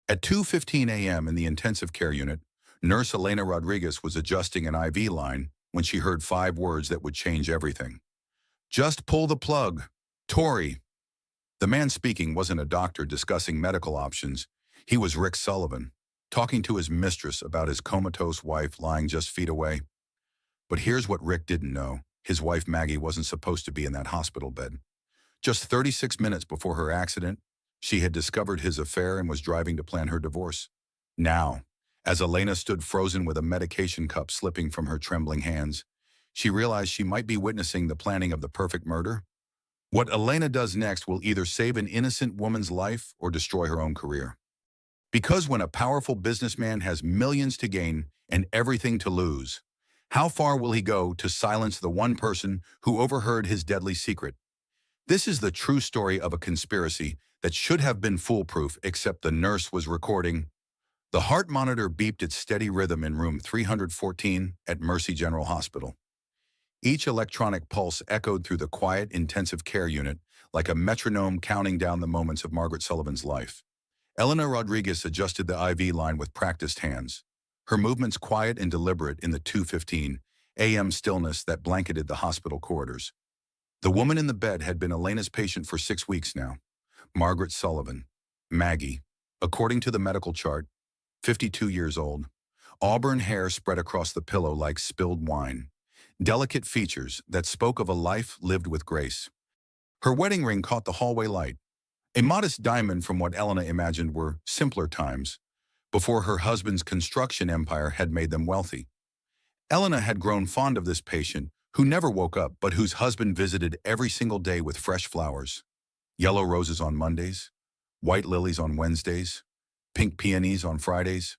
At 2:15 a.m. in the intensive care unit, nurse Elena Rodriguez was adjusting an IV line when she heard 5 words that would change everything. Just pull the plug. Tori. The man speaking wasn't a doctor discussing medical options. He was Rick Sullivan, talking to his mistress about his comatose wife lying just feet away. But here's what Rick didn't know. His wife Maggie wasn't supposed to be in that hospital bed. Just 36 minutes before her accident, she had discovered his affair and was driving to plan her divorce. Now, as Elena stood frozen with a medication cup slipping from her trembling hands, she realized she might be witnessing the planning of the perfect murder. What Elena does next will either save an innocent woman's life or destroy her own career. Because when a powerful businessman has millions to gain and everything to lose, how far will he go to silence the one person who overheard his deadly secret? This is the true story of a conspiracy that should have been foolproof, except the nurse was recording. The heart monitor beeped its steady rhythm in room 314 at Mercy General Hospital. Each electronic pulse echoed through the quiet intensive care unit like a metronome counting down the moments of Margaret Sullivan's life. Elena Rodriguez adjusted the IV line with practiced hands, her movements quiet and deliberate in the 2:15 a.m. stillness that blanketed the hospital corridors. The woman in the bed had been Elena's patient for 6 weeks now. Margaret Sullivan, Maggie, according to the medical chart, 52 years old, auburn hair spread across the pillow like spilled wine, delicate features that spoke of a life lived with grace. Her wedding ring caught the hallway light, a modest diamond from what Elena imagined were simpler times, before her husband's construction empire had made them wealthy. Elena had grown fond of this patient, who never woke up but whose husband visited every single day with fresh flowers. Yellow roses on Mondays, white lilies on Wednesdays, pink peonies on Fridays.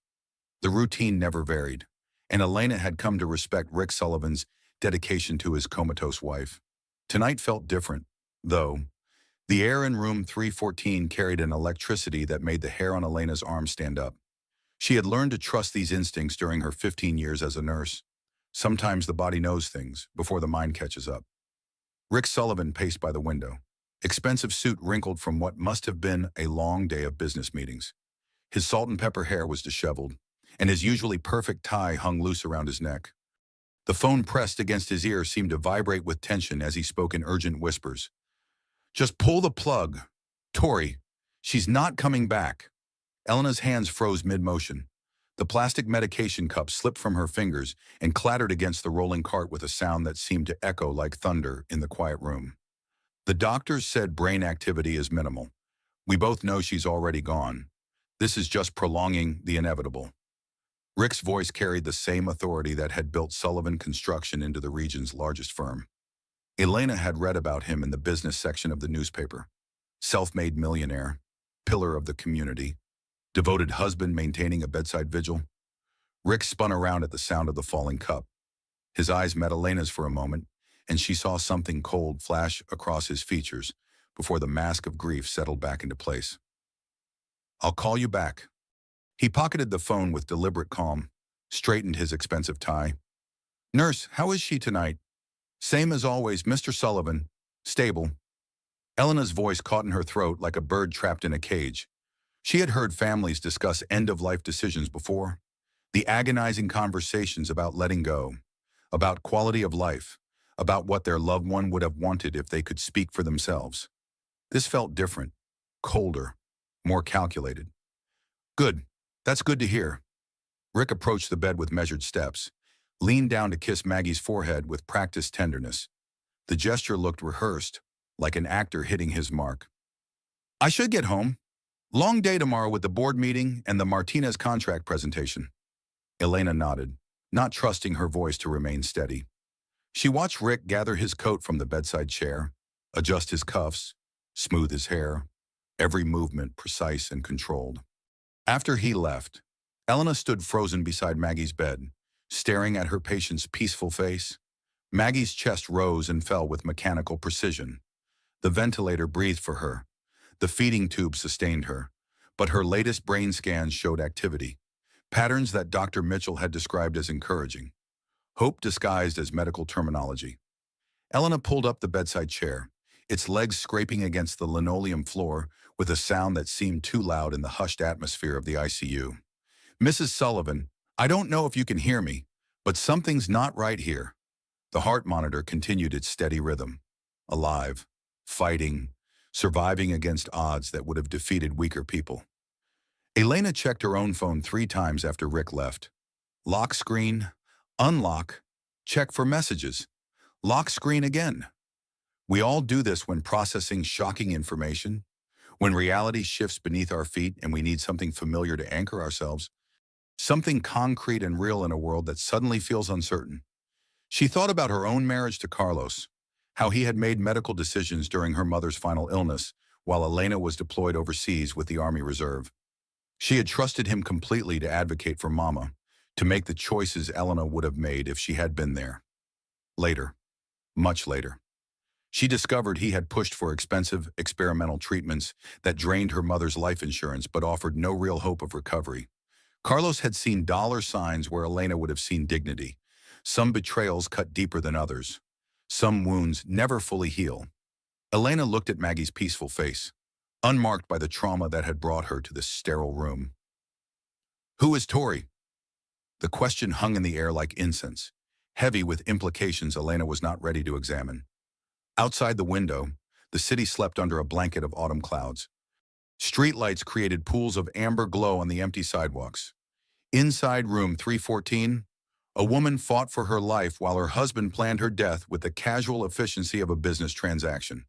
The routine never varied, and Elena had come to respect Rick Sullivan's dedication to his comatose wife. Tonight felt different, though. The air in room 314 carried an electricity that made the hair on Elena's arm stand up. She had learned to trust these instincts during her 15 years as a nurse. Sometimes the body knows things before the mind catches up. Rick Sullivan paced by the window, expensive suit wrinkled from what must have been a long day of business meetings. His salt and pepper hair was disheveled, and his usually perfect tie hung loose around his neck. The phone pressed against his ear seemed to vibrate with tension as he spoke in urgent whispers. Just pull the plug. Tori, she's not coming back. Elena's hands froze mid-motion. The plastic medication cup slipped from her fingers and clattered against the rolling cart with a sound that seemed to echo like thunder in the quiet room. The doctors said brain activity is minimal. We both know she's already gone. This is just prolonging the inevitable. Rick's voice carried the same authority that had built Sullivan Construction into the region's largest firm. Elena had read about him in the business section of the newspaper. Self-made millionaire, pillar of the community, devoted husband maintaining a bedside vigil. Rick spun around at the sound of the falling cup. His eyes met Elena's for a moment, and she saw something cold flash across his features before the mask of grief settled back into place. I'll call you back. He pocketed the phone with deliberate calm, straightened his expensive tie. Nurse, how is she tonight? Same as always, Mr. Sullivan. Stable. Elena's voice caught in her throat like a bird trapped in a cage. She had heard families discuss end-of-life decisions before. The agonizing conversations about letting go, about quality of life, about what their loved one would have wanted if they could speak for themselves. This felt different, colder, more calculated. Good. That's good to hear. Rick approached the bed with measured steps, leaned down to kiss Maggie's forehead with practiced tenderness. The gesture looked rehearsed, like an actor hitting his mark. I should get home. Long day tomorrow with the board meeting and the Martinez contract presentation. Elena nodded, not trusting her voice to remain steady. She watched Rick gather his coat from the bedside chair, adjust his cuffs, smooth his hair, every movement precise and controlled. After he left, Elena stood frozen beside Maggie's bed, staring at her patient's peaceful face. Maggie's chest rose and fell with mechanical precision. The ventilator breathed for her. The feeding tube sustained her. But her latest brain scans showed activity, patterns that Dr. Mitchell had described as encouraging. Hope disguised as medical terminology. Elena pulled up the bedside chair, its legs scraping against the linoleum floor with a sound that seemed too loud in the hushed atmosphere of the ICU. "Mrs. Sullivan, I don't know if you can hear me, but something's not right here." The heart monitor continued its steady rhythm. Alive, fighting, surviving against odds that would have defeated weaker people. Elena checked her own phone 3 times after Rick left. Lock screen, unlock, check for messages. Lock screen again. We all do this when processing shocking information, when reality shifts beneath our feet and we need something familiar to anchor ourselves, something concrete and real in a world that suddenly feels uncertain. She thought about her own marriage to Carlos, how he had made medical decisions during her mother's final illness, while Elena was deployed overseas with the Army Reserve. She had trusted him completely to advocate for Mama, to make the choices Elena would have made if she had been there. Later, much later, she discovered he had pushed for expensive, experimental treatments that drained her mother's life insurance but offered no real hope of recovery. Carlos had seen dollar signs where Elena would have seen dignity. Some betrayals cut deeper than others. Some wounds never fully heal. Elena looked at Maggie's peaceful face, unmarked by the trauma that had brought her to this sterile room. "Who is Tori?" The question hung in the air like incense, heavy with implications Elena was not ready to examine. Outside the window, the city slept under a blanket of autumn clouds. Streetlights created pools of amber glow on the empty sidewalks. Inside room 314, a woman fought for her life while her husband planned her death with the casual efficiency of a business transaction.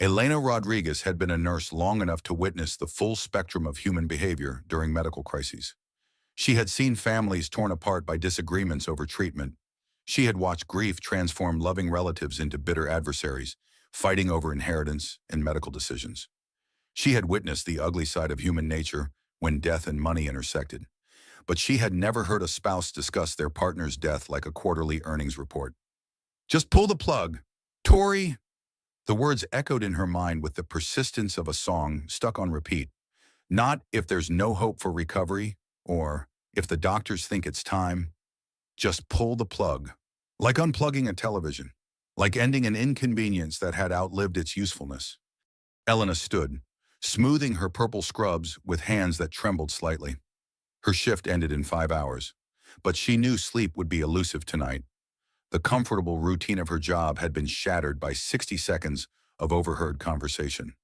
Elena Rodriguez had been a nurse long enough to witness the full spectrum of human behavior during medical crises. She had seen families torn apart by disagreements over treatment. She had watched grief transform loving relatives into bitter adversaries, fighting over inheritance and medical decisions. She had witnessed the ugly side of human nature when death and money intersected. But she had never heard a spouse discuss their partner's death like a quarterly earnings report. "Just pull the plug. Tori." The words echoed in her mind with the persistence of a song stuck on repeat. Not "if there's no hope for recovery," or "if the doctors think it's time." Just pull the plug. Like unplugging a television. Like ending an inconvenience that had outlived its usefulness. Elena stood, smoothing her purple scrubs with hands that trembled slightly. Her shift ended in 5 hours, but she knew sleep would be elusive tonight. The comfortable routine of her job had been shattered by 60 seconds of overheard conversation.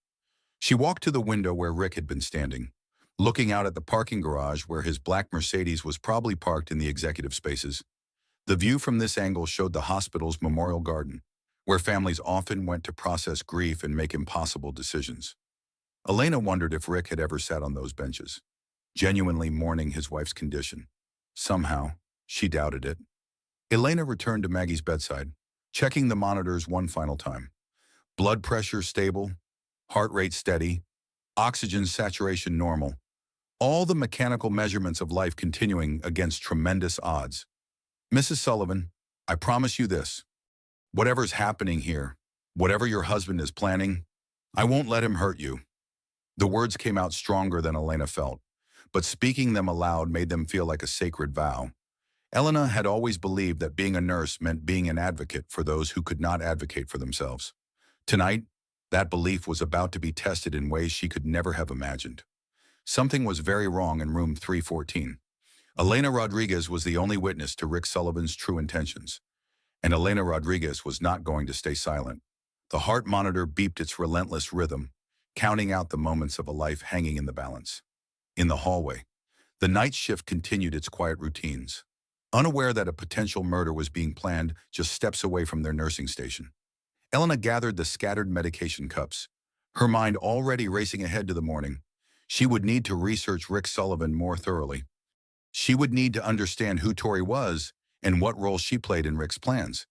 She walked to the window where Rick had been standing, looking out at the parking garage where his black Mercedes was probably parked in the executive spaces. The view from this angle showed the hospital's memorial garden, where families often went to process grief and make impossible decisions. Elena wondered if Rick had ever sat on those benches, genuinely mourning his wife's condition. Somehow, she doubted it. Elena returned to Maggie's bedside, checking the monitors one final time. Blood pressure stable, heart rate steady, oxygen saturation normal. All the mechanical measurements of life continuing against tremendous odds. "Mrs. Sullivan, I promise you this. Whatever's happening here, whatever your husband is planning, I won't let him hurt you." The words came out stronger than Elena felt, but speaking them aloud made them feel like a sacred vow. Elena had always believed that being a nurse meant being an advocate for those who could not advocate for themselves. Tonight, that belief was about to be tested in ways she could never have imagined. Something was very wrong in room 314. Elena Rodriguez was the only witness to Rick Sullivan's true intentions. And Elena Rodriguez was not going to stay silent. The heart monitor beeped its relentless rhythm, counting out the moments of a life hanging in the balance. In the hallway, the night shift continued its quiet routines, unaware that a potential murder was being planned just steps away from their nursing station. Elena gathered the scattered medication cups, her mind already racing ahead to the morning. She would need to research Rick Sullivan more thoroughly. She would need to understand who Tori was and what role she played in Rick's plans.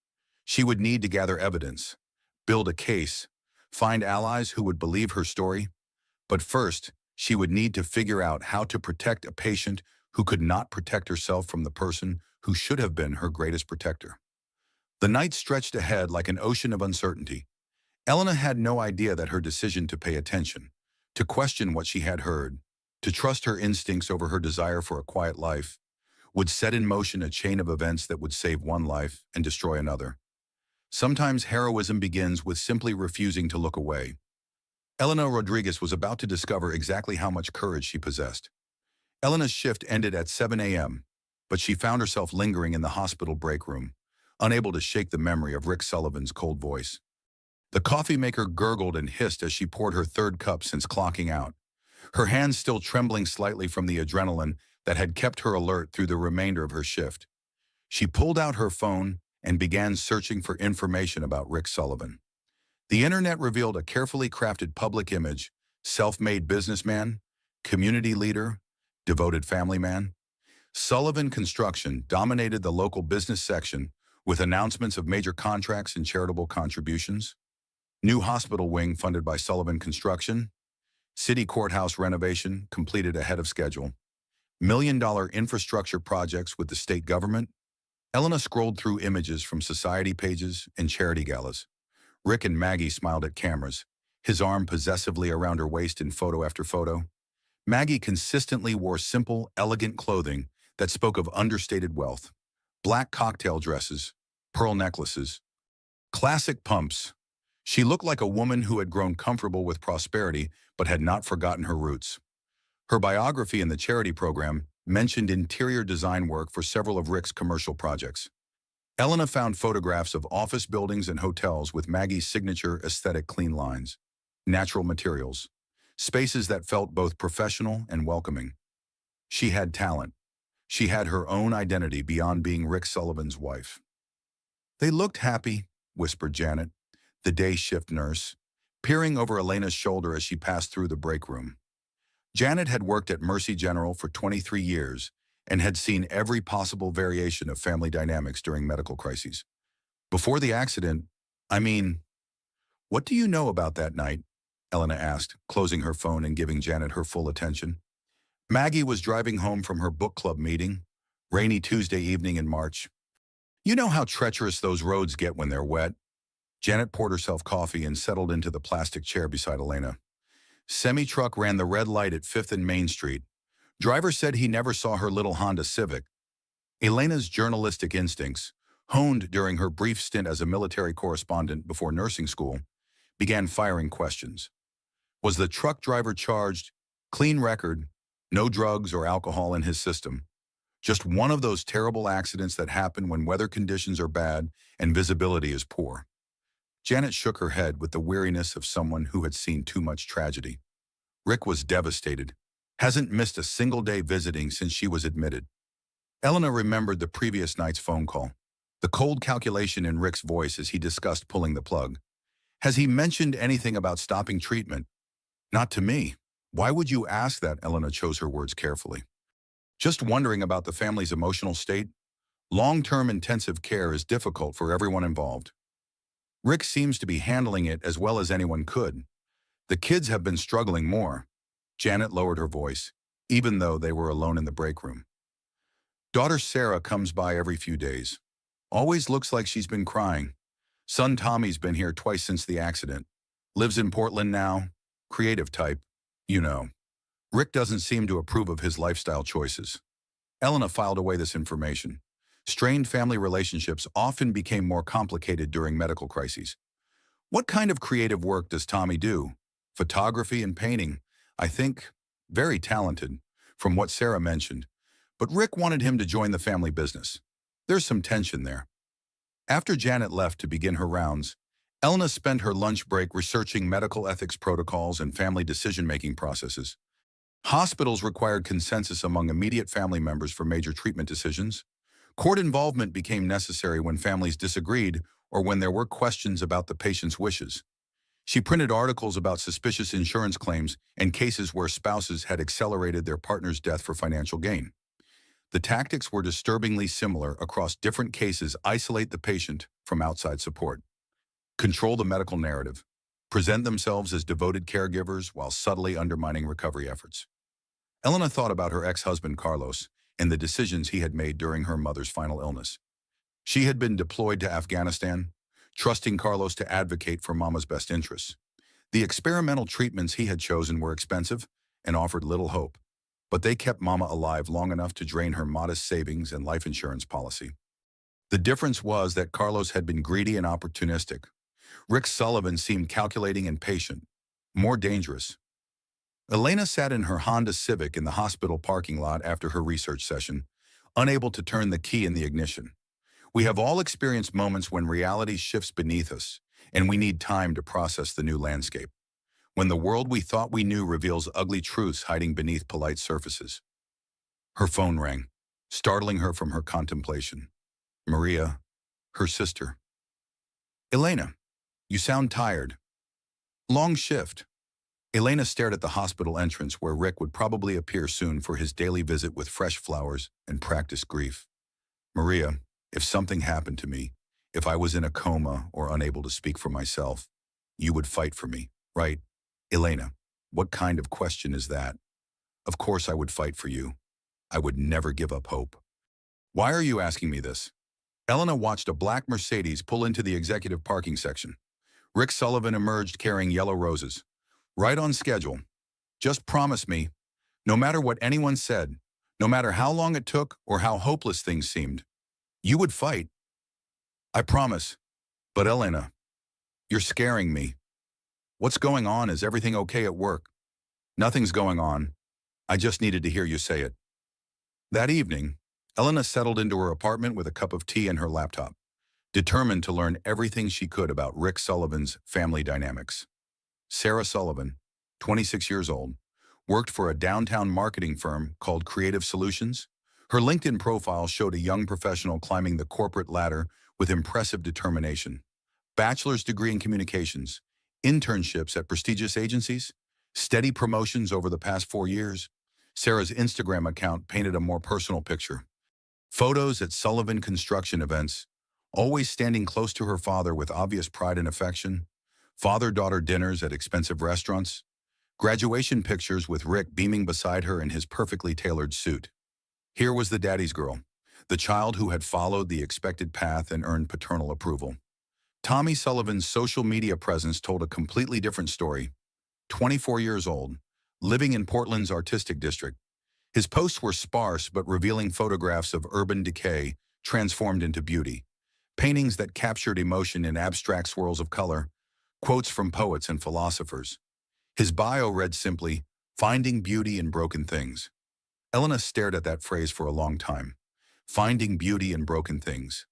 She would need to gather evidence, build a case, find allies who would believe her story. But first, she would need to figure out how to protect a patient who could not protect herself from the person who should have been her greatest protector. The night stretched ahead like an ocean of uncertainty. Elena had no idea that her decision to pay attention, to question what she had heard, to trust her instincts over her desire for a quiet life, would set in motion a chain of events that would save one life and destroy another. Sometimes heroism begins with simply refusing to look away. Elena Rodriguez was about to discover exactly how much courage she possessed. Elena's shift ended at 7 a.m., but she found herself lingering in the hospital break room, unable to shake the memory of Rick Sullivan's cold voice. The coffee maker gurgled and hissed as she poured her third cup since clocking out, her hands still trembling slightly from the adrenaline that had kept her alert through the remainder of her shift. She pulled out her phone and began searching for information about Rick Sullivan. The internet revealed a carefully crafted public image: self-made businessman, community leader, devoted family man. Sullivan Construction dominated the local business section with announcements of major contracts and charitable contributions. New hospital wing funded by Sullivan Construction. City courthouse renovation completed ahead of schedule. $1 million infrastructure projects with the state government. Elena scrolled through images from society pages and charity galas. Rick and Maggie smiled at cameras, his arm possessively around her waist in photo after photo. Maggie consistently wore simple, elegant clothing that spoke of understated wealth. Black cocktail dresses, pearl necklaces, classic pumps. She looked like a woman who had grown comfortable with prosperity but had not forgotten her roots. Her biography in the charity program mentioned interior design work for several of Rick's commercial projects. Elena found photographs of office buildings and hotels with Maggie's signature aesthetic: clean lines, natural materials, spaces that felt both professional and welcoming. She had talent. She had her own identity beyond being Rick Sullivan's wife. "They looked happy," whispered Janet, the day shift nurse, peering over Elena's shoulder as she passed through the break room. Janet had worked at Mercy General for 23 years and had seen every possible variation of family dynamics during medical crises. Before the accident, I mean, "What do you know about that night?" Elena asked, closing her phone and giving Janet her full attention. Maggie was driving home from her book club meeting, rainy Tuesday evening in March. "You know how treacherous those roads get when they're wet." Janet poured herself coffee and settled into the plastic chair beside Elena. Semi-truck ran the red light at 5th and Main Street. Driver said he never saw her little Honda Civic. Elena's journalistic instincts, honed during her brief stint as a military correspondent before nursing school, began firing questions. Was the truck driver charged? Clean record, no drugs or alcohol in his system. Just one of those terrible accidents that happen when weather conditions are bad and visibility is poor. Janet shook her head with the weariness of someone who had seen too much tragedy. Rick was devastated. Hasn't missed a single day visiting since she was admitted. Elena remembered the previous night's phone call, the cold calculation in Rick's voice as he discussed pulling the plug. Has he mentioned anything about stopping treatment? Not to me. Why would you ask that? Elena chose her words carefully. Just wondering about the family's emotional state. Long-term intensive care is difficult for everyone involved. Rick seems to be handling it as well as anyone could. The kids have been struggling more. Janet lowered her voice, even though they were alone in the break room. Daughter Sarah comes by every few days. Always looks like she's been crying. Son Tommy's been here twice since the accident. Lives in Portland now. Creative type. You know. Rick doesn't seem to approve of his lifestyle choices. Elena filed away this information. Strained family relationships often became more complicated during medical crises. What kind of creative work does Tommy do? Photography and painting. I think very talented, from what Sarah mentioned. But Rick wanted him to join the family business. There's some tension there. After Janet left to begin her rounds, Elena spent her lunch break researching medical ethics protocols and family decision-making processes. Hospitals required consensus among immediate family members for major treatment decisions. Court involvement became necessary when families disagreed or when there were questions about the patient's wishes. She printed articles about suspicious insurance claims and cases where spouses had accelerated their partner's death for financial gain. The tactics were disturbingly similar across different cases: isolate the patient from outside support, control the medical narrative, present themselves as devoted caregivers while subtly undermining recovery efforts. Elena thought about her ex-husband Carlos and the decisions he had made during her mother's final illness. She had been deployed to Afghanistan, trusting Carlos to advocate for Mama's best interests. The experimental treatments he had chosen were expensive and offered little hope, but they kept Mama alive long enough to drain her modest savings and life insurance policy. The difference was that Carlos had been greedy and opportunistic. Rick Sullivan seemed calculating and patient. more dangerous. Elena sat in her Honda Civic in the hospital parking lot after her research session, unable to turn the key in the ignition. We have all experienced moments when reality shifts beneath us, and we need time to process the new landscape. When the world we thought we knew reveals ugly truths hiding beneath polite surfaces. Her phone rang, startling her from her contemplation. Maria, her sister. Elena, you sound tired. Long shift. Elena stared at the hospital entrance where Rick would probably appear soon for his daily visit with fresh flowers and practiced grief. Maria, if something happened to me, if I was in a coma or unable to speak for myself, you would fight for me, right? Elena, what kind of question is that? Of course I would fight for you. I would never give up hope. Why are you asking me this? Elena watched a black Mercedes pull into the executive parking section. Rick Sullivan emerged carrying yellow roses. Right on schedule. Just promise me, no matter what anyone said, no matter how long it took or how hopeless things seemed, you would fight. I promise. But Elena, you're scaring me. What's going on? Is everything okay at work? Nothing's going on. I just needed to hear you say it. That evening, Elena settled into her apartment with a cup of tea and her laptop, determined to learn everything she could about Rick Sullivan's family dynamics. Sarah Sullivan, 26 years old, worked for a downtown marketing firm called Creative Solutions. Her LinkedIn profile showed a young professional climbing the corporate ladder with impressive determination. Bachelor's degree in communications, internships at prestigious agencies, steady promotions over the past 4 years. Sarah's Instagram account painted a more personal picture. Photos at Sullivan construction events, always standing close to her father with obvious pride and affection. Father-daughter dinners at expensive restaurants. Graduation pictures with Rick beaming beside her in his perfectly tailored suit. Here was the daddy's girl, the child who had followed the expected path and earned paternal approval. Tommy Sullivan's social media presence told a completely different story. 24 years old, living in Portland's artistic district. His posts were sparse but revealing photographs of urban decay transformed into beauty. Paintings that captured emotion in abstract swirls of color. Quotes from poets and philosophers. His bio read simply, "Finding beauty in broken things." Elena stared at that phrase for a long time. Finding beauty in broken things.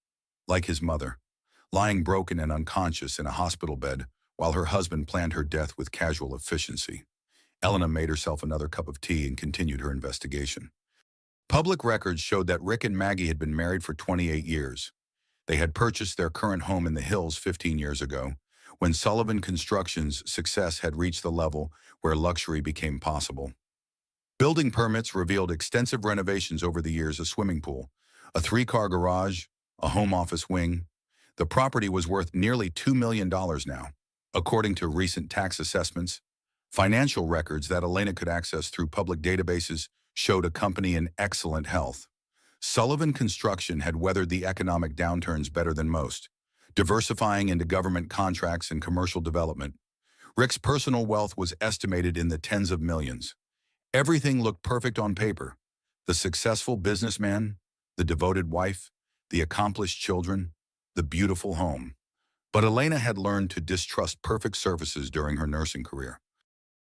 Like his mother, lying broken and unconscious in a hospital bed while her husband planned her death with casual efficiency. Elena made herself another cup of tea and continued her investigation. Public records showed that Rick and Maggie had been married for 28 years. They had purchased their current home in the hills 15 years ago, when Sullivan Construction's success had reached the level where luxury became possible. Building permits revealed extensive renovations over the years: a swimming pool, a 3-car garage, a home office wing. The property was worth nearly $2 million now, according to recent tax assessments. Financial records that Elena could access through public databases showed a company in excellent health. Sullivan Construction had weathered the economic downturns better than most, diversifying into government contracts and commercial development. Rick's personal wealth was estimated in the tens of millions. Everything looked perfect on paper. The successful businessman, the devoted wife, the accomplished children, the beautiful home. But Elena had learned to distrust perfect surfaces during her nursing career.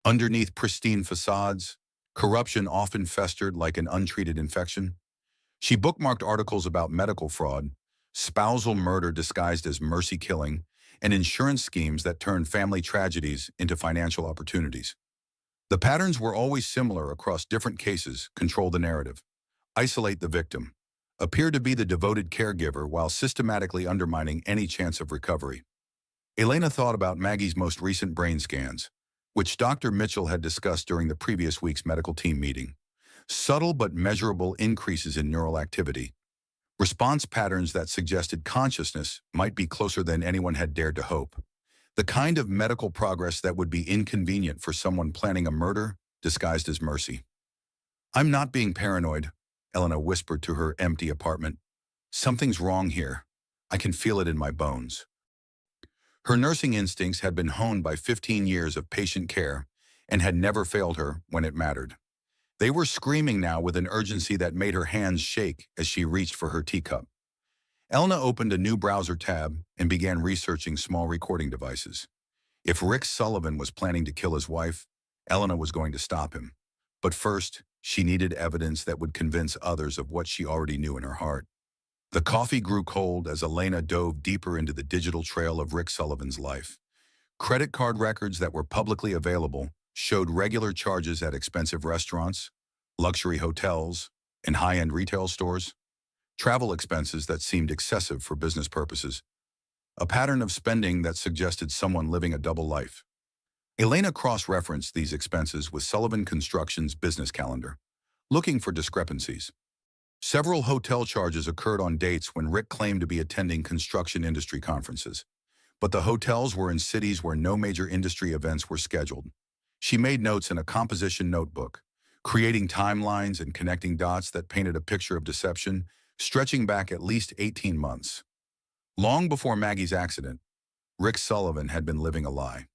Underneath pristine facades, corruption often festered like an untreated infection. She bookmarked articles about medical fraud, spousal murder disguised as mercy killing, and insurance schemes that turned family tragedies into financial opportunities. The patterns were always similar across different cases: control the narrative, isolate the victim, appear to be the devoted caregiver while systematically undermining any chance of recovery. Elena thought about Maggie's most recent brain scans, which Dr. Mitchell had discussed during the previous week's medical team meeting. Subtle but measurable increases in neural activity, response patterns that suggested consciousness might be closer than anyone had dared to hope. The kind of medical progress that would be inconvenient for someone planning a murder disguised as mercy. "I'm not being paranoid," Elena whispered to her empty apartment. "Something's wrong here. I can feel it in my bones." Her nursing instincts had been honed by 15 years of patient care and had never failed her when it mattered. They were screaming now with an urgency that made her hands shake as she reached for her teacup. Elena opened a new browser tab and began researching small recording devices. If Rick Sullivan was planning to kill his wife, Elena was going to stop him. But first, she needed evidence that would convince others of what she already knew in her heart. The coffee grew cold as Elena dove deeper into the digital trail of Rick Sullivan's life. Credit card records that were publicly available showed regular charges at expensive restaurants, luxury hotels, and high-end retail stores, travel expenses that seemed excessive for business purposes, a pattern of spending that suggested someone living a double life. Elena cross-referenced these expenses with Sullivan Construction's business calendar, looking for discrepancies. Several hotel charges occurred on dates when Rick claimed to be attending construction industry conferences, but the hotels were in cities where no major industry events were scheduled. She made notes in a composition notebook, creating timelines and connecting dots that painted a picture of deception stretching back at least 18 months. Long before Maggie's accident, Rick Sullivan had been living a lie.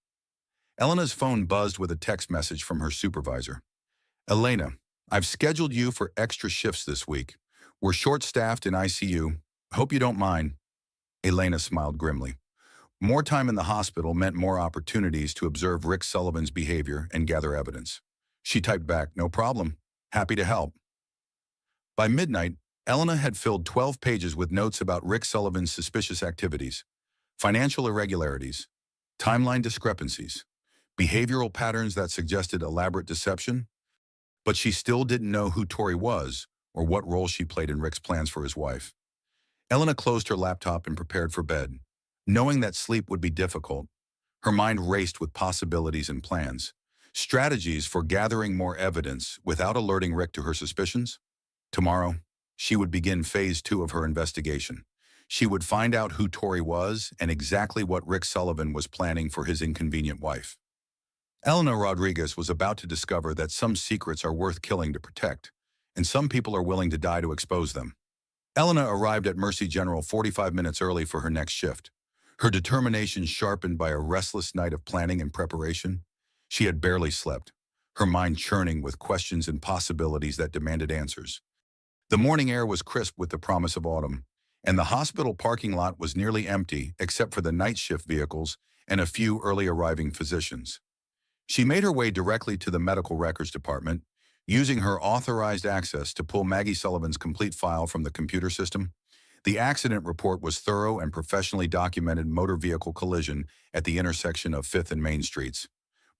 Elena's phone buzzed with a text message from her supervisor. "Elena, I've scheduled you for extra shifts this week. We're short-staffed in ICU. Hope you don't mind." Elena smiled grimly. More time in the hospital meant more opportunities to observe Rick Sullivan's behavior and gather evidence. She typed back, "No problem. Happy to help." By midnight, Elena had filled 12 pages with notes about Rick Sullivan's suspicious activities, financial irregularities, timeline discrepancies, behavioral patterns that suggested elaborate deception, but she still didn't know who Tori was or what role she played in Rick's plans for his wife. Elena closed her laptop and prepared for bed. Knowing that sleep would be difficult, her mind raced with possibilities and plans, strategies for gathering more evidence without alerting Rick to her suspicions. Tomorrow, she would begin phase 2 of her investigation. She would find out who Tori was and exactly what Rick Sullivan was planning for his inconvenient wife. Elena Rodriguez was about to discover that some secrets are worth killing to protect, and some people are willing to die to expose them. Elena arrived at Mercy General 45 minutes early for her next shift, her determination sharpened by a restless night of planning and preparation. She had barely slept, her mind churning with questions and possibilities that demanded answers. The morning air was crisp with the promise of autumn, and the hospital parking lot was nearly empty except for the night shift vehicles and a few early arriving physicians. She made her way directly to the medical records department, using her authorized access to pull Maggie Sullivan's complete file from the computer system. The accident report was thorough and professionally documented motor vehicle collision at the intersection of 5th and Main Streets,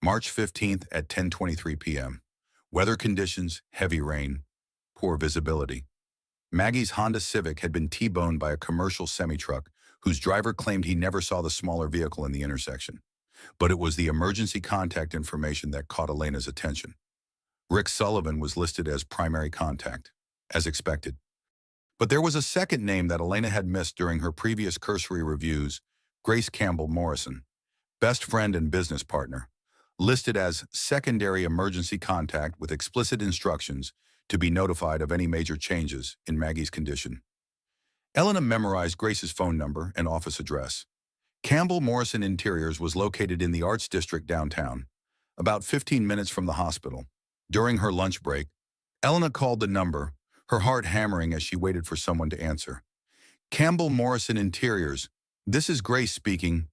March 15th at 10:23 p.m. Weather conditions, heavy rain, poor visibility. Maggie's Honda Civic had been T-boned by a commercial semi-truck whose driver claimed he never saw the smaller vehicle in the intersection. But it was the emergency contact information that caught Elena's attention. Rick Sullivan was listed as primary contact, as expected. But there was a second name that Elena had missed during her previous cursory reviews, Grace Campbell Morrison, best friend and business partner, listed as secondary emergency contact with explicit instructions to be notified of any major changes in Maggie's condition. Elena memorized Grace's phone number and office address. Campbell Morrison Interiors was located in the Arts District downtown, about 15 minutes from the hospital. During her lunch break, Elena called the number, her heart hammering as she waited for someone to answer. "Campbell Morrison Interiors, this is Grace speaking."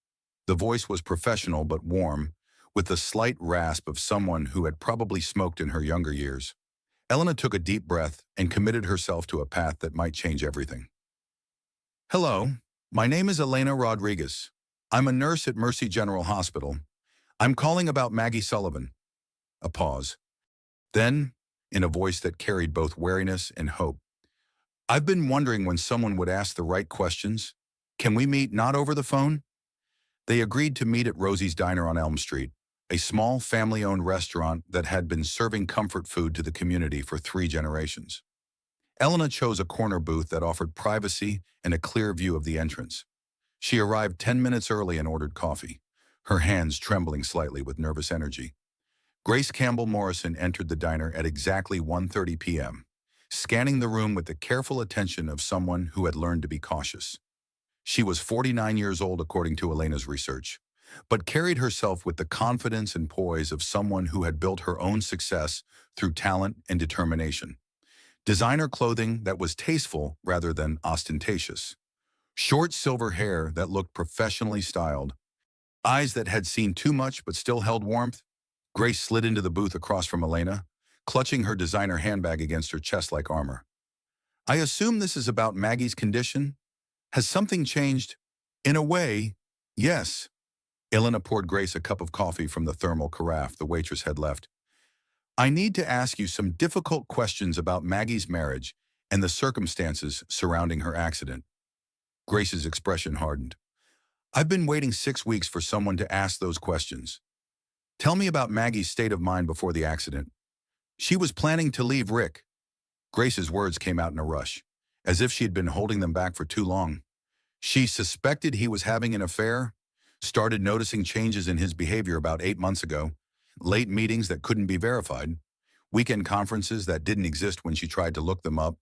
The voice was professional but warm, with the slight rasp of someone who had probably smoked in her younger years. Elena took a deep breath and committed herself to a path that might change everything. "Hello, my name is Elena Rodriguez. I'm a nurse at Mercy General Hospital. I'm calling about Maggie Sullivan." A pause. Then, in a voice that carried both wariness and hope, "I've been wondering when someone would ask the right questions. Can we meet not over the phone?" They agreed to meet at Rosie's Diner on Elm Street, a small family-owned restaurant that had been serving comfort food to the community for 3 generations. Elena chose a corner booth that offered privacy and a clear view of the entrance. She arrived 10 minutes early and ordered coffee, her hands trembling slightly with nervous energy. Grace Campbell Morrison entered the diner at exactly 1:30 p.m., scanning the room with the careful attention of someone who had learned to be cautious. She was 49 years old according to Elena's research, but carried herself with the confidence and poise of someone who had built her own success through talent and determination. Designer clothing that was tasteful rather than ostentatious. Short silver hair that looked professionally styled, Eyes that had seen too much but still held warmth, Grace slid into the booth across from Elena, clutching her designer handbag against her chest like armor. I assume this is about Maggie's condition? Has something changed? In a way, yes. Elena poured Grace a cup of coffee from the thermal carafe the waitress had left. I need to ask you some difficult questions about Maggie's marriage and the circumstances surrounding her accident. Grace's expression hardened. I've been waiting 6 weeks for someone to ask those questions. Tell me about Maggie's state of mind before the accident. She was planning to leave Rick. Grace's words came out in a rush, as if she had been holding them back for too long. She suspected he was having an affair, started noticing changes in his behavior about 8 months ago, late meetings that couldn't be verified, weekend conferences that didn't exist when she tried to look them up,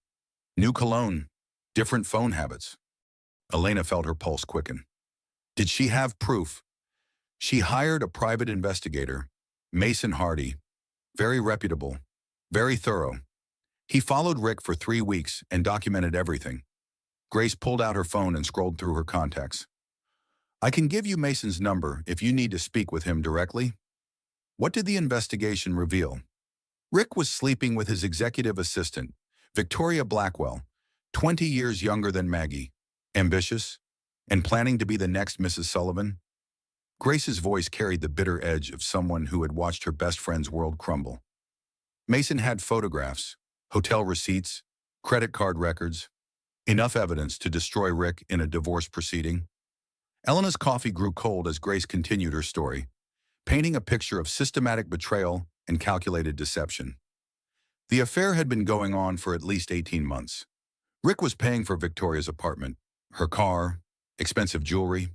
new cologne, different phone habits. Elena felt her pulse quicken. Did she have proof? She hired a private investigator, Mason Hardy, very reputable, very thorough. He followed Rick for 3 weeks and documented everything. Grace pulled out her phone and scrolled through her contacts. I can give you Mason's number if you need to speak with him directly. What did the investigation reveal? Rick was sleeping with his executive assistant, Victoria Blackwell, 20 years younger than Maggie, ambitious, and planning to be the next Mrs. Sullivan. Grace's voice carried the bitter edge of someone who had watched her best friend's world crumble. Mason had photographs, hotel receipts, credit card records, enough evidence to destroy Rick in a divorce proceeding. Elena's coffee grew cold as Grace continued her story, painting a picture of systematic betrayal and calculated deception. The affair had been going on for at least 18 months. Rick was paying for Victoria's apartment, her car, expensive jewelry.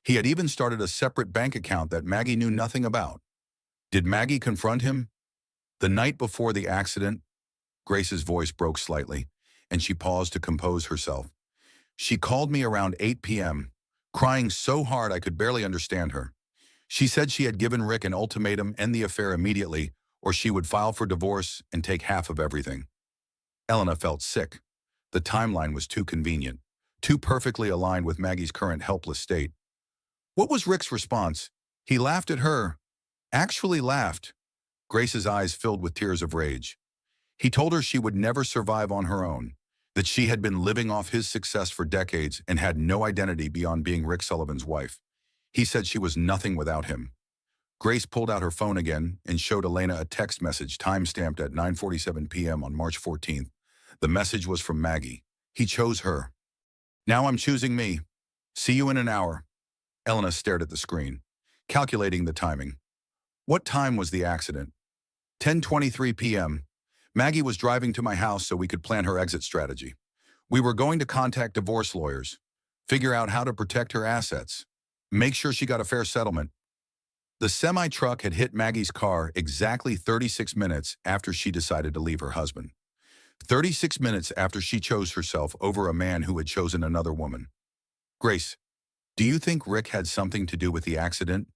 He had even started a separate bank account that Maggie knew nothing about. Did Maggie confront him? The night before the accident, Grace's voice broke slightly, and she paused to compose herself. She called me around 8 p.m., crying so hard I could barely understand her. She said she had given Rick an ultimatum: end the affair immediately, or she would file for divorce and take half of everything. Elena felt sick. The timeline was too convenient, too perfectly aligned with Maggie's current helpless state. What was Rick's response? He laughed at her. Actually laughed. Grace's eyes filled with tears of rage. He told her she would never survive on her own, that she had been living off his success for decades and had no identity beyond being Rick Sullivan's wife. He said she was nothing without him. Grace pulled out her phone again and showed Elena a text message time-stamped at 9:47 p.m. on March 14th. The message was from Maggie. He chose her. Now I'm choosing me. See you in an hour. Elena stared at the screen, calculating the timing. What time was the accident? 10:23 p.m. Maggie was driving to my house so we could plan her exit strategy. We were going to contact divorce lawyers, figure out how to protect her assets, make sure she got a fair settlement. The semi-truck had hit Maggie's car exactly 36 minutes after she decided to leave her husband. 36 minutes after she chose herself over a man who had chosen another woman. Grace, do you think Rick had something to do with the accident?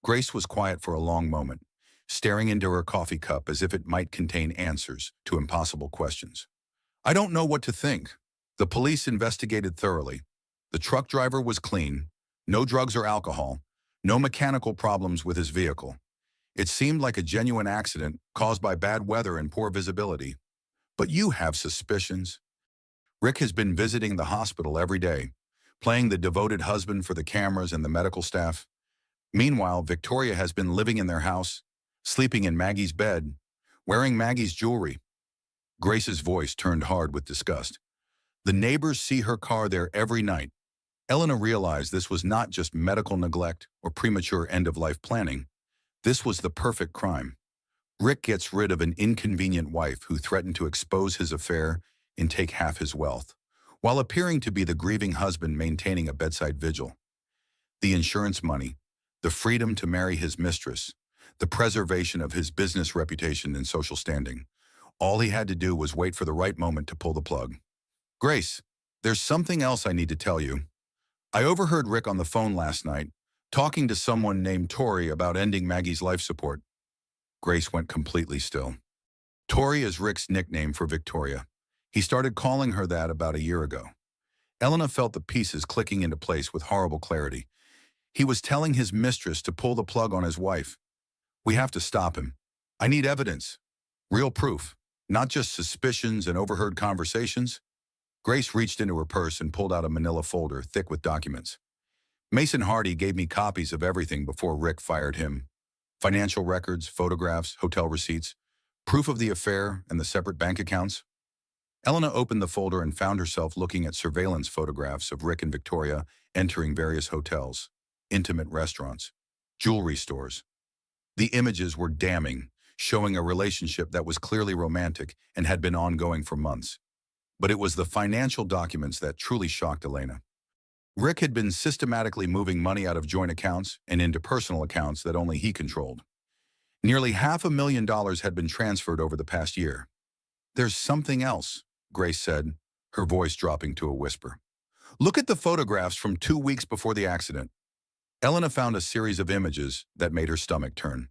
Grace was quiet for a long moment, staring into her coffee cup as if it might contain answers to impossible questions. I don't know what to think. The police investigated thoroughly. The truck driver was clean, no drugs or alcohol, no mechanical problems with his vehicle. It seemed like a genuine accident caused by bad weather and poor visibility. But you have suspicions. Rick has been visiting the hospital every day, playing the devoted husband for the cameras and the medical staff. Meanwhile, Victoria has been living in their house, sleeping in Maggie's bed, wearing Maggie's jewelry. Grace's voice turned hard with disgust. The neighbors see her car there every night. Elena realized this was not just medical neglect or premature end-of-life planning. This was the perfect crime. Rick gets rid of an inconvenient wife who threatened to expose his affair and take half his wealth, while appearing to be the grieving husband maintaining a bedside vigil. The insurance money, the freedom to marry his mistress, the preservation of his business reputation and social standing. All he had to do was wait for the right moment to pull the plug. Grace, there's something else I need to tell you. I overheard Rick on the phone last night, talking to someone named Tori about ending Maggie's life support. Grace went completely still. Tori is Rick's nickname for Victoria. He started calling her that about a year ago. Elena felt the pieces clicking into place with horrible clarity. He was telling his mistress to pull the plug on his wife. We have to stop him. I need evidence. Real proof. Not just suspicions and overheard conversations. Grace reached into her purse and pulled out a manila folder thick with documents. Mason Hardy gave me copies of everything before Rick fired him. Financial records, photographs, hotel receipts, proof of the affair, and the separate bank accounts. Elena opened the folder and found herself looking at surveillance photographs of Rick and Victoria entering various hotels, intimate restaurants, jewelry stores. The images were damning, showing a relationship that was clearly romantic and had been ongoing for months. But it was the financial documents that truly shocked Elena. Rick had been systematically moving money out of joint accounts and into personal accounts that only he controlled. Nearly $500,000 had been transferred over the past year. There's something else, Grace said, her voice dropping to a whisper. Look at the photographs from 2 weeks before the accident. Elena found a series of images that made her stomach turn.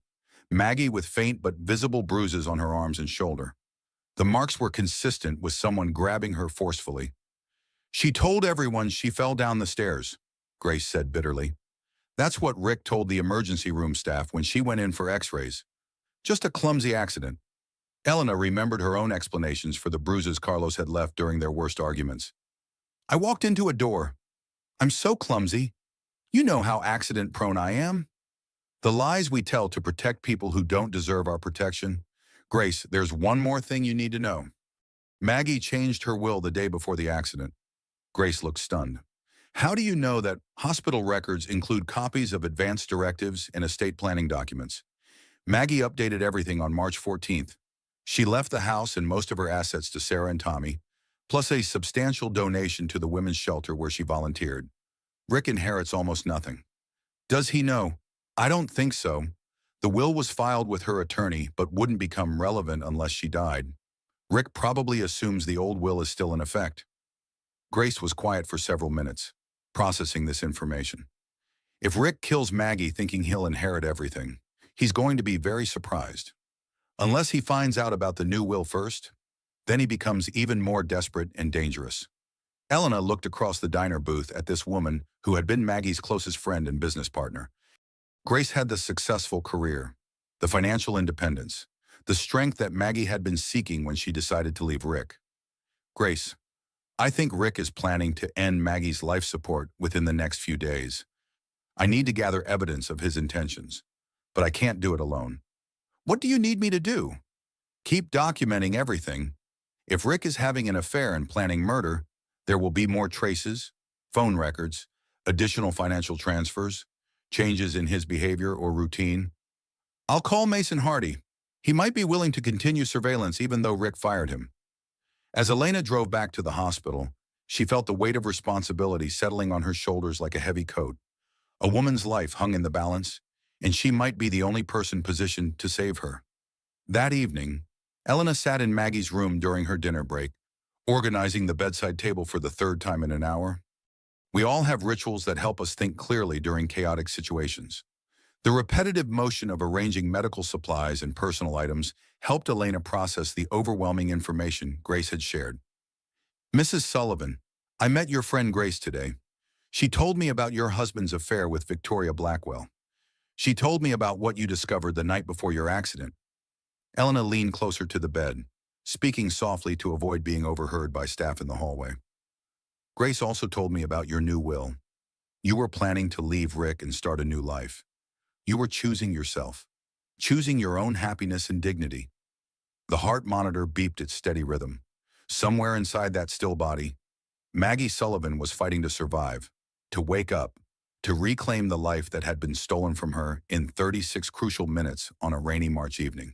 Maggie with faint but visible bruises on her arms and shoulder. The marks were consistent with someone grabbing her forcefully. She told everyone she fell down the stairs, Grace said bitterly. That's what Rick told the emergency room staff when she went in for x-rays. Just a clumsy accident. Elena remembered her own explanations for the bruises Carlos had left during their worst arguments. I walked into a door. I'm so clumsy. You know how accident-prone I am. The lies we tell to protect people who don't deserve our protection. Grace, there's one more thing you need to know. Maggie changed her will the day before the accident. Grace looked stunned. How do you know that hospital records include copies of advance directives and estate planning documents? Maggie updated everything on March 14th. She left the house and most of her assets to Sarah and Tommy, plus a substantial donation to the women's shelter where she volunteered. Rick inherits almost nothing. Does he know? I don't think so. The will was filed with her attorney but wouldn't become relevant unless she died. Rick probably assumes the old will is still in effect. Grace was quiet for several minutes, processing this information. If Rick kills Maggie thinking he'll inherit everything, he's going to be very surprised. Unless he finds out about the new will first, then he becomes even more desperate and dangerous. Elena looked across the diner booth at this woman who had been Maggie's closest friend and business partner. Grace had the successful career, the financial independence, the strength that Maggie had been seeking when she decided to leave Rick. Grace, I think Rick is planning to end Maggie's life support within the next few days. I need to gather evidence of his intentions, but I can't do it alone. What do you need me to do? Keep documenting everything. If Rick is having an affair and planning murder, there will be more traces, phone records, additional financial transfers, changes in his behavior or routine. I'll call Mason Hardy. He might be willing to continue surveillance even though Rick fired him. As Elena drove back to the hospital, she felt the weight of responsibility settling on her shoulders like a heavy coat. A woman's life hung in the balance, and she might be the only person positioned to save her. That evening, Elena sat in Maggie's room during her dinner break, organizing the bedside table for the third time in an hour. We all have rituals that help us think clearly during chaotic situations. The repetitive motion of arranging medical supplies and personal items helped Elena process the overwhelming information Grace had shared. Mrs. Sullivan, I met your friend Grace today. She told me about your husband's affair with Victoria Blackwell. She told me about what you discovered the night before your accident. Elena leaned closer to the bed, speaking softly to avoid being overheard by staff in the hallway. Grace also told me about your new will. You were planning to leave Rick and start a new life. You were choosing yourself, choosing your own happiness and dignity. The heart monitor beeped its steady rhythm. Somewhere inside that still body, Maggie Sullivan was fighting to survive, to wake up, to reclaim the life that had been stolen from her in 36 crucial minutes on a rainy March evening.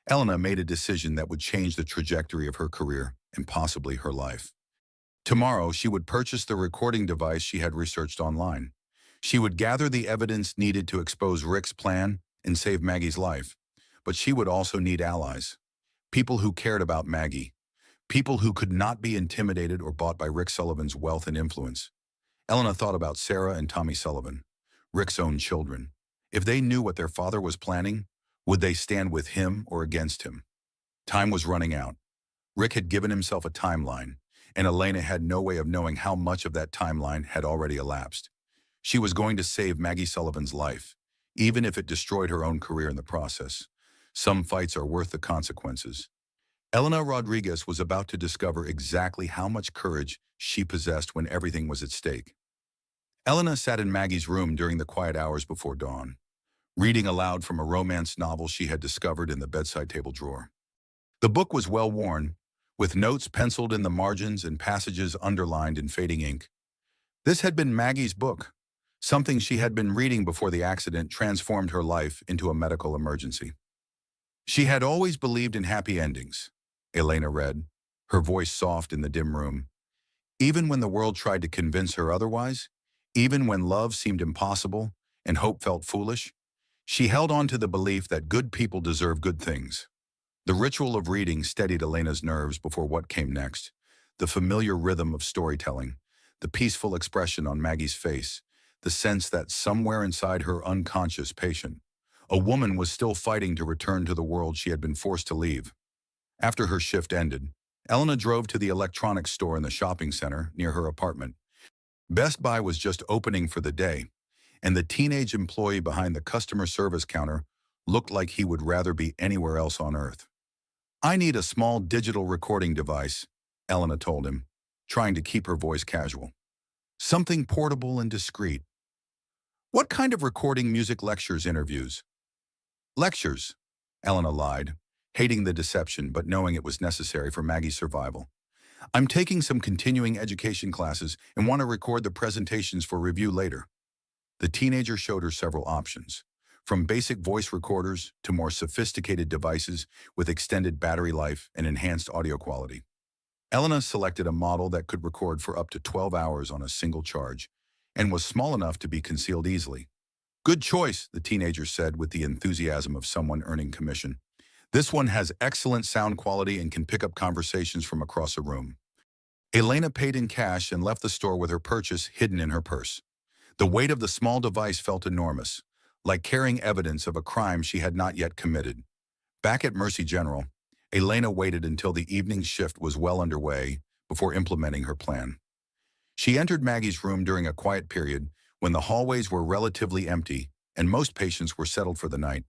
Elena made a decision that would change the trajectory of her career and possibly her life. Tomorrow, she would purchase the recording device she had researched online. She would gather the evidence needed to expose Rick's plan and save Maggie's life, but she would also need allies, people who cared about Maggie, people who could not be intimidated or bought by Rick Sullivan's wealth and influence. Elena thought about Sarah and Tommy Sullivan, Rick's own children. If they knew what their father was planning, would they stand with him or against him? Time was running out. Rick had given himself a timeline, and Elena had no way of knowing how much of that timeline had already elapsed. She was going to save Maggie Sullivan's life, even if it destroyed her own career in the process. Some fights are worth the consequences. Elena Rodriguez was about to discover exactly how much courage she possessed when everything was at stake. Elena sat in Maggie's room during the quiet hours before dawn, reading aloud from a romance novel she had discovered in the bedside table drawer. The book was well worn, with notes penciled in the margins and passages underlined in fading ink. This had been Maggie's book, something she had been reading before the accident transformed her life into a medical emergency. She had always believed in happy endings, Elena read, her voice soft in the dim room. Even when the world tried to convince her otherwise, even when love seemed impossible and hope felt foolish, she held on to the belief that good people deserve good things. The ritual of reading steadied Elena's nerves before what came next, the familiar rhythm of storytelling, the peaceful expression on Maggie's face, the sense that somewhere inside her unconscious patient, a woman was still fighting to return to the world she had been forced to leave. After her shift ended, Elena drove to the electronics store in the shopping center near her apartment. Best Buy was just opening for the day, and the teenage employee behind the customer service counter looked like he would rather be anywhere else on earth. "I need a small digital recording device," Elena told him, trying to keep her voice casual. "Something portable and discreet." "What kind of recording? Music, lectures, interviews?" "Lectures," Elena lied, hating the deception but knowing it was necessary for Maggie's survival. "I'm taking some continuing education classes and want to record the presentations for review later." The teenager showed her several options, from basic voice recorders to more sophisticated devices with extended battery life and enhanced audio quality. Elena selected a model that could record for up to 12 hours on a single charge and was small enough to be concealed easily. "Good choice," the teenager said with the enthusiasm of someone earning commission. "This one has excellent sound quality and can pick up conversations from across a room." Elena paid in cash and left the store with her purchase hidden in her purse. The weight of the small device felt enormous, like carrying evidence of a crime she had not yet committed. Back at Mercy General, Elena waited until the evening shift was well underway before implementing her plan. She entered Maggie's room during a quiet period when the hallways were relatively empty and most patients were settled for the night.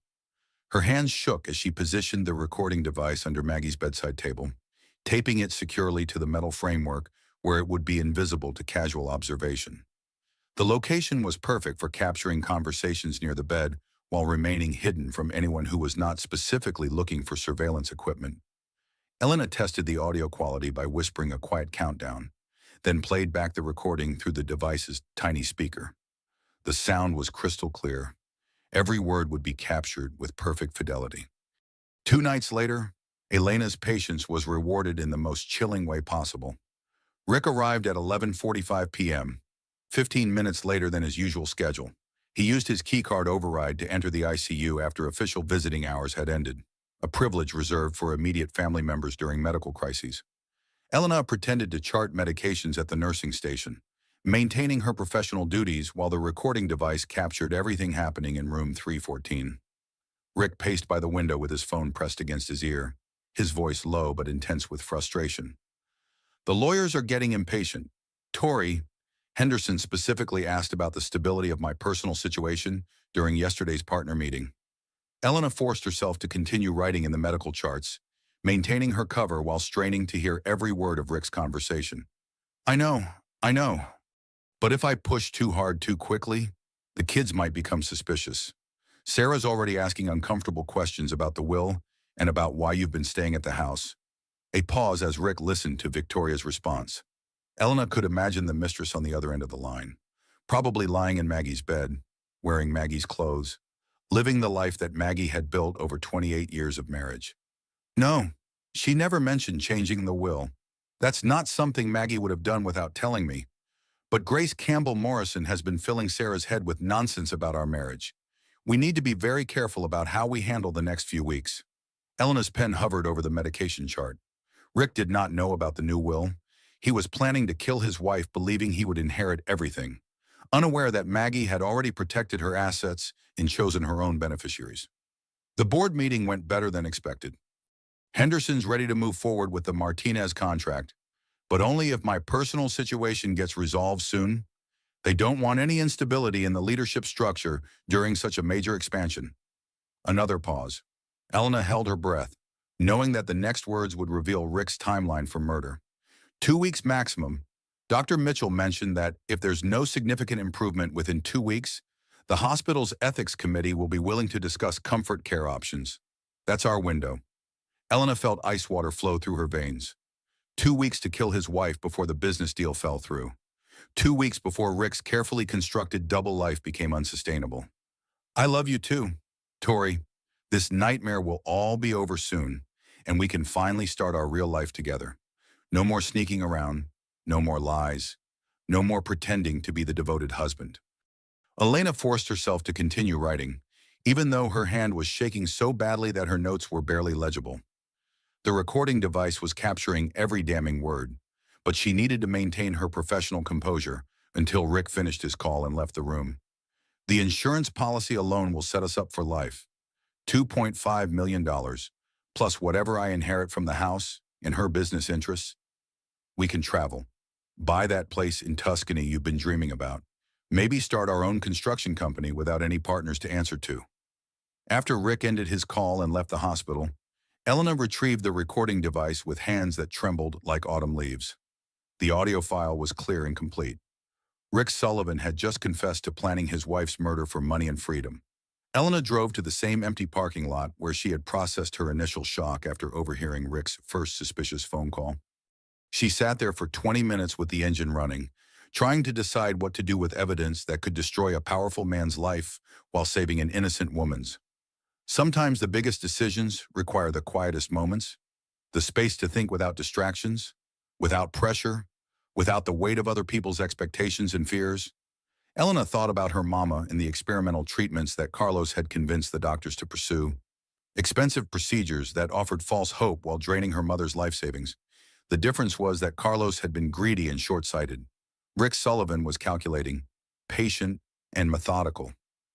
Her hands shook as she positioned the recording device under Maggie's bedside table, taping it securely to the metal framework where it would be invisible to casual observation. The location was perfect for capturing conversations near the bed while remaining hidden from anyone who was not specifically looking for surveillance equipment. Elena tested the audio quality by whispering a quiet countdown, then played back the recording through the device's tiny speaker. The sound was crystal clear. Every word would be captured with perfect fidelity. 2 nights later, Elena's patience was rewarded in the most chilling way possible. Rick arrived at 11:45 p.m., 15 minutes later than his usual schedule. He used his keycard override to enter the ICU after official visiting hours had ended, a privilege reserved for immediate family members during medical crises. Elena pretended to chart medications at the nursing station, maintaining her professional duties while the recording device captured everything happening in room 314. Rick paced by the window with his phone pressed against his ear, his voice low but intense with frustration. "The lawyers are getting impatient. Tori," Henderson specifically asked about the stability of my personal situation during yesterday's partner meeting. Elena forced herself to continue writing in the medical charts, maintaining her cover while straining to hear every word of Rick's conversation. I know. But if I push too hard too quickly, the kids might become suspicious. Sarah's already asking uncomfortable questions about the will and about why you've been staying at the house." A pause as Rick listened to Victoria's response. Elena could imagine the mistress on the other end of the line, probably lying in Maggie's bed, wearing Maggie's clothes, living the life that Maggie had built over 28 years of marriage. "No, she never mentioned changing the will. That's not something Maggie would have done without telling me. But Grace Campbell Morrison has been filling Sarah's head with nonsense about our marriage. We need to be very careful about how we handle the next few weeks." Elena's pen hovered over the medication chart. Rick did not know about the new will. He was planning to kill his wife, believing he would inherit everything, unaware that Maggie had already protected her assets and chosen her own beneficiaries. The board meeting went better than expected. "Henderson's ready to move forward with the Martinez contract, but only if my personal situation gets resolved soon," They don't want any instability in the leadership structure during such a major expansion. Another pause. Elena held her breath, knowing that the next words would reveal Rick's timeline for murder. 2 weeks maximum. Dr. Mitchell mentioned that if there's no significant improvement within 2 weeks, the hospital's ethics committee will be willing to discuss comfort care options. That's our window. Elena felt ice water flow through her veins. 2 weeks to kill his wife before the business deal fell through. 2 weeks before Rick's carefully constructed double life became unsustainable. I love you too, Tori. This nightmare will all be over soon, and we can finally start our real life together. No more sneaking around, no more lies, no more pretending to be the devoted husband. Elena forced herself to continue writing, even though her hand was shaking so badly that her notes were barely legible. The recording device was capturing every damning word, but she needed to maintain her professional composure until Rick finished his call and left the room. The insurance policy alone will set us up for life. $2.5 million, plus whatever I inherit from the house and her business interests. We can travel. Buy that place in Tuscany you've been dreaming about. Maybe start our own construction company without any partners to answer to. After Rick ended his call and left the hospital, Elena retrieved the recording device with hands that trembled like autumn leaves. The audio file was clear and complete. Rick Sullivan had just confessed to planning his wife's murder for money and freedom. Elena drove to the same empty parking lot where she had processed her initial shock after overhearing Rick's first suspicious phone call. She sat there for 20 minutes with the engine running, trying to decide what to do with evidence that could destroy a powerful man's life while saving an innocent woman's. Sometimes the biggest decisions require the quietest moments, the space to think without distractions, without pressure, without the weight of other people's expectations and fears. Elena thought about her mama and the experimental treatments that Carlos had convinced the doctors to pursue. Expensive procedures that offered false hope while draining her mother's life savings. The difference was that Carlos had been greedy and short-sighted. Rick Sullivan was calculating, patient, and methodical.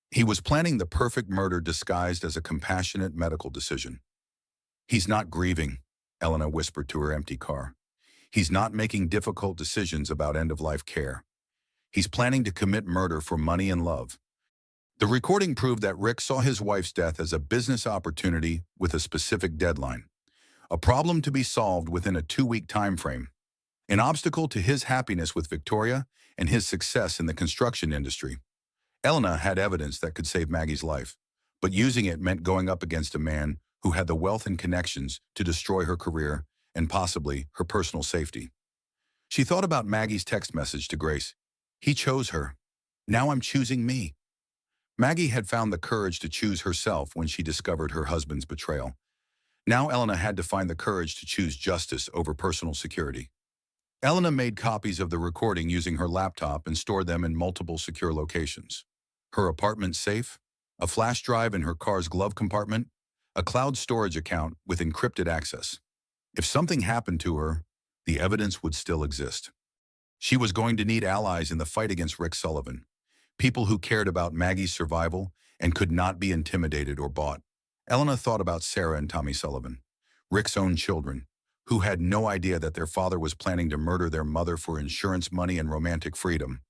He was planning the perfect murder disguised as a compassionate medical decision. He's not grieving, Elena whispered to her empty car. He's not making difficult decisions about end-of-life care. He's planning to commit murder for money and love. The recording proved that Rick saw his wife's death as a business opportunity with a specific deadline. A problem to be solved within a 2-week time frame. An obstacle to his happiness with Victoria and his success in the construction industry. Elena had evidence that could save Maggie's life, but using it meant going up against a man who had the wealth and connections to destroy her career and possibly her personal safety. She thought about Maggie's text message to Grace. He chose her. Now I'm choosing me. Maggie had found the courage to choose herself when she discovered her husband's betrayal. Now Elena had to find the courage to choose justice over personal security. Elena made copies of the recording using her laptop and stored them in multiple secure locations. Her apartment safe, a flash drive in her car's glove compartment, a cloud storage account with encrypted access. If something happened to her, the evidence would still exist. She was going to need allies in the fight against Rick Sullivan, people who cared about Maggie's survival and could not be intimidated or bought. Elena thought about Sarah and Tommy Sullivan, Rick's own children, who had no idea that their father was planning to murder their mother for insurance money and romantic freedom.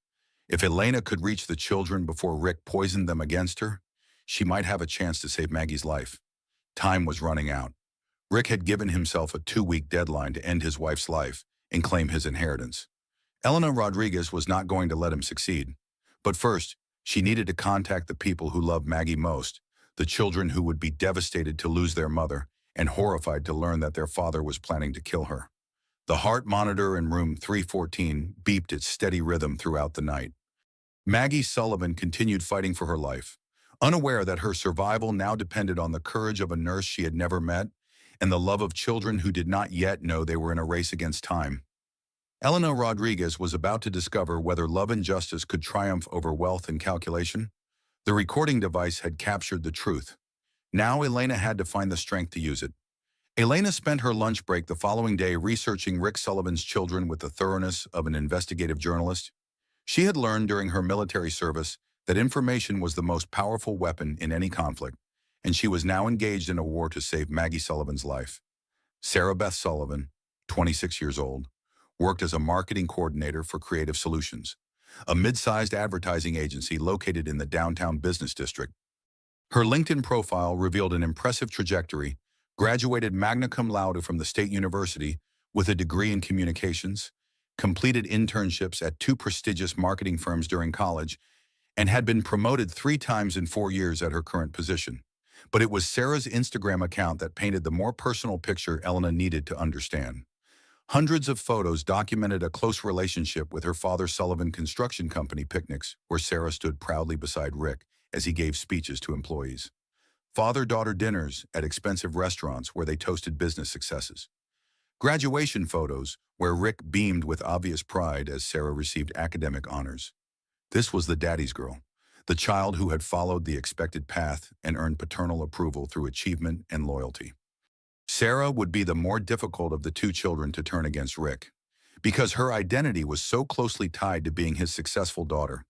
If Elena could reach the children before Rick poisoned them against her, she might have a chance to save Maggie's life. Time was running out. Rick had given himself a 2-week deadline to end his wife's life and claim his inheritance. Elena Rodriguez was not going to let him succeed. But first, she needed to contact the people who loved Maggie most, the children who would be devastated to lose their mother and horrified to learn that their father was planning to kill her. The heart monitor in room 314 beeped its steady rhythm throughout the night. Maggie Sullivan continued fighting for her life, unaware that her survival now depended on the courage of a nurse she had never met and the love of children who did not yet know they were in a race against time. Elena Rodriguez was about to discover whether love and justice could triumph over wealth and calculation. The recording device had captured the truth. Now Elena had to find the strength to use it. Elena spent her lunch break the following day researching Rick Sullivan's children with the thoroughness of an investigative journalist. She had learned during her military service that information was the most powerful weapon in any conflict, and she was now engaged in a war to save Maggie Sullivan's life. Sarah Beth Sullivan, 26 years old, worked as a marketing coordinator for Creative Solutions, a mid-sized advertising agency located in the downtown business district. Her LinkedIn profile revealed an impressive trajectory, graduated magna cum laude from the State University with a degree in communications, completed internships at two prestigious marketing firms during college, and had been promoted 3 times in 4 years at her current position. But it was Sarah's Instagram account that painted the more personal picture Elena needed to understand. Hundreds of photos documented a close relationship with her father Sullivan Construction Company picnics, where Sarah stood proudly beside Rick as he gave speeches to employees. Father-daughter dinners at expensive restaurants where they toasted business successes. Graduation photos where Rick beamed with obvious pride as Sarah received academic honors. This was the daddy's girl, the child who had followed the expected path and earned paternal approval through achievement and loyalty. Sarah would be the more difficult of the two children to turn against Rick, because her identity was so closely tied to being his successful daughter.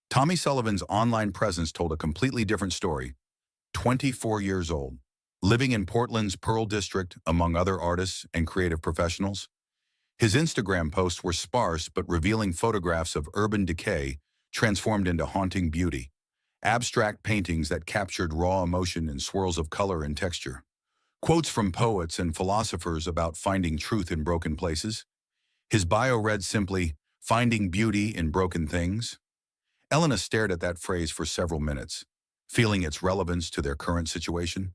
Tommy Sullivan's online presence told a completely different story. 24 years old, living in Portland's Pearl District among other artists and creative professionals. His Instagram posts were sparse but revealing photographs of urban decay transformed into haunting beauty, abstract paintings that captured raw emotion in swirls of color and texture. Quotes from poets and philosophers about finding truth in broken places. His bio read simply, "Finding beauty in broken things." Elena stared at that phrase for several minutes, feeling its relevance to their current situation.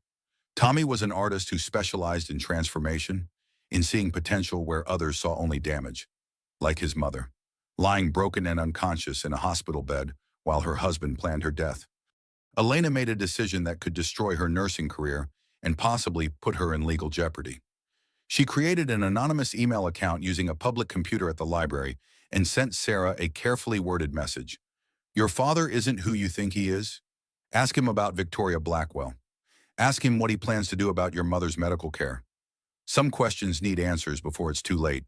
Tommy was an artist who specialized in transformation, in seeing potential where others saw only damage, like his mother, lying broken and unconscious in a hospital bed while her husband planned her death. Elena made a decision that could destroy her nursing career and possibly put her in legal jeopardy. She created an anonymous email account using a public computer at the library and sent Sarah a carefully worded message. "Your father isn't who you think he is. Ask him about Victoria Blackwell. Ask him what he plans to do about your mother's medical care. Some questions need answers before it's too late."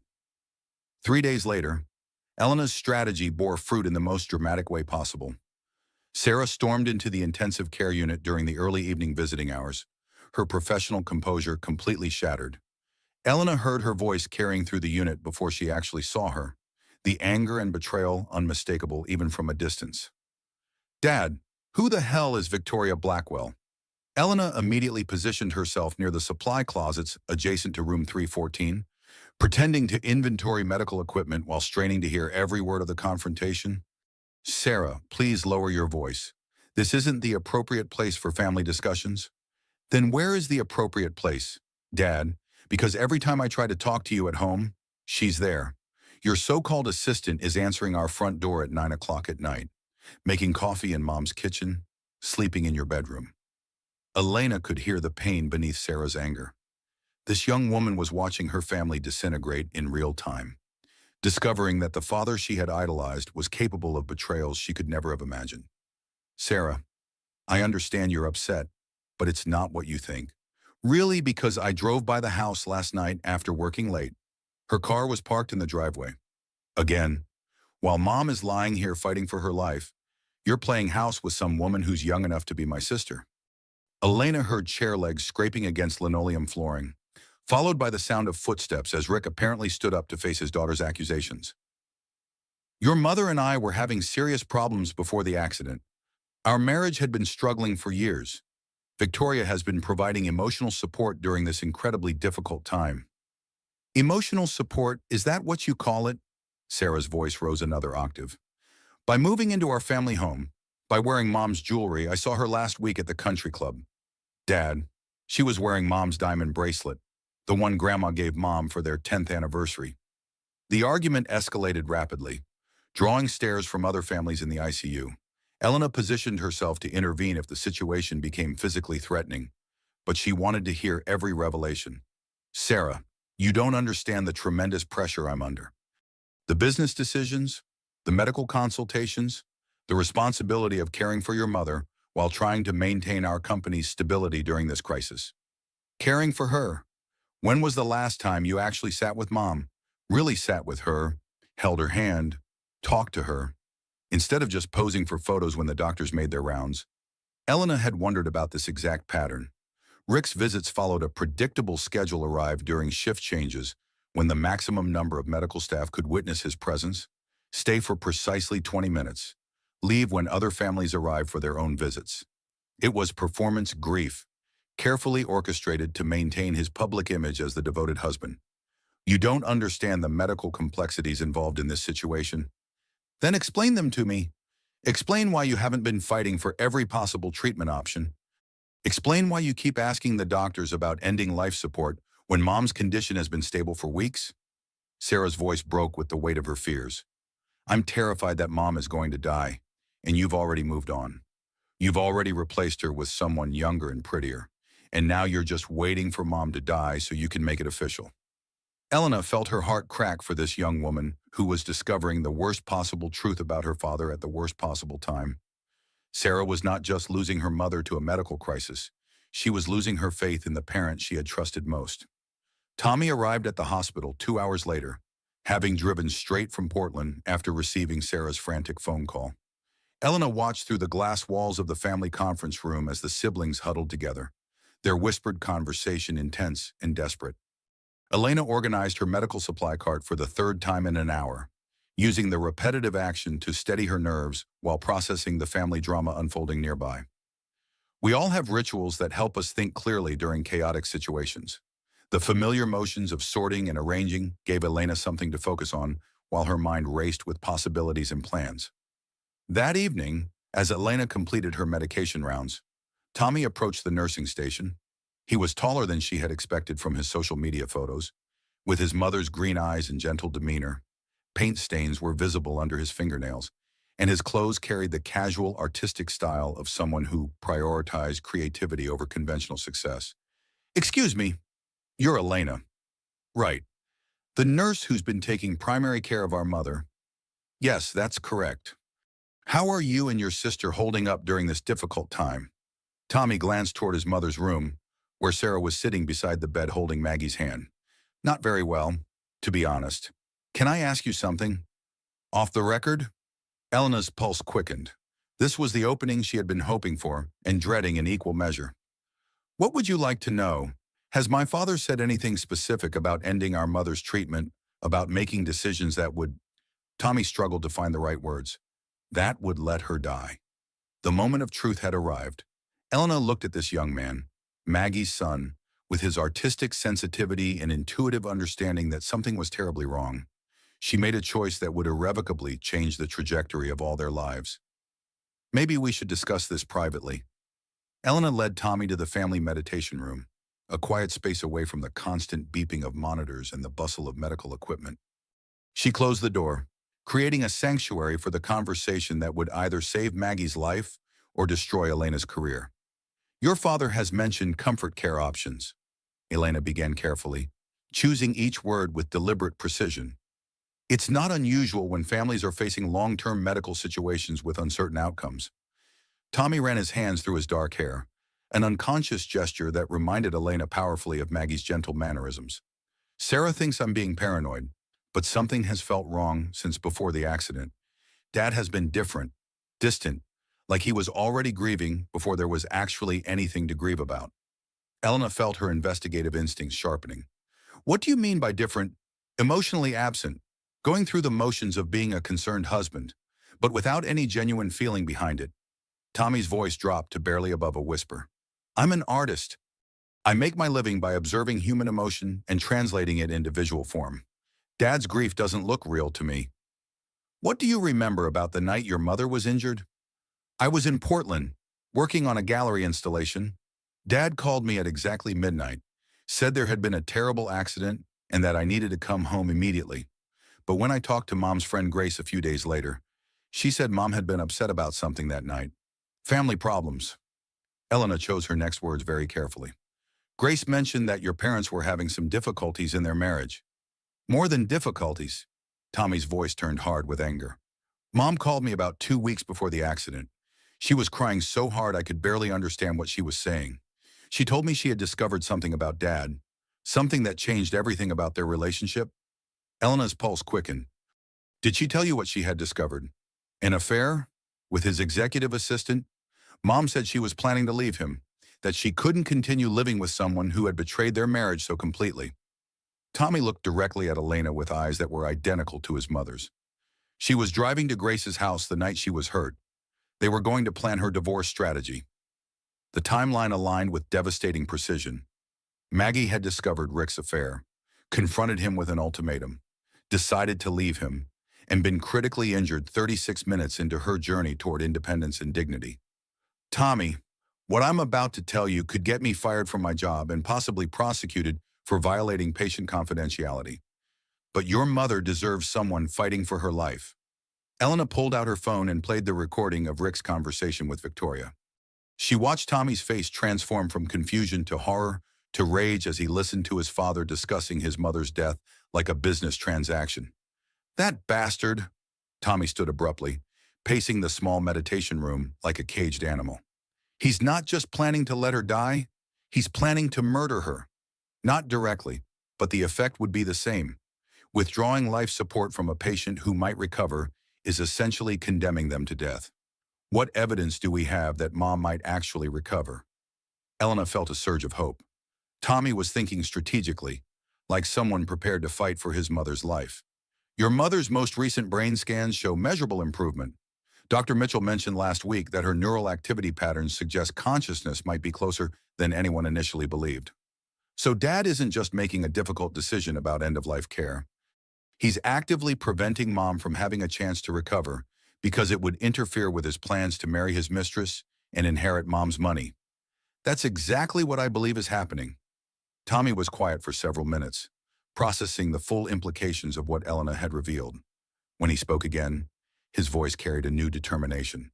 3 days later, Elena's strategy bore fruit in the most dramatic way possible. Sarah stormed into the intensive care unit during the early evening visiting hours, her professional composure completely shattered. Elena heard her voice carrying through the unit before she actually saw her, the anger and betrayal unmistakable even from a distance. "Dad, who the hell is Victoria Blackwell?" Elena immediately positioned herself near the supply closets adjacent to room 314, pretending to inventory medical equipment while straining to hear every word of the confrontation. "Sarah, please lower your voice. This isn't the appropriate place for family discussions." "Then where is the appropriate place, Dad? Because every time I try to talk to you at home, she's there. Your so-called assistant is answering our front door at 9 o'clock at night, making coffee in Mom's kitchen, sleeping in your bedroom." Elena could hear the pain beneath Sarah's anger. This young woman was watching her family disintegrate in real time, discovering that the father she had idolized was capable of betrayals she could never have imagined. "Sarah, I understand you're upset, but it's not what you think. Really, because I drove by the house last night after working late. Her car was parked in the driveway. Again, while Mom is lying here fighting for her life, you're playing house with some woman who's young enough to be my sister." Elena heard chair legs scraping against linoleum flooring, followed by the sound of footsteps as Rick apparently stood up to face his daughter's accusations. "Your mother and I were having serious problems before the accident. Our marriage had been struggling for years. Victoria has been providing emotional support during this incredibly difficult time." "Emotional support, is that what you call it?" Sarah's voice rose another octave. "By moving into our family home, by wearing Mom's jewelry, I saw her last week at the country club. Dad, she was wearing Mom's diamond bracelet, the one Grandma gave Mom for their 10th anniversary." The argument escalated rapidly, drawing stares from other families in the ICU. Elena positioned herself to intervene if the situation became physically threatening, but she wanted to hear every revelation. "Sarah, you don't understand the tremendous pressure I'm under. The business decisions, the medical consultations, the responsibility of caring for your mother while trying to maintain our company's stability during this crisis. Caring for her. When was the last time you actually sat with Mom, really sat with her, held her hand, talked to her, instead of just posing for photos when the doctors made their rounds?" Elena had wondered about this exact pattern. Rick's visits followed a predictable schedule arrived during shift changes when the maximum number of medical staff could witness his presence. Stay for precisely 20 minutes. Leave when other families arrive for their own visits. It was performance grief, carefully orchestrated to maintain his public image as the devoted husband. You don't understand the medical complexities involved in this situation? Then explain them to me. Explain why you haven't been fighting for every possible treatment option. Explain why you keep asking the doctors about ending life support when mom's condition has been stable for weeks. Sarah's voice broke with the weight of her fears. I'm terrified that mom is going to die, and you've already moved on. You've already replaced her with someone younger and prettier, and now you're just waiting for mom to die so you can make it official. Elena felt her heart crack for this young woman who was discovering the worst possible truth about her father at the worst possible time. Sarah was not just losing her mother to a medical crisis. She was losing her faith in the parent she had trusted most. Tommy arrived at the hospital 2 hours later, having driven straight from Portland after receiving Sarah's frantic phone call. Elena watched through the glass walls of the family conference room as the siblings huddled together, their whispered conversation intense and desperate. Elena organized her medical supply cart for the third time in an hour, using the repetitive action to steady her nerves while processing the family drama unfolding nearby. We all have rituals that help us think clearly during chaotic situations. The familiar motions of sorting and arranging gave Elena something to focus on while her mind raced with possibilities and plans. That evening, as Elena completed her medication rounds, Tommy approached the nursing station. He was taller than she had expected from his social media photos. With his mother's green eyes and gentle demeanor, paint stains were visible under his fingernails, and his clothes carried the casual, artistic style of someone who prioritized creativity over conventional success. Excuse me, you're Elena. Right. The nurse who's been taking primary care of our mother. Yes, that's correct. How are you and your sister holding up during this difficult time? Tommy glanced toward his mother's room, where Sarah was sitting beside the bed holding Maggie's hand. Not very well, to be honest. Can I ask you something? Off the record? Elena's pulse quickened. This was the opening she had been hoping for and dreading in equal measure. What would you like to know? Has my father said anything specific about ending our mother's treatment, about making decisions that would... Tommy struggled to find the right words. That would let her die. The moment of truth had arrived. Elena looked at this young man, Maggie's son, with his artistic sensitivity and intuitive understanding that something was terribly wrong. She made a choice that would irrevocably change the trajectory of all their lives. Maybe we should discuss this privately. Elena led Tommy to the family meditation room, a quiet space away from the constant beeping of monitors and the bustle of medical equipment. She closed the door, creating a sanctuary for the conversation that would either save Maggie's life or destroy Elena's career. Your father has mentioned comfort care options, Elena began carefully, choosing each word with deliberate precision. It's not unusual when families are facing long-term medical situations with uncertain outcomes. Tommy ran his hands through his dark hair, an unconscious gesture that reminded Elena powerfully of Maggie's gentle mannerisms. Sarah thinks I'm being paranoid, but something has felt wrong since before the accident. Dad has been different, distant, like he was already grieving before there was actually anything to grieve about. Elena felt her investigative instincts sharpening. What do you mean by different? Emotionally absent, going through the motions of being a concerned husband, but without any genuine feeling behind it. Tommy's voice dropped to barely above a whisper. I'm an artist. I make my living by observing human emotion and translating it into visual form. Dad's grief doesn't look real to me. What do you remember about the night your mother was injured? I was in Portland, working on a gallery installation. Dad called me at exactly midnight, said there had been a terrible accident and that I needed to come home immediately. But when I talked to Mom's friend Grace a few days later, she said Mom had been upset about something that night. Family problems. Elena chose her next words very carefully. Grace mentioned that your parents were having some difficulties in their marriage. More than difficulties. Tommy's voice turned hard with anger. Mom called me about 2 weeks before the accident. She was crying so hard I could barely understand what she was saying. She told me she had discovered something about Dad, something that changed everything about their relationship. Elena's pulse quickened. Did she tell you what she had discovered? An affair? With his executive assistant? Mom said she was planning to leave him, that she couldn't continue living with someone who had betrayed their marriage so completely. Tommy looked directly at Elena with eyes that were identical to his mother's. She was driving to Grace's house the night she was hurt. They were going to plan her divorce strategy. The timeline aligned with devastating precision. Maggie had discovered Rick's affair, confronted him with an ultimatum, decided to leave him, and been critically injured 36 minutes into her journey toward independence and dignity. Tommy, what I'm about to tell you could get me fired from my job and possibly prosecuted for violating patient confidentiality. But your mother deserves someone fighting for her life. Elena pulled out her phone and played the recording of Rick's conversation with Victoria. She watched Tommy's face transform from confusion to horror to rage as he listened to his father discussing his mother's death like a business transaction. That bastard! Tommy stood abruptly, pacing the small meditation room like a caged animal. He's not just planning to let her die, he's planning to murder her. Not directly, but the effect would be the same. Withdrawing life support from a patient who might recover is essentially condemning them to death. What evidence do we have that Mom might actually recover? Elena felt a surge of hope. Tommy was thinking strategically, like someone prepared to fight for his mother's life. Your mother's most recent brain scans show measurable improvement. Dr. Mitchell mentioned last week that her neural activity patterns suggest consciousness might be closer than anyone initially believed. So Dad isn't just making a difficult decision about end-of-life care. He's actively preventing Mom from having a chance to recover because it would interfere with his plans to marry his mistress and inherit Mom's money. That's exactly what I believe is happening. Tommy was quiet for several minutes, processing the full implications of what Elena had revealed. When he spoke again, his voice carried a new determination.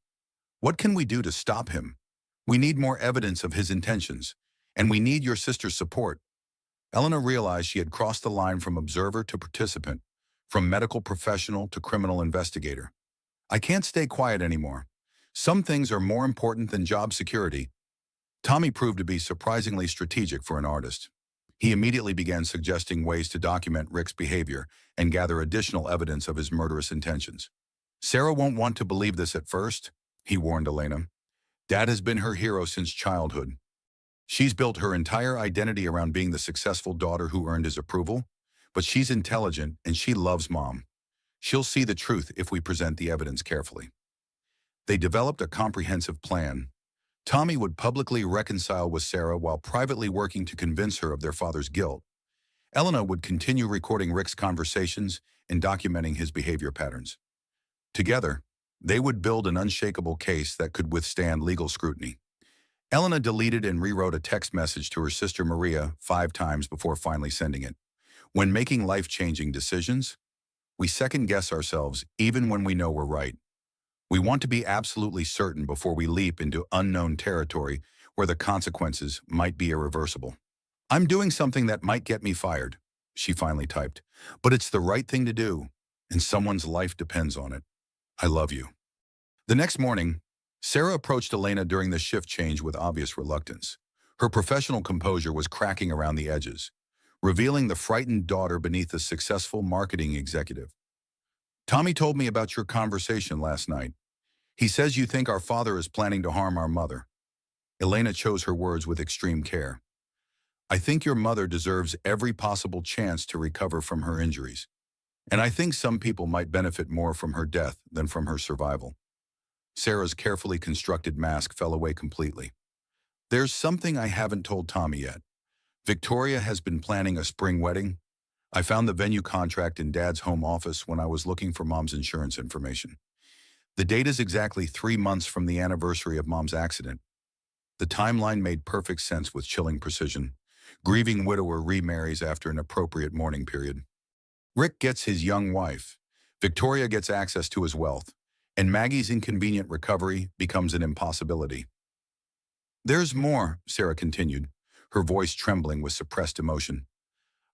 What can we do to stop him? We need more evidence of his intentions, and we need your sister's support. Elena realized she had crossed the line from observer to participant, from medical professional to criminal investigator. I can't stay quiet anymore. Some things are more important than job security. Tommy proved to be surprisingly strategic for an artist. He immediately began suggesting ways to document Rick's behavior and gather additional evidence of his murderous intentions. Sarah won't want to believe this at first, he warned Elena. Dad has been her hero since childhood. She's built her entire identity around being the successful daughter who earned his approval, but she's intelligent and she loves Mom. She'll see the truth if we present the evidence carefully. They developed a comprehensive plan. Tommy would publicly reconcile with Sarah while privately working to convince her of their father's guilt. Elena would continue recording Rick's conversations and documenting his behavior patterns. Together, they would build an unshakable case that could withstand legal scrutiny. Elena deleted and rewrote a text message to her sister Maria 5 times before finally sending it. When making life-changing decisions, we second-guess ourselves even when we know we're right. We want to be absolutely certain before we leap into unknown territory where the consequences might be irreversible. I'm doing something that might get me fired, she finally typed, but it's the right thing to do, and someone's life depends on it. I love you. The next morning, Sarah approached Elena during the shift change with obvious reluctance. Her professional composure was cracking around the edges, revealing the frightened daughter beneath the successful marketing executive. Tommy told me about your conversation last night. He says you think our father is planning to harm our mother. Elena chose her words with extreme care. I think your mother deserves every possible chance to recover from her injuries. And I think some people might benefit more from her death than from her survival. Sarah's carefully constructed mask fell away completely. There's something I haven't told Tommy yet. Victoria has been planning a spring wedding. I found the venue contract in Dad's home office when I was looking for Mom's insurance information. The date is exactly 3 months from the anniversary of Mom's accident. The timeline made perfect sense with chilling precision. Grieving widower remarries after an appropriate mourning period. Rick gets his young wife. Victoria gets access to his wealth. And Maggie's inconvenient recovery becomes an impossibility. There's more, Sarah continued, her voice trembling with suppressed emotion.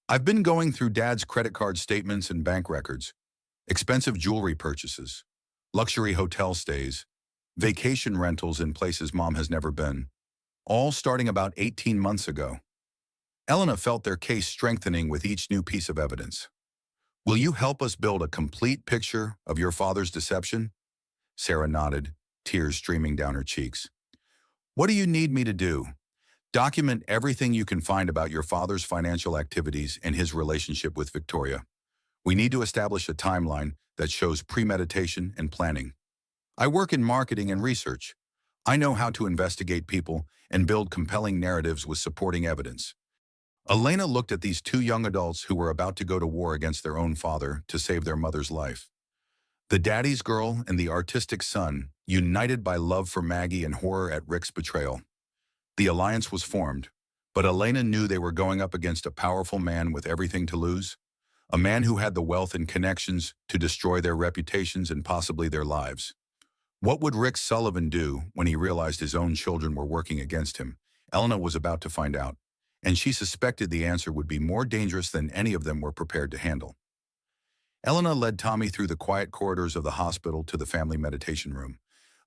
I've been going through Dad's credit card statements and bank records, expensive jewelry purchases, luxury hotel stays, vacation rentals in places Mom has never been, all starting about 18 months ago. Elena felt their case strengthening with each new piece of evidence. Will you help us build a complete picture of your father's deception? Sarah nodded, tears streaming down her cheeks. What do you need me to do? Document everything you can find about your father's financial activities and his relationship with Victoria. We need to establish a timeline that shows premeditation and planning. I work in marketing and research. I know how to investigate people and build compelling narratives with supporting evidence. Elena looked at these two young adults who were about to go to war against their own father to save their mother's life. The daddy's girl and the artistic son, united by love for Maggie and horror at Rick's betrayal. The alliance was formed, but Elena knew they were going up against a powerful man with everything to lose, a man who had the wealth and connections to destroy their reputations and possibly their lives. What would Rick Sullivan do when he realized his own children were working against him? Elena was about to find out, and she suspected the answer would be more dangerous than any of them were prepared to handle. Elena led Tommy through the quiet corridors of the hospital to the family meditation room,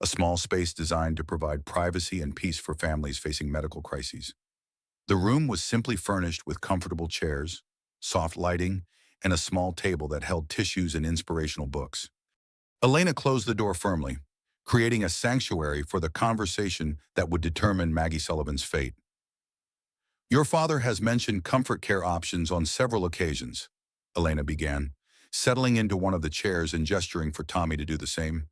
a small space designed to provide privacy and peace for families facing medical crises. The room was simply furnished with comfortable chairs, soft lighting, and a small table that held tissues and inspirational books. Elena closed the door firmly, creating a sanctuary for the conversation that would determine Maggie Sullivan's fate. Your father has mentioned comfort care options on several occasions, Elena began, settling into one of the chairs and gesturing for Tommy to do the same.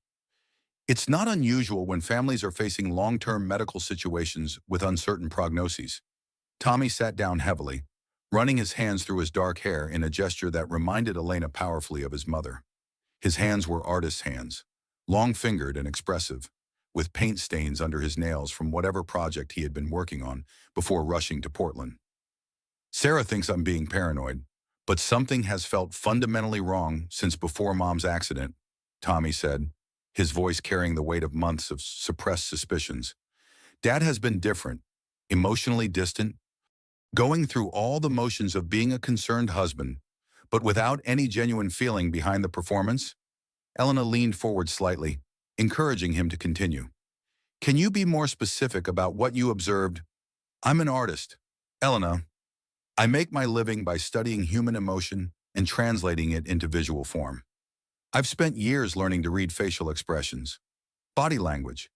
It's not unusual when families are facing long-term medical situations with uncertain prognoses. Tommy sat down heavily, running his hands through his dark hair in a gesture that reminded Elena powerfully of his mother. His hands were artist's hands, long-fingered and expressive, with paint stains under his nails from whatever project he had been working on before rushing to Portland. Sarah thinks I'm being paranoid, but something has felt fundamentally wrong since before Mom's accident, Tommy said, his voice carrying the weight of months of suppressed suspicions. Dad has been different, emotionally distant, going through all the motions of being a concerned husband, but without any genuine feeling behind the performance. Elena leaned forward slightly, encouraging him to continue. Can you be more specific about what you observed? I'm an artist, Elena. I make my living by studying human emotion and translating it into visual form. I've spent years learning to read facial expressions, body language,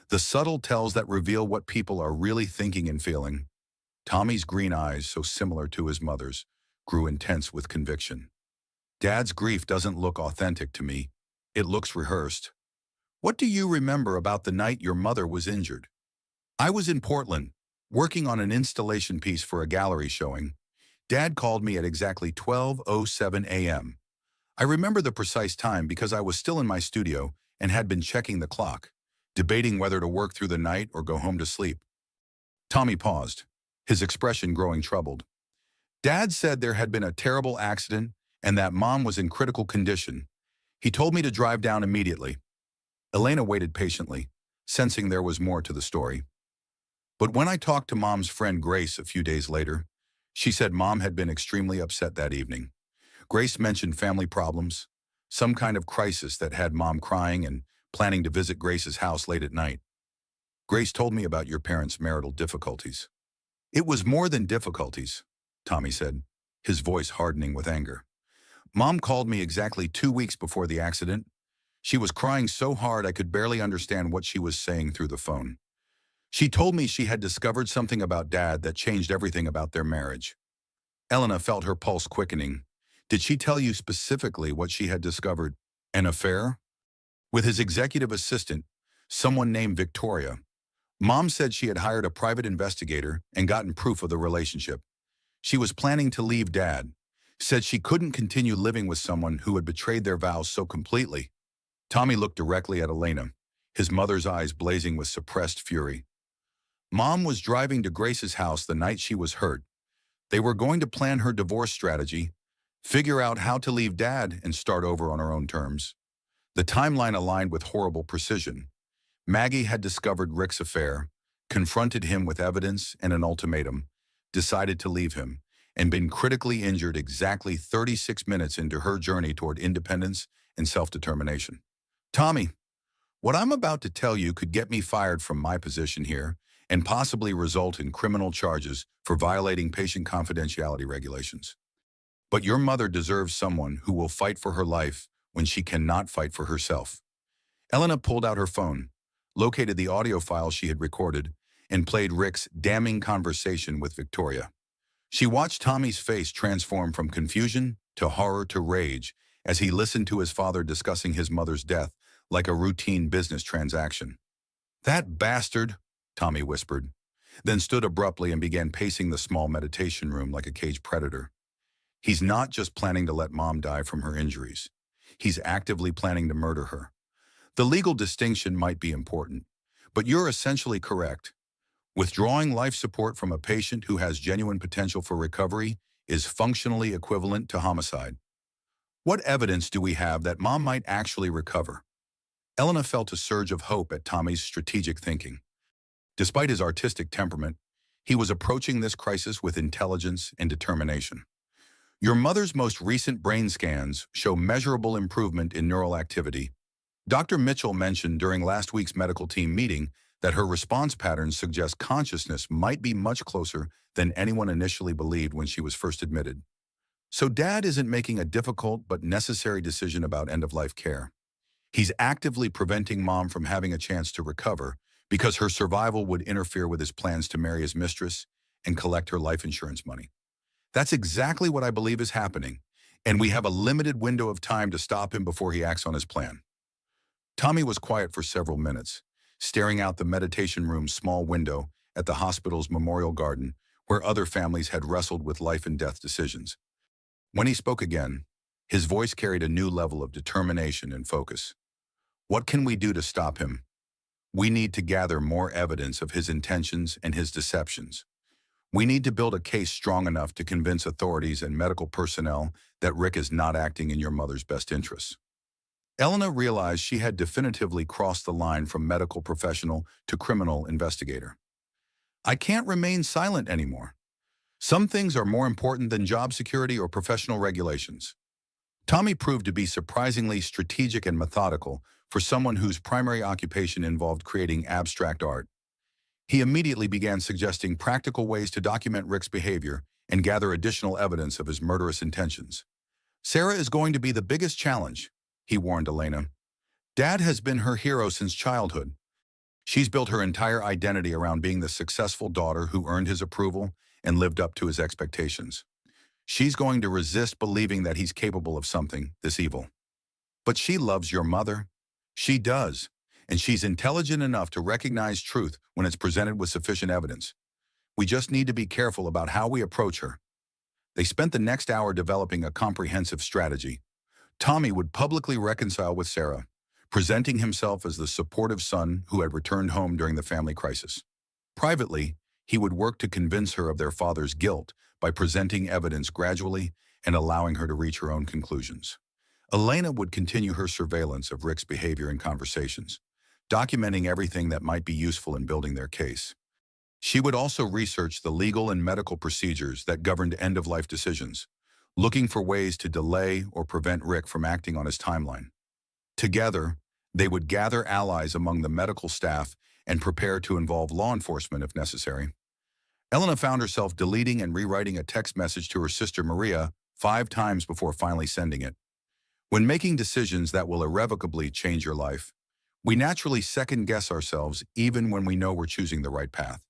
the subtle tells that reveal what people are really thinking and feeling. Tommy's green eyes, so similar to his mother's, grew intense with conviction. Dad's grief doesn't look authentic to me. It looks rehearsed. What do you remember about the night your mother was injured? I was in Portland, working on an installation piece for a gallery showing. Dad called me at exactly 12:07 a.m. I remember the precise time because I was still in my studio and had been checking the clock, debating whether to work through the night or go home to sleep. Tommy paused, his expression growing troubled. Dad said there had been a terrible accident and that Mom was in critical condition. He told me to drive down immediately. Elena waited patiently, sensing there was more to the story. But when I talked to Mom's friend Grace a few days later, she said Mom had been extremely upset that evening. Grace mentioned family problems, some kind of crisis that had Mom crying and planning to visit Grace's house late at night. Grace told me about your parents' marital difficulties. It was more than difficulties, Tommy said, his voice hardening with anger. Mom called me exactly 2 weeks before the accident. She was crying so hard I could barely understand what she was saying through the phone. She told me she had discovered something about Dad that changed everything about their marriage. Elena felt her pulse quickening. Did she tell you specifically what she had discovered? An affair? With his executive assistant, someone named Victoria. Mom said she had hired a private investigator and gotten proof of the relationship. She was planning to leave Dad. Said she couldn't continue living with someone who had betrayed their vows so completely. Tommy looked directly at Elena, his mother's eyes blazing with suppressed fury. Mom was driving to Grace's house the night she was hurt. They were going to plan her divorce strategy, figure out how to leave Dad and start over on her own terms. The timeline aligned with horrible precision. Maggie had discovered Rick's affair, confronted him with evidence and an ultimatum, decided to leave him, and been critically injured exactly 36 minutes into her journey toward independence and self-determination. Tommy, what I'm about to tell you could get me fired from my position here and possibly result in criminal charges for violating patient confidentiality regulations. But your mother deserves someone who will fight for her life when she cannot fight for herself. Elena pulled out her phone, located the audio file she had recorded, and played Rick's damning conversation with Victoria. She watched Tommy's face transform from confusion to horror to rage as he listened to his father discussing his mother's death like a routine business transaction. "That bastard," Tommy whispered, then stood abruptly and began pacing the small meditation room like a caged predator. "He's not just planning to let Mom die from her injuries. He's actively planning to murder her. The legal distinction might be important, but you're essentially correct. Withdrawing life support from a patient who has genuine potential for recovery is functionally equivalent to homicide. What evidence do we have that Mom might actually recover?" Elena felt a surge of hope at Tommy's strategic thinking. Despite his artistic temperament, he was approaching this crisis with intelligence and determination. "Your mother's most recent brain scans show measurable improvement in neural activity. Dr. Mitchell mentioned during last week's medical team meeting that her response patterns suggest consciousness might be much closer than anyone initially believed when she was first admitted. So Dad isn't making a difficult but necessary decision about end-of-life care. He's actively preventing Mom from having a chance to recover because her survival would interfere with his plans to marry his mistress and collect her life insurance money. That's exactly what I believe is happening, and we have a limited window of time to stop him before he acts on his plan." Tommy was quiet for several minutes, staring out the meditation room's small window at the hospital's memorial garden where other families had wrestled with life and death decisions. When he spoke again, his voice carried a new level of determination and focus. "What can we do to stop him? We need to gather more evidence of his intentions and his deceptions. We need to build a case strong enough to convince authorities and medical personnel that Rick is not acting in your mother's best interests." Elena realized she had definitively crossed the line from medical professional to criminal investigator. "I can't remain silent anymore. Some things are more important than job security or professional regulations." Tommy proved to be surprisingly strategic and methodical for someone whose primary occupation involved creating abstract art. He immediately began suggesting practical ways to document Rick's behavior and gather additional evidence of his murderous intentions. "Sarah is going to be the biggest challenge," he warned Elena. "Dad has been her hero since childhood. She's built her entire identity around being the successful daughter who earned his approval and lived up to his expectations. She's going to resist believing that he's capable of something this evil. But she loves your mother. She does, and she's intelligent enough to recognize truth when it's presented with sufficient evidence. We just need to be careful about how we approach her." They spent the next hour developing a comprehensive strategy. Tommy would publicly reconcile with Sarah, presenting himself as the supportive son who had returned home during the family crisis. Privately, he would work to convince her of their father's guilt by presenting evidence gradually and allowing her to reach her own conclusions. Elena would continue her surveillance of Rick's behavior and conversations, documenting everything that might be useful in building their case. She would also research the legal and medical procedures that governed end-of-life decisions, looking for ways to delay or prevent Rick from acting on his timeline. Together, they would gather allies among the medical staff and prepare to involve law enforcement if necessary. Elena found herself deleting and rewriting a text message to her sister Maria 5 times before finally sending it. When making decisions that will irrevocably change your life, we naturally second-guess ourselves even when we know we're choosing the right path.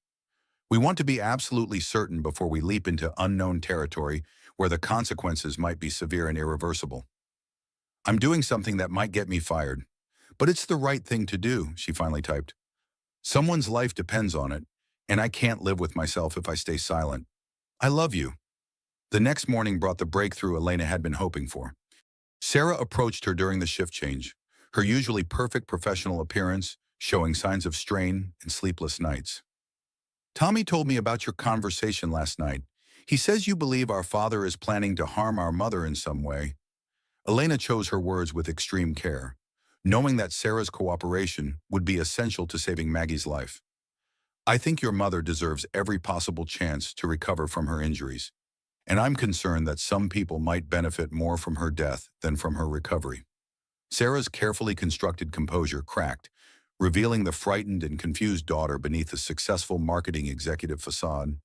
We want to be absolutely certain before we leap into unknown territory where the consequences might be severe and irreversible. "I'm doing something that might get me fired, but it's the right thing to do," she finally typed. "Someone's life depends on it, and I can't live with myself if I stay silent. I love you." The next morning brought the breakthrough Elena had been hoping for. Sarah approached her during the shift change, her usually perfect professional appearance showing signs of strain and sleepless nights. "Tommy told me about your conversation last night. He says you believe our father is planning to harm our mother in some way." Elena chose her words with extreme care, knowing that Sarah's cooperation would be essential to saving Maggie's life. "I think your mother deserves every possible chance to recover from her injuries, and I'm concerned that some people might benefit more from her death than from her recovery." Sarah's carefully constructed composure cracked, revealing the frightened and confused daughter beneath a successful marketing executive facade.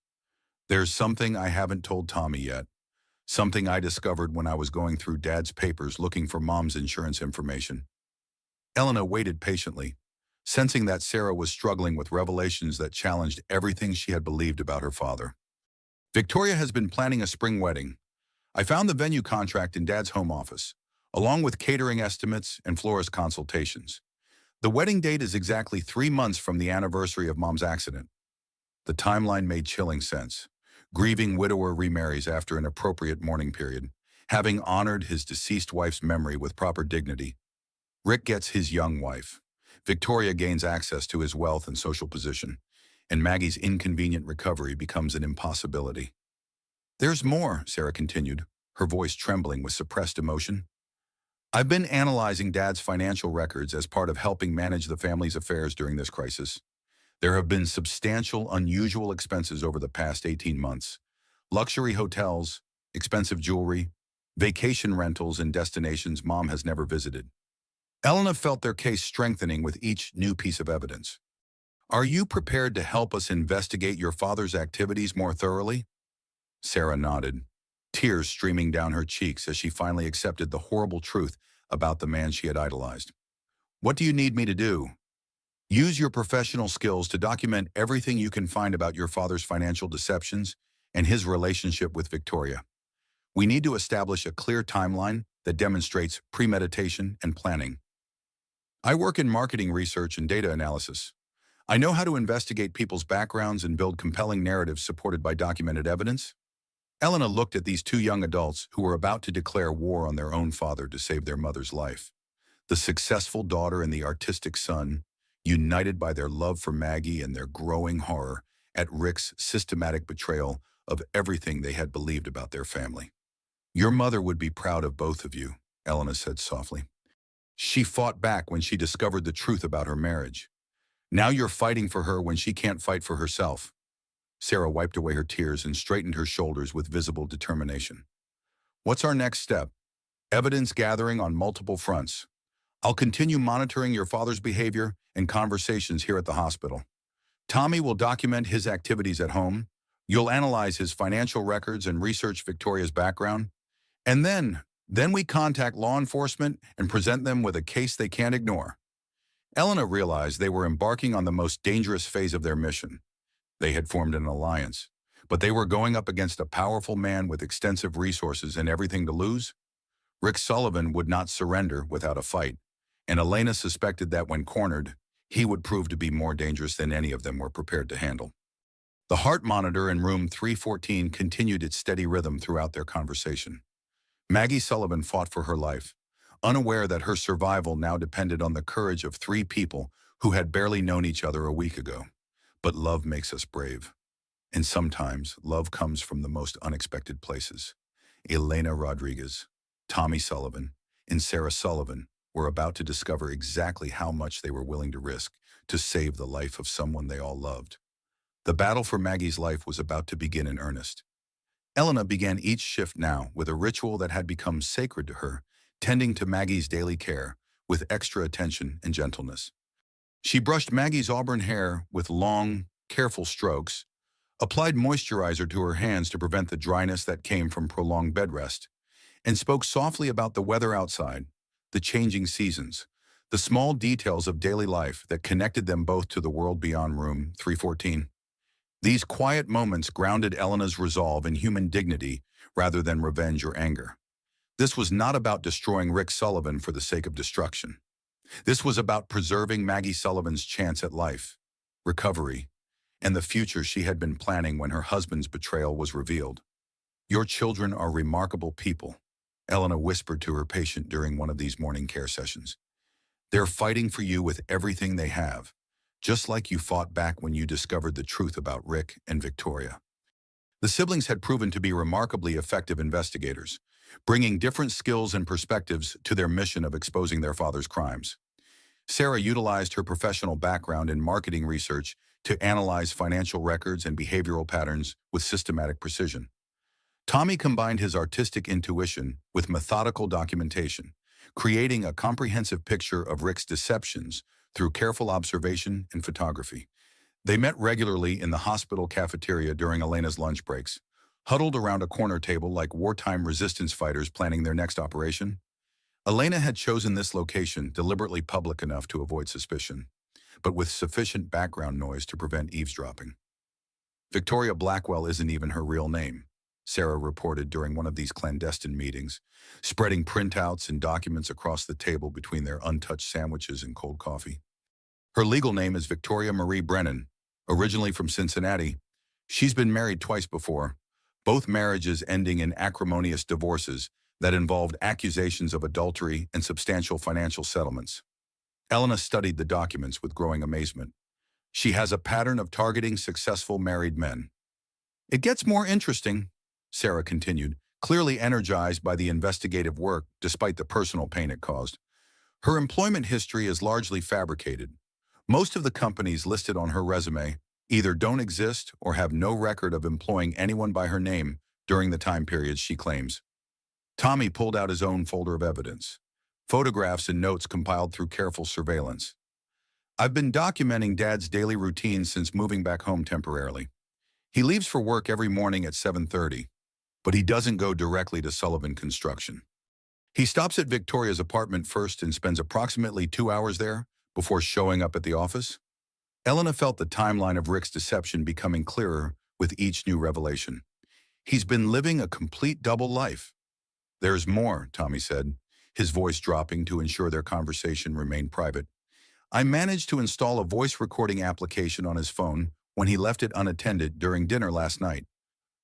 "There's something I haven't told Tommy yet. Something I discovered when I was going through Dad's papers looking for Mom's insurance information." Elena waited patiently, sensing that Sarah was struggling with revelations that challenged everything she had believed about her father. "Victoria has been planning a spring wedding. I found the venue contract in Dad's home office. along with catering estimates and florist consultations. The wedding date is exactly 3 months from the anniversary of Mom's accident. The timeline made chilling sense. Grieving widower remarries after an appropriate mourning period, having honored his deceased wife's memory with proper dignity. Rick gets his young wife. Victoria gains access to his wealth and social position, and Maggie's inconvenient recovery becomes an impossibility. There's more, Sarah continued, her voice trembling with suppressed emotion. I've been analyzing Dad's financial records as part of helping manage the family's affairs during this crisis. There have been substantial, unusual expenses over the past 18 months. Luxury hotels, expensive jewelry, vacation rentals in destinations Mom has never visited. Elena felt their case strengthening with each new piece of evidence. Are you prepared to help us investigate your father's activities more thoroughly? Sarah nodded, tears streaming down her cheeks as she finally accepted the horrible truth about the man she had idolized. What do you need me to do? Use your professional skills to document everything you can find about your father's financial deceptions and his relationship with Victoria. We need to establish a clear timeline that demonstrates premeditation and planning. I work in marketing research and data analysis. I know how to investigate people's backgrounds and build compelling narratives supported by documented evidence. Elena looked at these two young adults who were about to declare war on their own father to save their mother's life. The successful daughter and the artistic son, united by their love for Maggie and their growing horror at Rick's systematic betrayal of everything they had believed about their family. Your mother would be proud of both of you, Elena said softly. She fought back when she discovered the truth about her marriage. Now you're fighting for her when she can't fight for herself. Sarah wiped away her tears and straightened her shoulders with visible determination. What's our next step? Evidence gathering on multiple fronts. I'll continue monitoring your father's behavior and conversations here at the hospital. Tommy will document his activities at home. You'll analyze his financial records and research Victoria's background. And then we contact law enforcement and present them with a case they can't ignore. Elena realized they were embarking on the most dangerous phase of their mission. They had formed an alliance, but they were going up against a powerful man with extensive resources and everything to lose. Rick Sullivan would not surrender without a fight, and Elena suspected that when cornered, he would prove to be more dangerous than any of them were prepared to handle. The heart monitor in room 314 continued its steady rhythm throughout their conversation. Maggie Sullivan fought for her life, unaware that her survival now depended on the courage of three people who had barely known each other a week ago. But love makes us brave. And sometimes love comes from the most unexpected places. Elena Rodriguez, Tommy Sullivan, and Sarah Sullivan were about to discover exactly how much they were willing to risk to save the life of someone they all loved. The battle for Maggie's life was about to begin in earnest. Elena began each shift now with a ritual that had become sacred to her, tending to Maggie's daily care with extra attention and gentleness. She brushed Maggie's auburn hair with long, careful strokes, applied moisturizer to her hands to prevent the dryness that came from prolonged bed rest, and spoke softly about the weather outside, the changing seasons, the small details of daily life that connected them both to the world beyond room 314. These quiet moments grounded Elena's resolve in human dignity rather than revenge or anger. This was not about destroying Rick Sullivan for the sake of destruction. This was about preserving Maggie Sullivan's chance at life, recovery, and the future she had been planning when her husband's betrayal was revealed. Your children are remarkable people, Elena whispered to her patient during one of these morning care sessions. They're fighting for you with everything they have, just like you fought back when you discovered the truth about Rick and Victoria. The siblings had proven to be remarkably effective investigators, bringing different skills and perspectives to their mission of exposing their father's crimes. Sarah utilized her professional background in marketing research to analyze financial records and behavioral patterns with systematic precision. Tommy combined his artistic intuition with methodical documentation, creating a comprehensive picture of Rick's deceptions through careful observation and photography. They met regularly in the hospital cafeteria during Elena's lunch breaks, huddled around a corner table like wartime resistance fighters planning their next operation. Elena had chosen this location deliberately public enough to avoid suspicion, but with sufficient background noise to prevent eavesdropping. Victoria Blackwell isn't even her real name, Sarah reported during one of these clandestine meetings, spreading printouts and documents across the table between their untouched sandwiches and cold coffee. Her legal name is Victoria Marie Brennan, originally from Cincinnati. She's been married twice before, both marriages ending in acrimonious divorces that involved accusations of adultery and substantial financial settlements. Elena studied the documents with growing amazement. She has a pattern of targeting successful married men. It gets more interesting, Sarah continued, clearly energized by the investigative work despite the personal pain it caused. Her employment history is largely fabricated. Most of the companies listed on her resume either don't exist or have no record of employing anyone by her name during the time periods she claims. Tommy pulled out his own folder of evidence, photographs and notes compiled through careful surveillance. I've been documenting Dad's daily routine since moving back home temporarily. He leaves for work every morning at 7:30, but he doesn't go directly to Sullivan Construction. He stops at Victoria's apartment first and spends approximately 2 hours there before showing up at the office. Elena felt the timeline of Rick's deception becoming clearer with each new revelation. He's been living a complete double life. There's more, Tommy said, his voice dropping to ensure their conversation remained private. I managed to install a voice recording application on his phone when he left it unattended during dinner last night.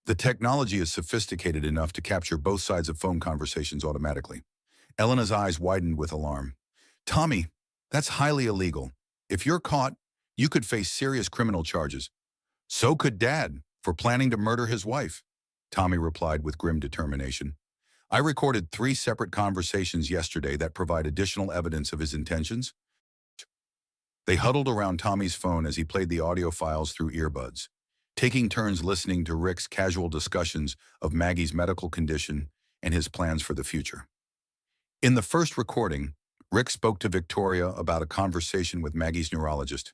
The technology is sophisticated enough to capture both sides of phone conversations automatically. Elena's eyes widened with alarm. Tommy, that's highly illegal. If you're caught, you could face serious criminal charges. So could Dad, for planning to murder his wife, Tommy replied with grim determination. I recorded 3 separate conversations yesterday that provide additional evidence of his intentions. They huddled around Tommy's phone as he played the audio files through earbuds, taking turns listening to Rick's casual discussions of Maggie's medical condition and his plans for the future. In the first recording, Rick spoke to Victoria about a conversation with Maggie's neurologist.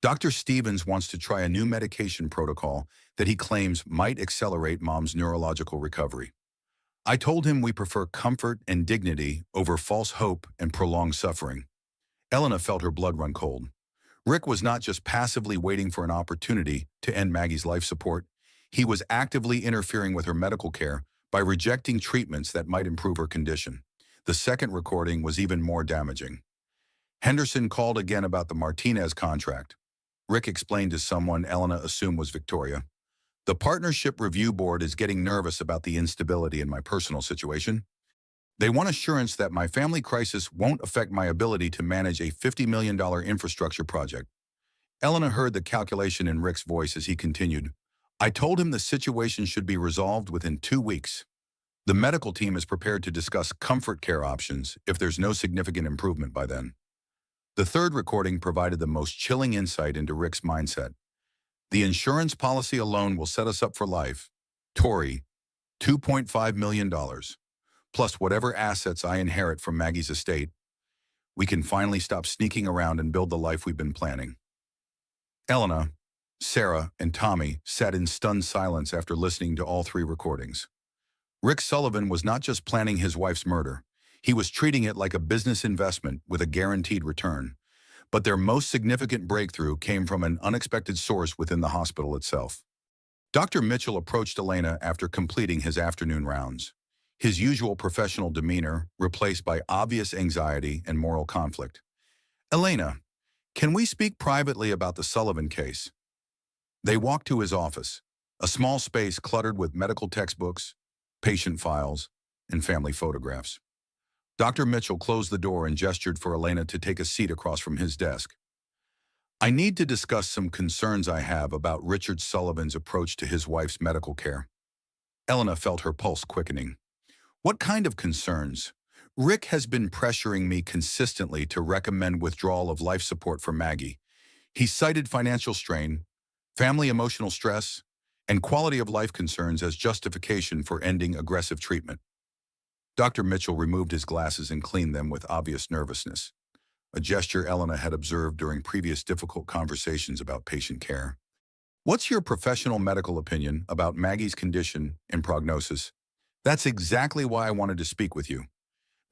Dr. Stevens wants to try a new medication protocol that he claims might accelerate Mom's neurological recovery. I told him we prefer comfort and dignity over false hope and prolonged suffering. Elena felt her blood run cold. Rick was not just passively waiting for an opportunity to end Maggie's life support. He was actively interfering with her medical care by rejecting treatments that might improve her condition. The second recording was even more damaging. Henderson called again about the Martinez contract. Rick explained to someone Elena assumed was Victoria. The Partnership Review Board is getting nervous about the instability in my personal situation. They want assurance that my family crisis won't affect my ability to manage a $50 million infrastructure project. Elena heard the calculation in Rick's voice as he continued. I told him the situation should be resolved within 2 weeks. The medical team is prepared to discuss comfort care options if there's no significant improvement by then. The third recording provided the most chilling insight into Rick's mindset. The insurance policy alone will set us up for life. Tori, $2.5 million. Plus whatever assets I inherit from Maggie's estate. We can finally stop sneaking around and build the life we've been planning. Elena, Sarah, and Tommy sat in stunned silence after listening to all 3 recordings. Rick Sullivan was not just planning his wife's murder. He was treating it like a business investment with a guaranteed return. But their most significant breakthrough came from an unexpected source within the hospital itself. Dr. Mitchell approached Elena after completing his afternoon rounds. His usual professional demeanor replaced by obvious anxiety and moral conflict. Elena, can we speak privately about the Sullivan case? They walked to his office, a small space cluttered with medical textbooks, patient files, and family photographs. Dr. Mitchell closed the door and gestured for Elena to take a seat across from his desk. I need to discuss some concerns I have about Richard Sullivan's approach to his wife's medical care. Elena felt her pulse quickening. What kind of concerns? Rick has been pressuring me consistently to recommend withdrawal of life support for Maggie. He cited financial strain, family emotional stress, and quality of life concerns as justification for ending aggressive treatment. Dr. Mitchell removed his glasses and cleaned them with obvious nervousness, a gesture Elena had observed during previous difficult conversations about patient care. What's your professional medical opinion about Maggie's condition and prognosis? That's exactly why I wanted to speak with you.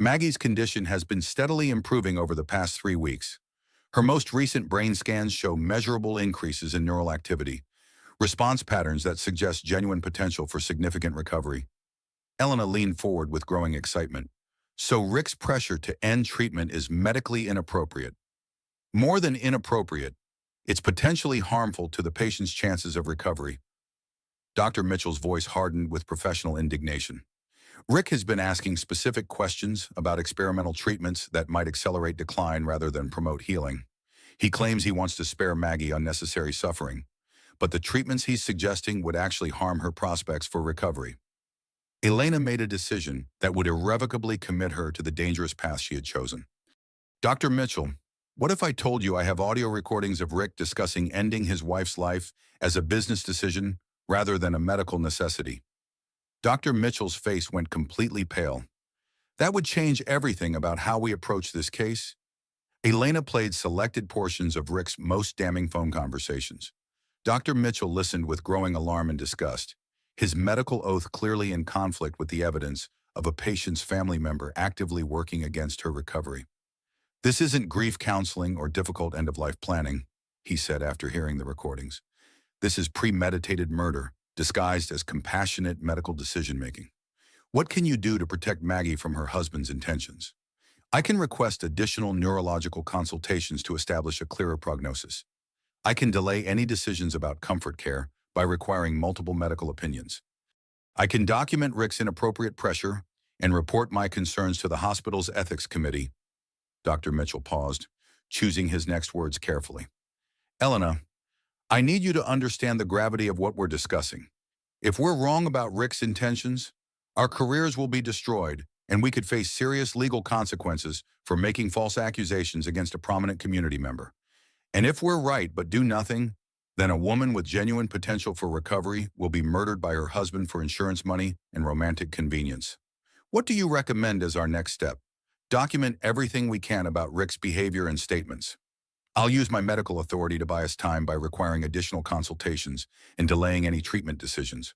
Maggie's condition has been steadily improving over the past 3 weeks. Her most recent brain scans show measurable increases in neural activity. response patterns that suggest genuine potential for significant recovery. Elena leaned forward with growing excitement. So Rick's pressure to end treatment is medically inappropriate. More than inappropriate, it's potentially harmful to the patient's chances of recovery. Dr. Mitchell's voice hardened with professional indignation. Rick has been asking specific questions about experimental treatments that might accelerate decline rather than promote healing. He claims he wants to spare Maggie unnecessary suffering, but the treatments he's suggesting would actually harm her prospects for recovery. Elena made a decision that would irrevocably commit her to the dangerous path she had chosen. Dr. Mitchell, what if I told you I have audio recordings of Rick discussing ending his wife's life as a business decision rather than a medical necessity? Dr. Mitchell's face went completely pale. That would change everything about how we approach this case. Elena played selected portions of Rick's most damning phone conversations. Dr. Mitchell listened with growing alarm and disgust, his medical oath clearly in conflict with the evidence of a patient's family member actively working against her recovery. This isn't grief counseling or difficult end-of-life planning, he said after hearing the recordings. This is premeditated murder, disguised as compassionate medical decision-making. What can you do to protect Maggie from her husband's intentions? I can request additional neurological consultations to establish a clearer prognosis. I can delay any decisions about comfort care by requiring multiple medical opinions. I can document Rick's inappropriate pressure and report my concerns to the hospital's ethics committee. Dr. Mitchell paused, choosing his next words carefully. Elena, I need you to understand the gravity of what we're discussing. If we're wrong about Rick's intentions, our careers will be destroyed, and we could face serious legal consequences for making false accusations against a prominent community member. And if we're right but do nothing, then a woman with genuine potential for recovery will be murdered by her husband for insurance money and romantic convenience. What do you recommend as our next step? Document everything we can about Rick's behavior and statements. I'll use my medical authority to buy us time by requiring additional consultations and delaying any treatment decisions.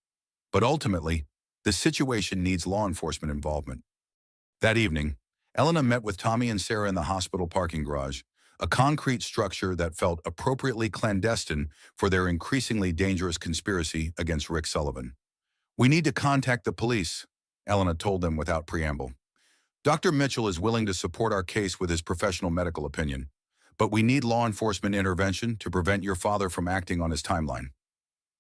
But ultimately, the situation needs law enforcement involvement. That evening, Elena met with Tommy and Sarah in the hospital parking garage, a concrete structure that felt appropriately clandestine for their increasingly dangerous conspiracy against Rick Sullivan. We need to contact the police, Elena told them without preamble. Dr. Mitchell is willing to support our case with his professional medical opinion, but we need law enforcement intervention to prevent your father from acting on his timeline.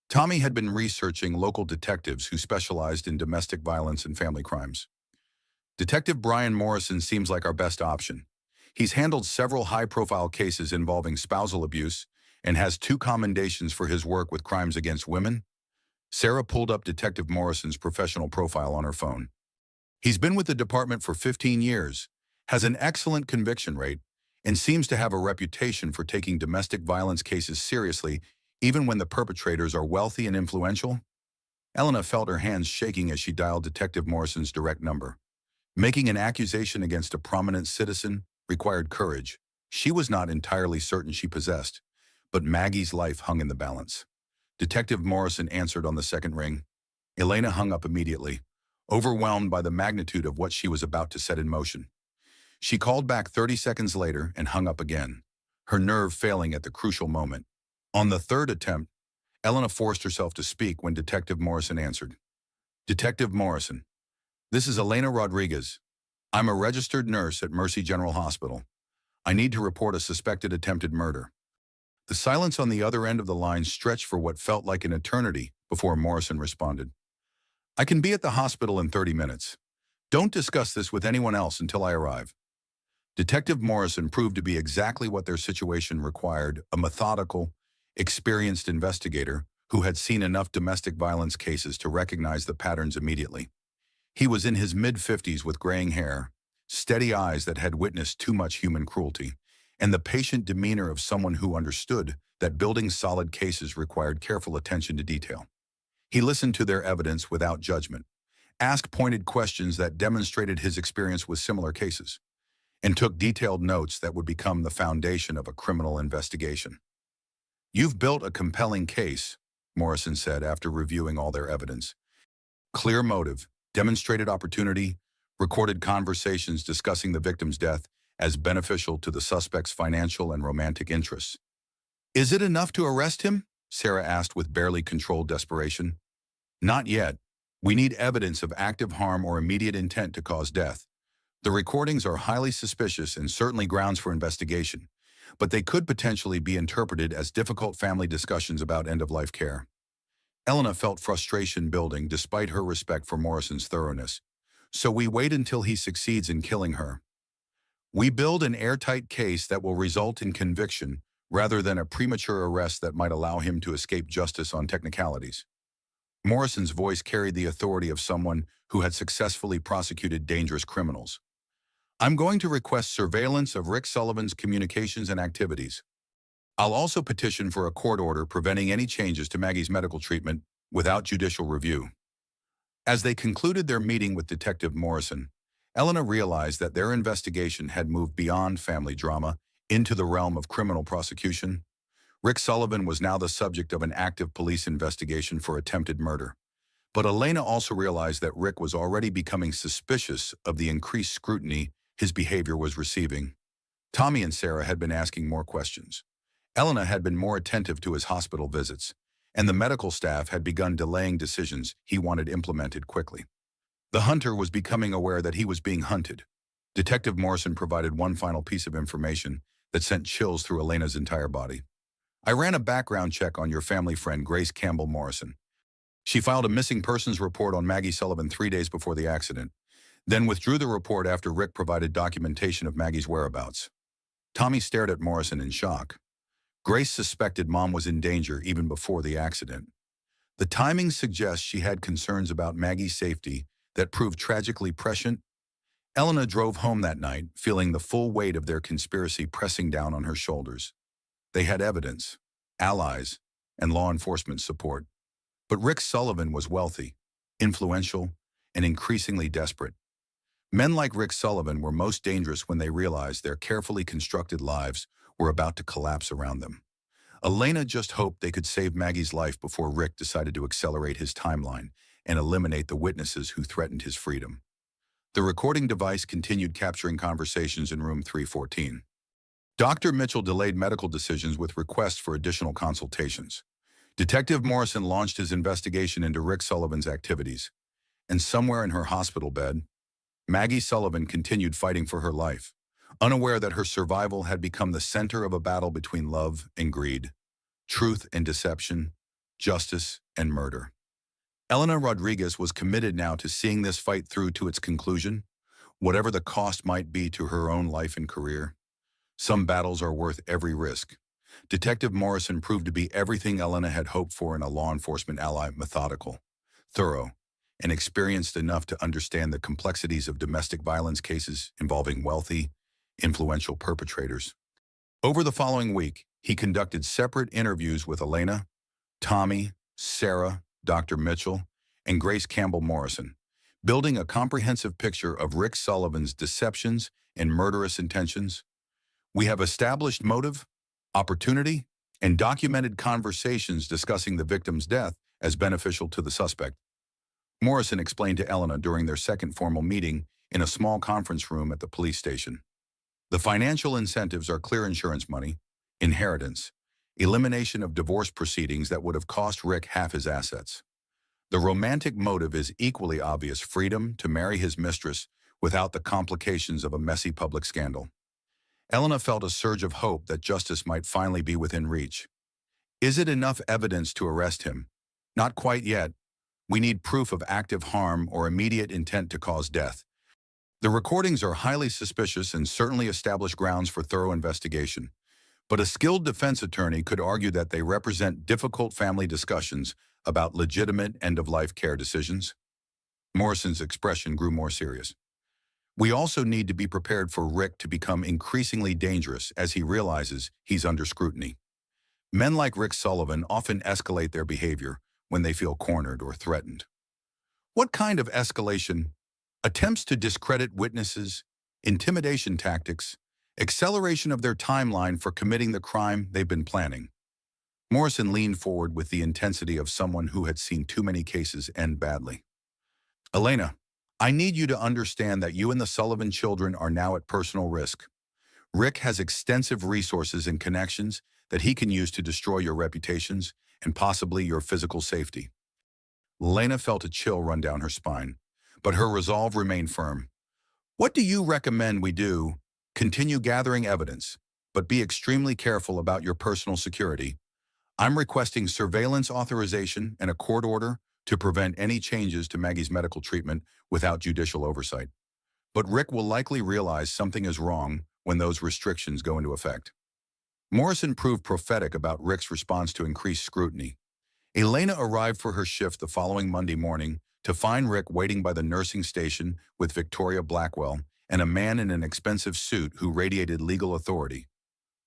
Tommy had been researching local detectives who specialized in domestic violence and family crimes. Detective Brian Morrison seems like our best option. He's handled several high-profile cases involving spousal abuse and has 2 commendations for his work with crimes against women. Sarah pulled up Detective Morrison's professional profile on her phone. He's been with the department for 15 years, has an excellent conviction rate, and seems to have a reputation for taking domestic violence cases seriously even when the perpetrators are wealthy and influential. Elena felt her hands shaking as she dialed Detective Morrison's direct number. Making an accusation against a prominent citizen required courage she was not entirely certain she possessed, but Maggie's life hung in the balance. Detective Morrison answered on the second ring. Elena hung up immediately, overwhelmed by the magnitude of what she was about to set in motion. She called back 30 seconds later and hung up again, her nerve failing at the crucial moment. On the third attempt, Elena forced herself to speak when Detective Morrison answered. Detective Morrison, this is Elena Rodriguez. I'm a registered nurse at Mercy General Hospital. I need to report a suspected attempted murder. The silence on the other end of the line stretched for what felt like an eternity before Morrison responded. I can be at the hospital in 30 minutes. Don't discuss this with anyone else until I arrive. Detective Morrison proved to be exactly what their situation required, a methodical, experienced investigator who had seen enough domestic violence cases to recognize the patterns immediately. He was in his mid-50s with graying hair, steady eyes that had witnessed too much human cruelty, and the patient demeanor of someone who understood that building solid cases required careful attention to detail. He listened to their evidence without judgment, asked pointed questions that demonstrated his experience with similar cases, and took detailed notes that would become the foundation of a criminal investigation. You've built a compelling case, Morrison said after reviewing all their evidence. Clear motive, demonstrated opportunity, recorded conversations discussing the victim's death as beneficial to the suspect's financial and romantic interests. Is it enough to arrest him? Sarah asked with barely controlled desperation. Not yet. We need evidence of active harm or immediate intent to cause death. The recordings are highly suspicious and certainly grounds for investigation, but they could potentially be interpreted as difficult family discussions about end-of-life care. Elena felt frustration building despite her respect for Morrison's thoroughness. So we wait until he succeeds in killing her. We build an airtight case that will result in conviction rather than a premature arrest that might allow him to escape justice on technicalities. Morrison's voice carried the authority of someone who had successfully prosecuted dangerous criminals. I'm going to request surveillance of Rick Sullivan's communications and activities. I'll also petition for a court order preventing any changes to Maggie's medical treatment without judicial review. As they concluded their meeting with Detective Morrison, Elena realized that their investigation had moved beyond family drama into the realm of criminal prosecution. Rick Sullivan was now the subject of an active police investigation for attempted murder. But Elena also realized that Rick was already becoming suspicious of the increased scrutiny his behavior was receiving. Tommy and Sarah had been asking more questions. Elena had been more attentive to his hospital visits, and the medical staff had begun delaying decisions he wanted implemented quickly. The hunter was becoming aware that he was being hunted. Detective Morrison provided one final piece of information that sent chills through Elena's entire body. I ran a background check on your family friend, Grace Campbell Morrison. She filed a missing persons report on Maggie Sullivan 3 days before the accident, then withdrew the report after Rick provided documentation of Maggie's whereabouts. Tommy stared at Morrison in shock. Grace suspected Mom was in danger even before the accident. The timing suggests she had concerns about Maggie's safety that proved tragically prescient. Elena drove home that night, feeling the full weight of their conspiracy pressing down on her shoulders. They had evidence, allies, and law enforcement support. But Rick Sullivan was wealthy, influential, and increasingly desperate. Men like Rick Sullivan were most dangerous when they realized their carefully constructed lives were about to collapse around them. Elena just hoped they could save Maggie's life before Rick decided to accelerate his timeline and eliminate the witnesses who threatened his freedom. The recording device continued capturing conversations in room 314. Dr. Mitchell delayed medical decisions with requests for additional consultations. Detective Morrison launched his investigation into Rick Sullivan's activities. And somewhere in her hospital bed, Maggie Sullivan continued fighting for her life, unaware that her survival had become the center of a battle between love and greed, truth and deception, justice and murder. Elena Rodriguez was committed now to seeing this fight through to its conclusion, whatever the cost might be to her own life and career. Some battles are worth every risk. Detective Morrison proved to be everything Elena had hoped for in a law enforcement ally: methodical, thorough, and experienced enough to understand the complexities of domestic violence cases involving wealthy, influential perpetrators. Over the following week, he conducted separate interviews with Elena, Tommy, Sarah, Dr. Mitchell, and Grace Campbell Morrison, building a comprehensive picture of Rick Sullivan's deceptions and murderous intentions. We have established motive, opportunity, and documented conversations discussing the victim's death as beneficial to the suspect, Morrison explained to Elena during their second formal meeting in a small conference room at the police station. The financial incentives are clear: insurance money, inheritance, elimination of divorce proceedings that would have cost Rick half his assets. The romantic motive is equally obvious: freedom to marry his mistress without the complications of a messy public scandal. Elena felt a surge of hope that justice might finally be within reach. Is it enough evidence to arrest him? Not quite yet. We need proof of active harm or immediate intent to cause death. The recordings are highly suspicious and certainly establish grounds for thorough investigation. But a skilled defense attorney could argue that they represent difficult family discussions about legitimate end-of-life care decisions. Morrison's expression grew more serious. We also need to be prepared for Rick to become increasingly dangerous as he realizes he's under scrutiny. Men like Rick Sullivan often escalate their behavior when they feel cornered or threatened. What kind of escalation? Attempts to discredit witnesses, intimidation tactics, acceleration of their timeline for committing the crime they've been planning. Morrison leaned forward with the intensity of someone who had seen too many cases end badly. Elena, I need you to understand that you and the Sullivan children are now at personal risk. Rick has extensive resources and connections that he can use to destroy your reputations and possibly your physical safety. Lena felt a chill run down her spine, but her resolve remained firm. What do you recommend we do? Continue gathering evidence, but be extremely careful about your personal security. I'm requesting surveillance authorization and a court order to prevent any changes to Maggie's medical treatment without judicial oversight. But Rick will likely realize something is wrong when those restrictions go into effect. Morrison proved prophetic about Rick's response to increased scrutiny. Elena arrived for her shift the following Monday morning to find Rick waiting by the nursing station with Victoria Blackwell and a man in an expensive suit who radiated legal authority.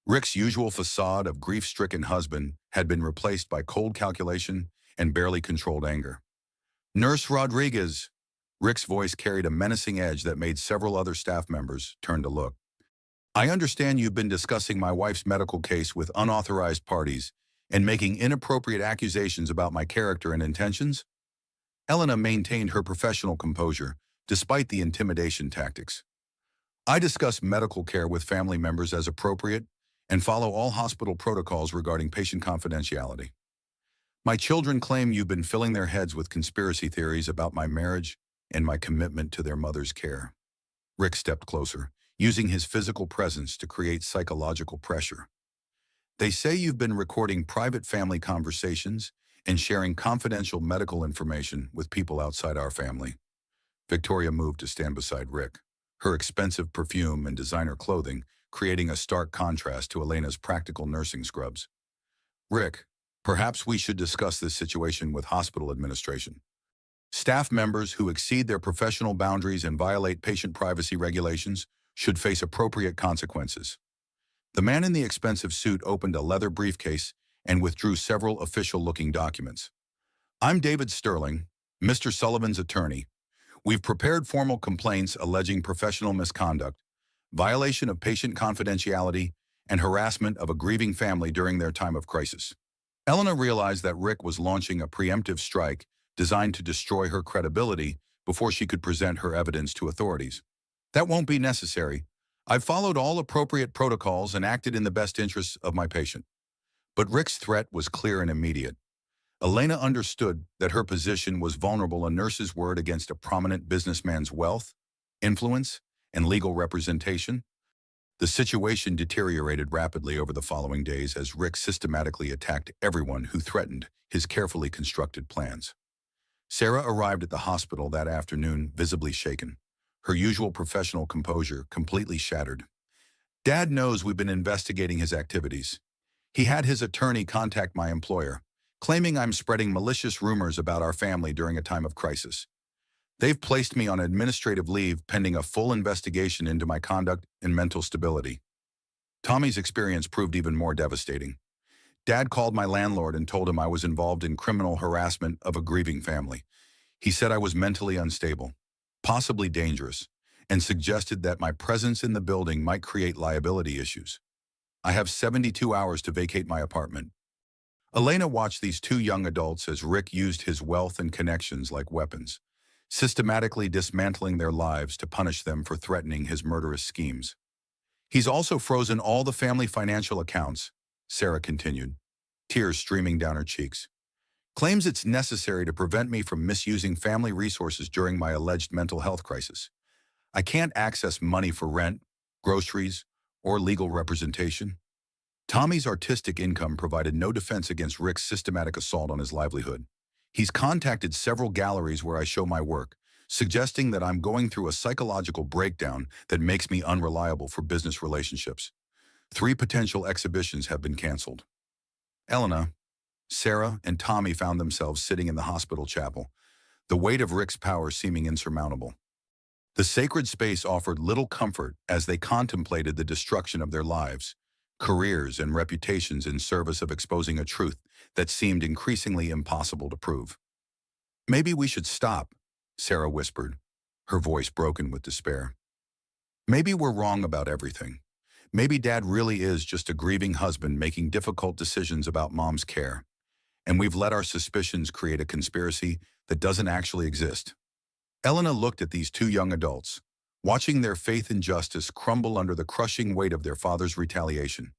Rick's usual facade of grief-stricken husband had been replaced by cold calculation and barely controlled anger. "Nurse Rodriguez." Rick's voice carried a menacing edge that made several other staff members turn to look. "I understand you've been discussing my wife's medical case with unauthorized parties and making inappropriate accusations about my character and intentions?" Elena maintained her professional composure, despite the intimidation tactics. "I discuss medical care with family members as appropriate and follow all hospital protocols regarding patient confidentiality. My children claim you've been filling their heads with conspiracy theories about my marriage and my commitment to their mother's care." Rick stepped closer, using his physical presence to create psychological pressure. "They say you've been recording private family conversations and sharing confidential medical information with people outside our family." Victoria moved to stand beside Rick, her expensive perfume and designer clothing creating a stark contrast to Elena's practical nursing scrubs. "Rick, perhaps we should discuss this situation with hospital administration. Staff members who exceed their professional boundaries and violate patient privacy regulations should face appropriate consequences." The man in the expensive suit opened a leather briefcase and withdrew several official-looking documents. "I'm David Sterling, Mr. Sullivan's attorney. We've prepared formal complaints alleging professional misconduct, violation of patient confidentiality, and harassment of a grieving family during their time of crisis." Elena realized that Rick was launching a preemptive strike designed to destroy her credibility before she could present her evidence to authorities. "That won't be necessary. I've followed all appropriate protocols and acted in the best interests of my patient." But Rick's threat was clear and immediate. Elena understood that her position was vulnerable, a nurse's word against a prominent businessman's wealth, influence, and legal representation. The situation deteriorated rapidly over the following days as Rick systematically attacked everyone who threatened his carefully constructed plans. Sarah arrived at the hospital that afternoon, visibly shaken, her usual professional composure completely shattered. "Dad knows we've been investigating his activities. He had his attorney contact my employer, claiming I'm spreading malicious rumors about our family during a time of crisis. They've placed me on administrative leave pending a full investigation into my conduct and mental stability." Tommy's experience proved even more devastating. Dad called my landlord and told him I was involved in criminal harassment of a grieving family. He said I was mentally unstable, possibly dangerous, and suggested that my presence in the building might create liability issues. "I have 72 hours to vacate my apartment." Elena watched these two young adults as Rick used his wealth and connections like weapons, systematically dismantling their lives to punish them for threatening his murderous schemes. "He's also frozen all the family financial accounts," Sarah continued, tears streaming down her cheeks. "Claims it's necessary to prevent me from misusing family resources during my alleged mental health crisis. I can't access money for rent, groceries, or legal representation." Tommy's artistic income provided no defense against Rick's systematic assault on his livelihood. "He's contacted several galleries where I show my work, suggesting that I'm going through a psychological breakdown that makes me unreliable for business relationships. 3 potential exhibitions have been canceled." Elena, Sarah, and Tommy found themselves sitting in the hospital chapel, the weight of Rick's power seeming insurmountable. The sacred space offered little comfort as they contemplated the destruction of their lives, careers, and reputations in service of exposing a truth that seemed increasingly impossible to prove. "Maybe we should stop," Sarah whispered, her voice broken with despair. "Maybe we're wrong about everything. Maybe Dad really is just a grieving husband making difficult decisions about Mom's care, and we've let our suspicions create a conspiracy that doesn't actually exist." Elena looked at these two young adults, watching their faith in justice crumble under the crushing weight of their father's retaliation.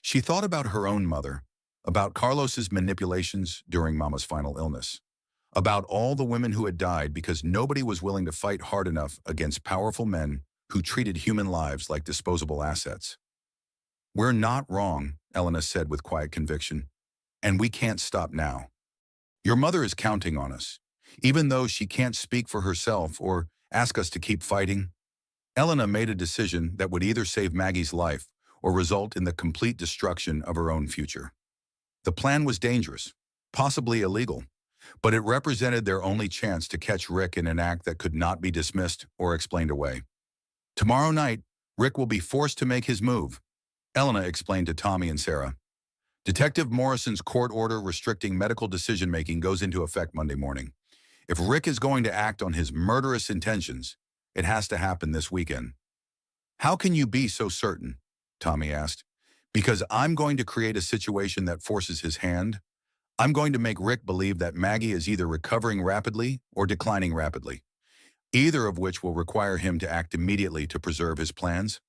She thought about her own mother, about Carlos's manipulations during Mama's final illness, about all the women who had died because nobody was willing to fight hard enough against powerful men who treated human lives like disposable assets. "We're not wrong," Elena said with quiet conviction, "and we can't stop now. Your mother is counting on us. Even though she can't speak for herself or ask us to keep fighting." Elena made a decision that would either save Maggie's life or result in the complete destruction of her own future. The plan was dangerous, possibly illegal, but it represented their only chance to catch Rick in an act that could not be dismissed or explained away. "Tomorrow night, Rick will be forced to make his move," Elena explained to Tommy and Sarah. "Detective Morrison's court order restricting medical decision-making goes into effect Monday morning. If Rick is going to act on his murderous intentions, it has to happen this weekend." "How can you be so certain?" Tommy asked. "Because I'm going to create a situation that forces his hand. I'm going to make Rick believe that Maggie is either recovering rapidly or declining rapidly, either of which will require him to act immediately to preserve his plans."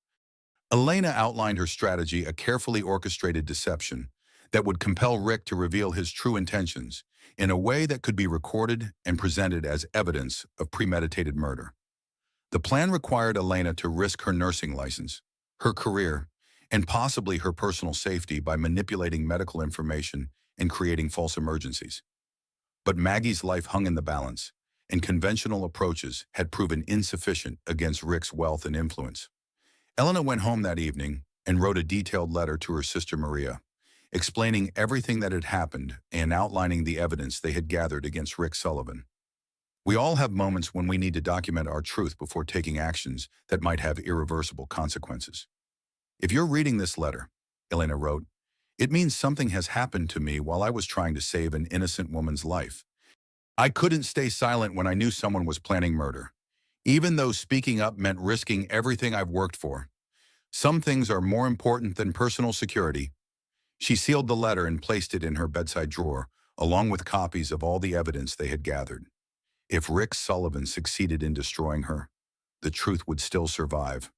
Elena outlined her strategy, a carefully orchestrated deception that would compel Rick to reveal his true intentions in a way that could be recorded and presented as evidence of premeditated murder. The plan required Elena to risk her nursing license, her career, and possibly her personal safety by manipulating medical information and creating false emergencies. But Maggie's life hung in the balance, and conventional approaches had proven insufficient against Rick's wealth and influence. Elena went home that evening and wrote a detailed letter to her sister Maria, explaining everything that had happened and outlining the evidence they had gathered against Rick Sullivan. "We all have moments when we need to document our truth before taking actions that might have irreversible consequences. If you're reading this letter," Elena wrote, "it means something has happened to me while I was trying to save an innocent woman's life. I couldn't stay silent when I knew someone was planning murder, even though speaking up meant risking everything I've worked for. Some things are more important than personal security." She sealed the letter and placed it in her bedside drawer, along with copies of all the evidence they had gathered. If Rick Sullivan succeeded in destroying her, the truth would still survive.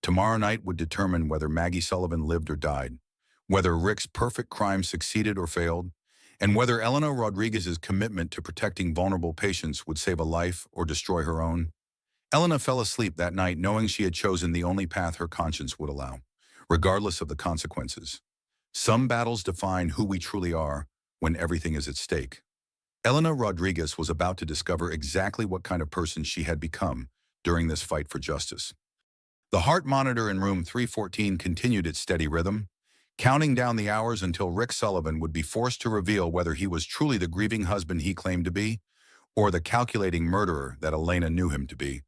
Tomorrow night would determine whether Maggie Sullivan lived or died, whether Rick's perfect crime succeeded or failed, and whether Elena Rodriguez's commitment to protecting vulnerable patients would save a life or destroy her own. Elena fell asleep that night knowing she had chosen the only path her conscience would allow, regardless of the consequences. Some battles define who we truly are when everything is at stake. Elena Rodriguez was about to discover exactly what kind of person she had become during this fight for justice. The heart monitor in room 314 continued its steady rhythm, counting down the hours until Rick Sullivan would be forced to reveal whether he was truly the grieving husband he claimed to be, or the calculating murderer that Elena knew him to be.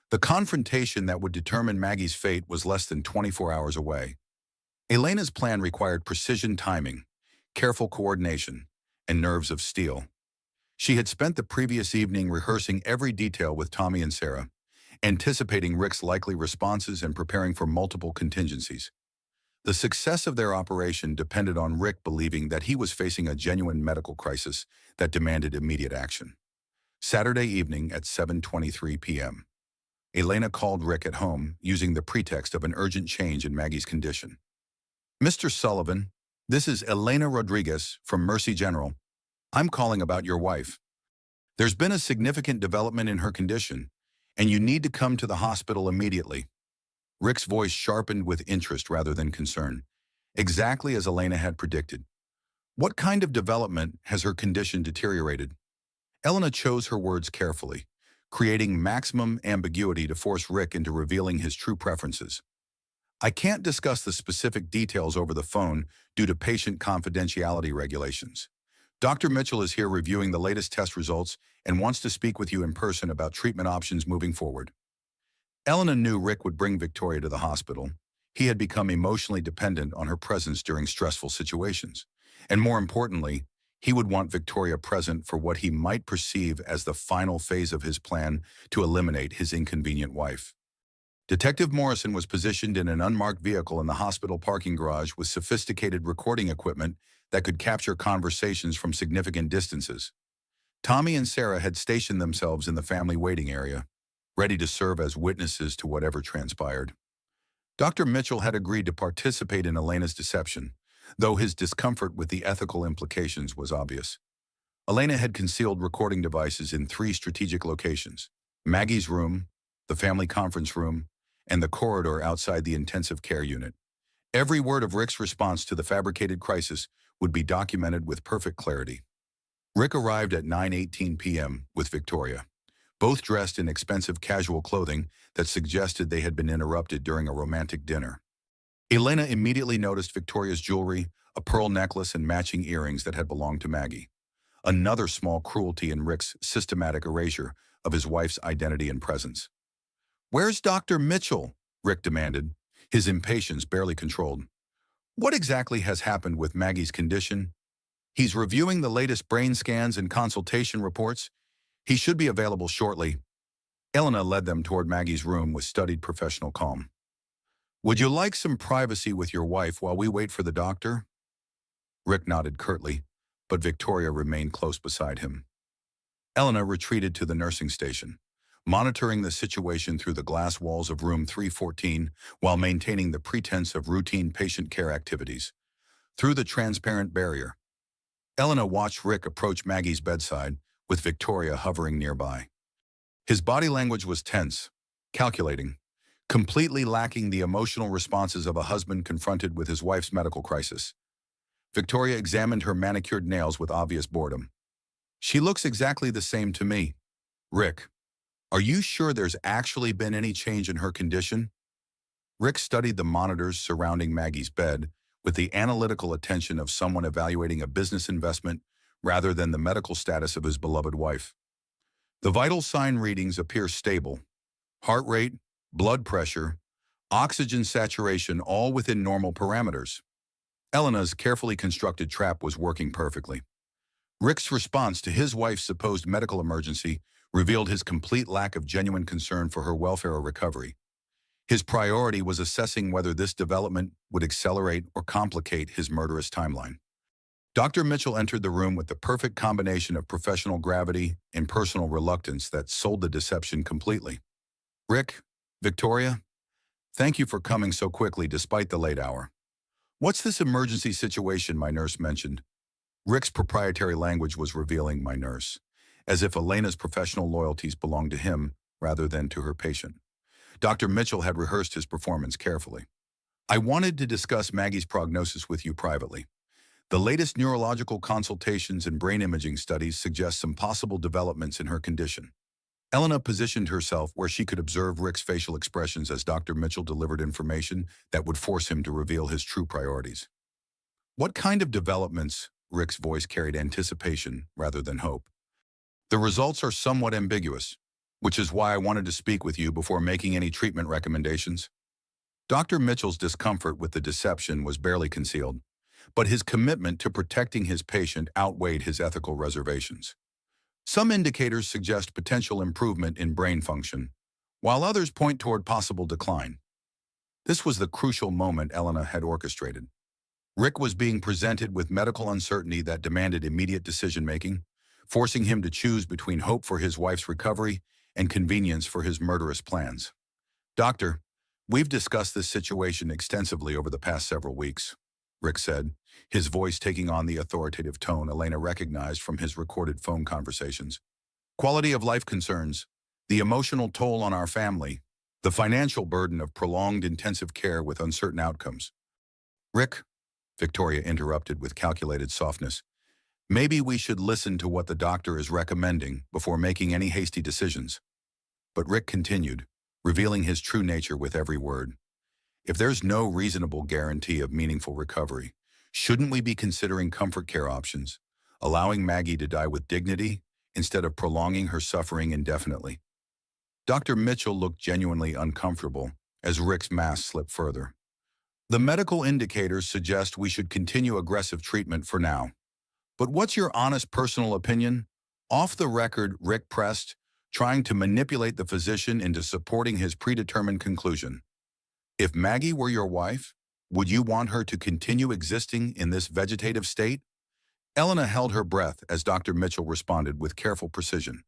The confrontation that would determine Maggie's fate was less than 24 hours away. Elena's plan required precision timing, careful coordination, and nerves of steel. She had spent the previous evening rehearsing every detail with Tommy and Sarah, anticipating Rick's likely responses and preparing for multiple contingencies. The success of their operation depended on Rick believing that he was facing a genuine medical crisis that demanded immediate action. Saturday evening at 7:23 p.m. Elena called Rick at home using the pretext of an urgent change in Maggie's condition. "Mr. Sullivan, this is Elena Rodriguez from Mercy General. I'm calling about your wife. There's been a significant development in her condition, and you need to come to the hospital immediately." Rick's voice sharpened with interest rather than concern, exactly as Elena had predicted. "What kind of development has her condition deteriorated?" Elena chose her words carefully, creating maximum ambiguity to force Rick into revealing his true preferences. "I can't discuss the specific details over the phone due to patient confidentiality regulations. Dr. Mitchell is here reviewing the latest test results and wants to speak with you in person about treatment options moving forward." Elena knew Rick would bring Victoria to the hospital. He had become emotionally dependent on her presence during stressful situations. And more importantly, he would want Victoria present for what he might perceive as the final phase of his plan to eliminate his inconvenient wife. Detective Morrison was positioned in an unmarked vehicle in the hospital parking garage with sophisticated recording equipment that could capture conversations from significant distances. Tommy and Sarah had stationed themselves in the family waiting area, ready to serve as witnesses to whatever transpired. Dr. Mitchell had agreed to participate in Elena's deception, though his discomfort with the ethical implications was obvious. Elena had concealed recording devices in 3 strategic locations: Maggie's room, the family conference room, and the corridor outside the intensive care unit. Every word of Rick's response to the fabricated crisis would be documented with perfect clarity. Rick arrived at 9:18 p.m. with Victoria, both dressed in expensive casual clothing that suggested they had been interrupted during a romantic dinner. Elena immediately noticed Victoria's jewelry, a pearl necklace, and matching earrings that had belonged to Maggie. Another small cruelty in Rick's systematic erasure of his wife's identity and presence. "Where's Dr. Mitchell?" Rick demanded, his impatience barely controlled. "What exactly has happened with Maggie's condition?" "He's reviewing the latest brain scans and consultation reports. He should be available shortly." Elena led them toward Maggie's room with studied professional calm. "Would you like some privacy with your wife while we wait for the doctor?" Rick nodded curtly, but Victoria remained close beside him. Elena retreated to the nursing station, monitoring the situation through the glass walls of room 314 while maintaining the pretense of routine patient care activities. Through the transparent barrier, Elena watched Rick approach Maggie's bedside, with Victoria hovering nearby. His body language was tense, calculating, completely lacking the emotional responses of a husband confronted with his wife's medical crisis. Victoria examined her manicured nails with obvious boredom. "She looks exactly the same to me." "Rick, are you sure there's actually been any change in her condition?" Rick studied the monitors surrounding Maggie's bed with the analytical attention of someone evaluating a business investment rather than the medical status of his beloved wife. The vital sign readings appear stable. Heart rate, blood pressure, oxygen saturation, all within normal parameters. Elena's carefully constructed trap was working perfectly. Rick's response to his wife's supposed medical emergency revealed his complete lack of genuine concern for her welfare or recovery. His priority was assessing whether this development would accelerate or complicate his murderous timeline. Dr. Mitchell entered the room with the perfect combination of professional gravity and personal reluctance that sold the deception completely. "Rick, Victoria, thank you for coming so quickly despite the late hour. What's this emergency situation my nurse mentioned?" Rick's proprietary language was revealing "my nurse," as if Elena's professional loyalties belonged to him rather than to her patient. Dr. Mitchell had rehearsed his performance carefully. "I wanted to discuss Maggie's prognosis with you privately. The latest neurological consultations and brain imaging studies suggest some possible developments in her condition." Elena positioned herself where she could observe Rick's facial expressions as Dr. Mitchell delivered information that would force him to reveal his true priorities. "What kind of developments?" Rick's voice carried anticipation rather than hope. "The results are somewhat ambiguous, which is why I wanted to speak with you before making any treatment recommendations." Dr. Mitchell's discomfort with the deception was barely concealed, but his commitment to protecting his patient outweighed his ethical reservations. "Some indicators suggest potential improvement in brain function, while others point toward possible decline." This was the crucial moment Elena had orchestrated. Rick was being presented with medical uncertainty that demanded immediate decision-making, forcing him to choose between hope for his wife's recovery and convenience for his murderous plans. "Doctor, we've discussed this situation extensively over the past several weeks," Rick said, his voice taking on the authoritative tone Elena recognized from his recorded phone conversations. "Quality of life concerns, the emotional toll on our family, the financial burden of prolonged intensive care with uncertain outcomes." "Rick," Victoria interrupted with calculated softness, "maybe we should listen to what the doctor is recommending before making any hasty decisions." But Rick continued, revealing his true nature with every word. "If there's no reasonable guarantee of meaningful recovery, shouldn't we be considering comfort care options, allowing Maggie to die with dignity instead of prolonging her suffering indefinitely?" Dr. Mitchell looked genuinely uncomfortable as Rick's mask slipped further. "The medical indicators suggest we should continue aggressive treatment for now. But what's your honest personal opinion?" Off the record, Rick pressed, trying to manipulate the physician into supporting his predetermined conclusion. "If Maggie were your wife, would you want her to continue existing in this vegetative state?" Elena held her breath as Dr. Mitchell responded with careful precision.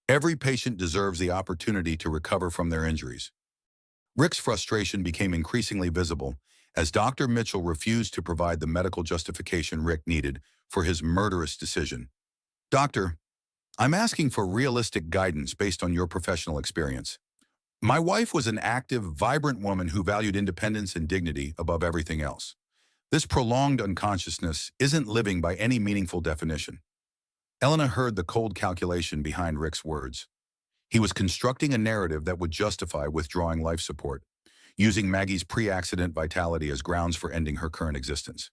"Every patient deserves the opportunity to recover from their injuries." Rick's frustration became increasingly visible as Dr. Mitchell refused to provide the medical justification Rick needed for his murderous decision. "Doctor, I'm asking for realistic guidance based on your professional experience. My wife was an active, vibrant woman who valued independence and dignity above everything else. This prolonged unconsciousness isn't living by any meaningful definition." Elena heard the cold calculation behind Rick's words. He was constructing a narrative that would justify withdrawing life support, using Maggie's pre-accident vitality as grounds for ending her current existence.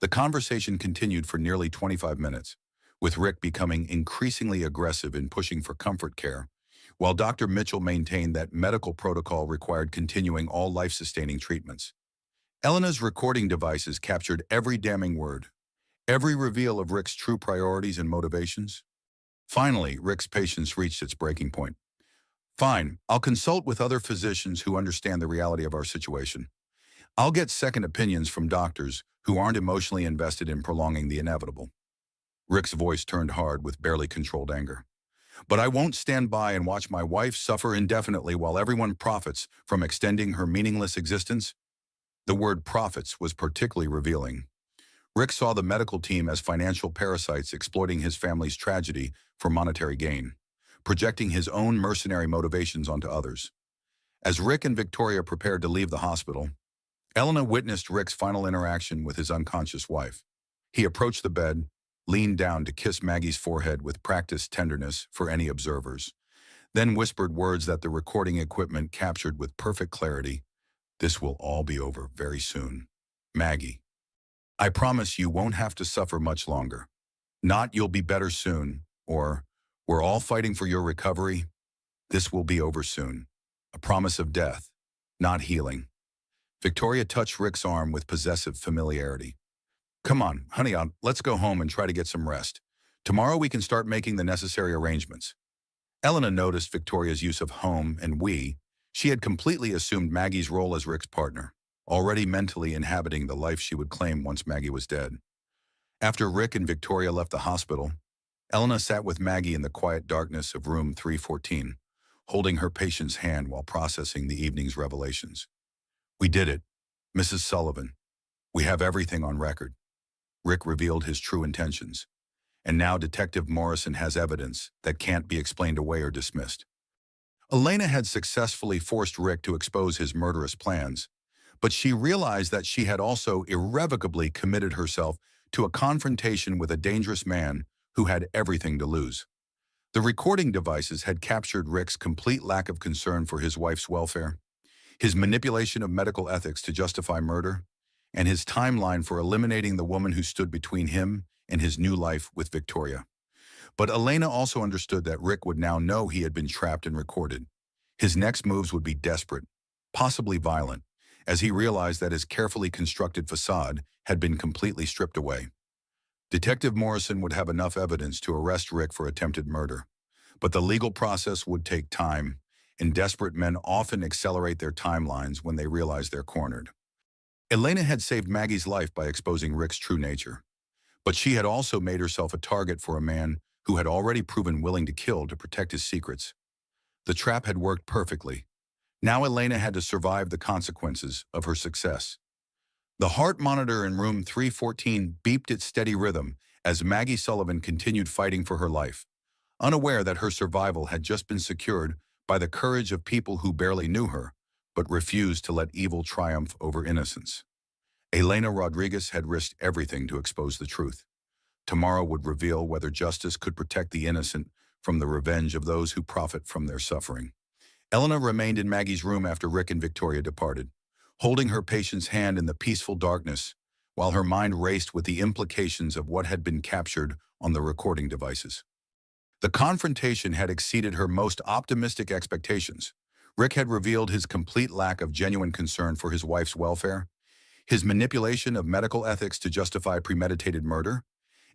The conversation continued for nearly 25 minutes, with Rick becoming increasingly aggressive in pushing for comfort care, while Dr. Mitchell maintained that medical protocol required continuing all life-sustaining treatments. Elena's recording devices captured every damning word, every reveal of Rick's true priorities and motivations. Finally, Rick's patience reached its breaking point. "Fine, I'll consult with other physicians who understand the reality of our situation. I'll get second opinions from doctors who aren't emotionally invested in prolonging the inevitable." Rick's voice turned hard with barely controlled anger. "But I won't stand by and watch my wife suffer indefinitely while everyone profits from extending her meaningless existence." The word profits was particularly revealing. Rick saw the medical team as financial parasites exploiting his family's tragedy for monetary gain, projecting his own mercenary motivations onto others. As Rick and Victoria prepared to leave the hospital, Elena witnessed Rick's final interaction with his unconscious wife. He approached the bed, leaned down to kiss Maggie's forehead with practiced tenderness for any observers, then whispered words that the recording equipment captured with perfect clarity. "This will all be over very soon. Maggie, I promise you won't have to suffer much longer. Not you'll be better soon, or we're all fighting for your recovery. This will be over soon. A promise of death, not healing." Victoria touched Rick's arm with possessive familiarity. "Come on, honey, let's go home and try to get some rest. Tomorrow we can start making the necessary arrangements." Elena noticed Victoria's use of home and we. She had completely assumed Maggie's role as Rick's partner, already mentally inhabiting the life she would claim once Maggie was dead. After Rick and Victoria left the hospital, Elena sat with Maggie in the quiet darkness of room 314, holding her patient's hand while processing the evening's revelations. "We did it, Mrs. Sullivan. We have everything on record." Rick revealed his true intentions, and now Detective Morrison has evidence that can't be explained away or dismissed. Elena had successfully forced Rick to expose his murderous plans, but she realized that she had also irrevocably committed herself to a confrontation with a dangerous man who had everything to lose. The recording devices had captured Rick's complete lack of concern for his wife's welfare, his manipulation of medical ethics to justify murder, and his timeline for eliminating the woman who stood between him and his new life with Victoria. But Elena also understood that Rick would now know he had been trapped and recorded. His next moves would be desperate, possibly violent, as he realized that his carefully constructed facade had been completely stripped away. Detective Morrison would have enough evidence to arrest Rick for attempted murder, but the legal process would take time, and desperate men often accelerate their timelines when they realize they're cornered. Elena had saved Maggie's life by exposing Rick's true nature, but she had also made herself a target for a man who had already proven willing to kill to protect his secrets. The trap had worked perfectly. Now Elena had to survive the consequences of her success. The heart monitor in room 314 beeped its steady rhythm as Maggie Sullivan continued fighting for her life, unaware that her survival had just been secured by the courage of people who barely knew her, but refused to let evil triumph over innocence. Elena Rodriguez had risked everything to expose the truth. Tomorrow would reveal whether justice could protect the innocent from the revenge of those who profit from their suffering. Elena remained in Maggie's room after Rick and Victoria departed, holding her patient's hand in the peaceful darkness, while her mind raced with the implications of what had been captured on the recording devices. The confrontation had exceeded her most optimistic expectations. Rick had revealed his complete lack of genuine concern for his wife's welfare, his manipulation of medical ethics to justify premeditated murder,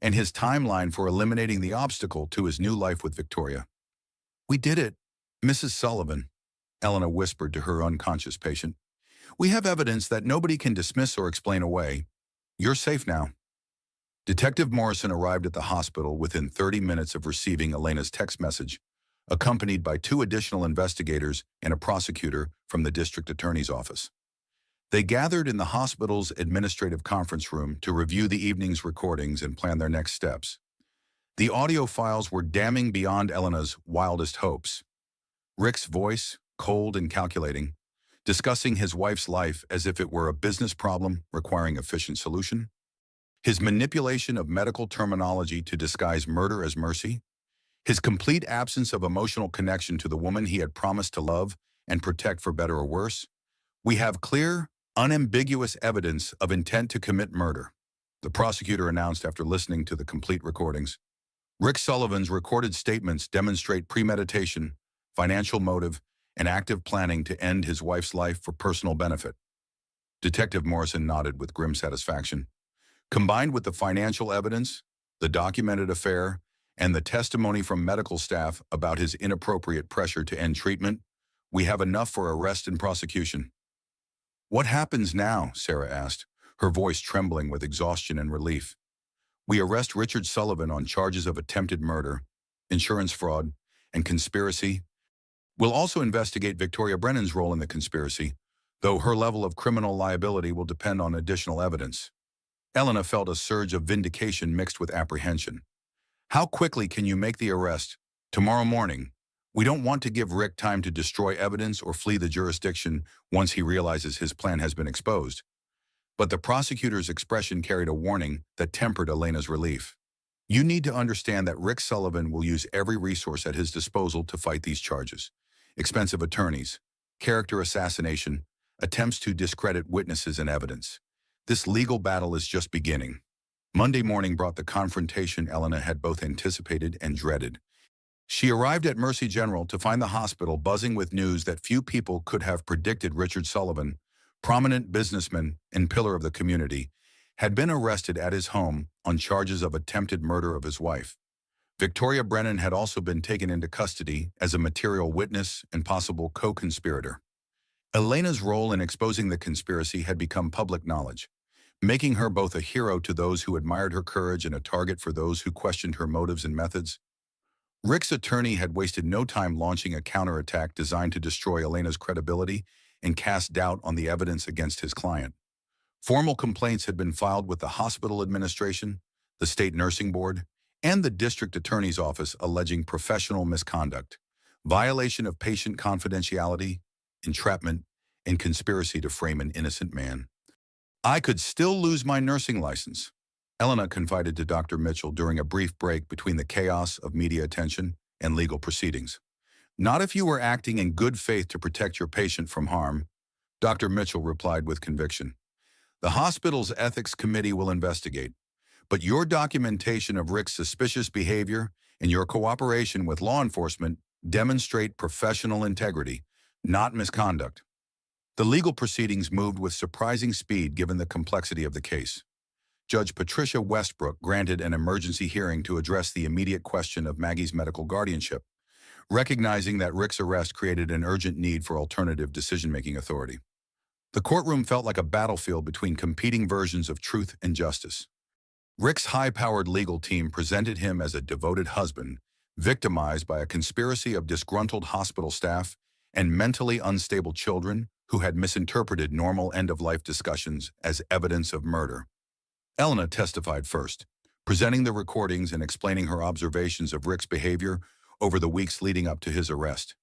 and his timeline for eliminating the obstacle to his new life with Victoria. "We did it, Mrs. Sullivan," Elena whispered to her unconscious patient. "We have evidence that nobody can dismiss or explain away. You're safe now." Detective Morrison arrived at the hospital within 30 minutes of receiving Elena's text message, accompanied by 2 additional investigators and a prosecutor from the district attorney's office. They gathered in the hospital's administrative conference room to review the evening's recordings and plan their next steps. The audio files were damning beyond Elena's wildest hopes. Rick's voice, cold and calculating, discussing his wife's life as if it were a business problem requiring efficient solution. His manipulation of medical terminology to disguise murder as mercy. His complete absence of emotional connection to the woman he had promised to love and protect for better or worse. We have clear, unambiguous evidence of intent to commit murder, the prosecutor announced after listening to the complete recordings. Rick Sullivan's recorded statements demonstrate premeditation, financial motive, and active planning to end his wife's life for personal benefit. Detective Morrison nodded with grim satisfaction. Combined with the financial evidence, the documented affair, and the testimony from medical staff about his inappropriate pressure to end treatment, we have enough for arrest and prosecution. What happens now? Sarah asked, her voice trembling with exhaustion and relief. We arrest Richard Sullivan on charges of attempted murder, insurance fraud, and conspiracy. We'll also investigate Victoria Brennan's role in the conspiracy, though her level of criminal liability will depend on additional evidence. Elena felt a surge of vindication mixed with apprehension. How quickly can you make the arrest? Tomorrow morning. We don't want to give Rick time to destroy evidence or flee the jurisdiction once he realizes his plan has been exposed. But the prosecutor's expression carried a warning that tempered Elena's relief. You need to understand that Rick Sullivan will use every resource at his disposal to fight these charges. Expensive attorneys, character assassination, attempts to discredit witnesses and evidence. This legal battle is just beginning. Monday morning brought the confrontation Elena had both anticipated and dreaded. She arrived at Mercy General to find the hospital buzzing with news that few people could have predicted. Richard Sullivan, prominent businessman and pillar of the community, had been arrested at his home on charges of attempted murder of his wife. Victoria Brennan had also been taken into custody as a material witness and possible co-conspirator. Elena's role in exposing the conspiracy had become public knowledge, making her both a hero to those who admired her courage and a target for those who questioned her motives and methods. Rick's attorney had wasted no time launching a counterattack designed to destroy Elena's credibility and cast doubt on the evidence against his client. Formal complaints had been filed with the hospital administration, the state nursing board, and the district attorney's office alleging professional misconduct, violation of patient confidentiality, entrapment, and conspiracy to frame an innocent man. I could still lose my nursing license, Elena confided to Dr. Mitchell during a brief break between the chaos of media attention and legal proceedings. Not if you were acting in good faith to protect your patient from harm, Dr. Mitchell replied with conviction. The hospital's ethics committee will investigate, but your documentation of Rick's suspicious behavior and your cooperation with law enforcement demonstrate professional integrity, not misconduct. The legal proceedings moved with surprising speed given the complexity of the case. Judge Patricia Westbrook granted an emergency hearing to address the immediate question of Maggie's medical guardianship, recognizing that Rick's arrest created an urgent need for alternative decision-making authority. The courtroom felt like a battlefield between competing versions of truth and justice. Rick's high-powered legal team presented him as a devoted husband, victimized by a conspiracy of disgruntled hospital staff and mentally unstable children who had misinterpreted normal end-of-life discussions as evidence of murder. Elena testified first, presenting the recordings and explaining her observations of Rick's behavior over the weeks leading up to his arrest.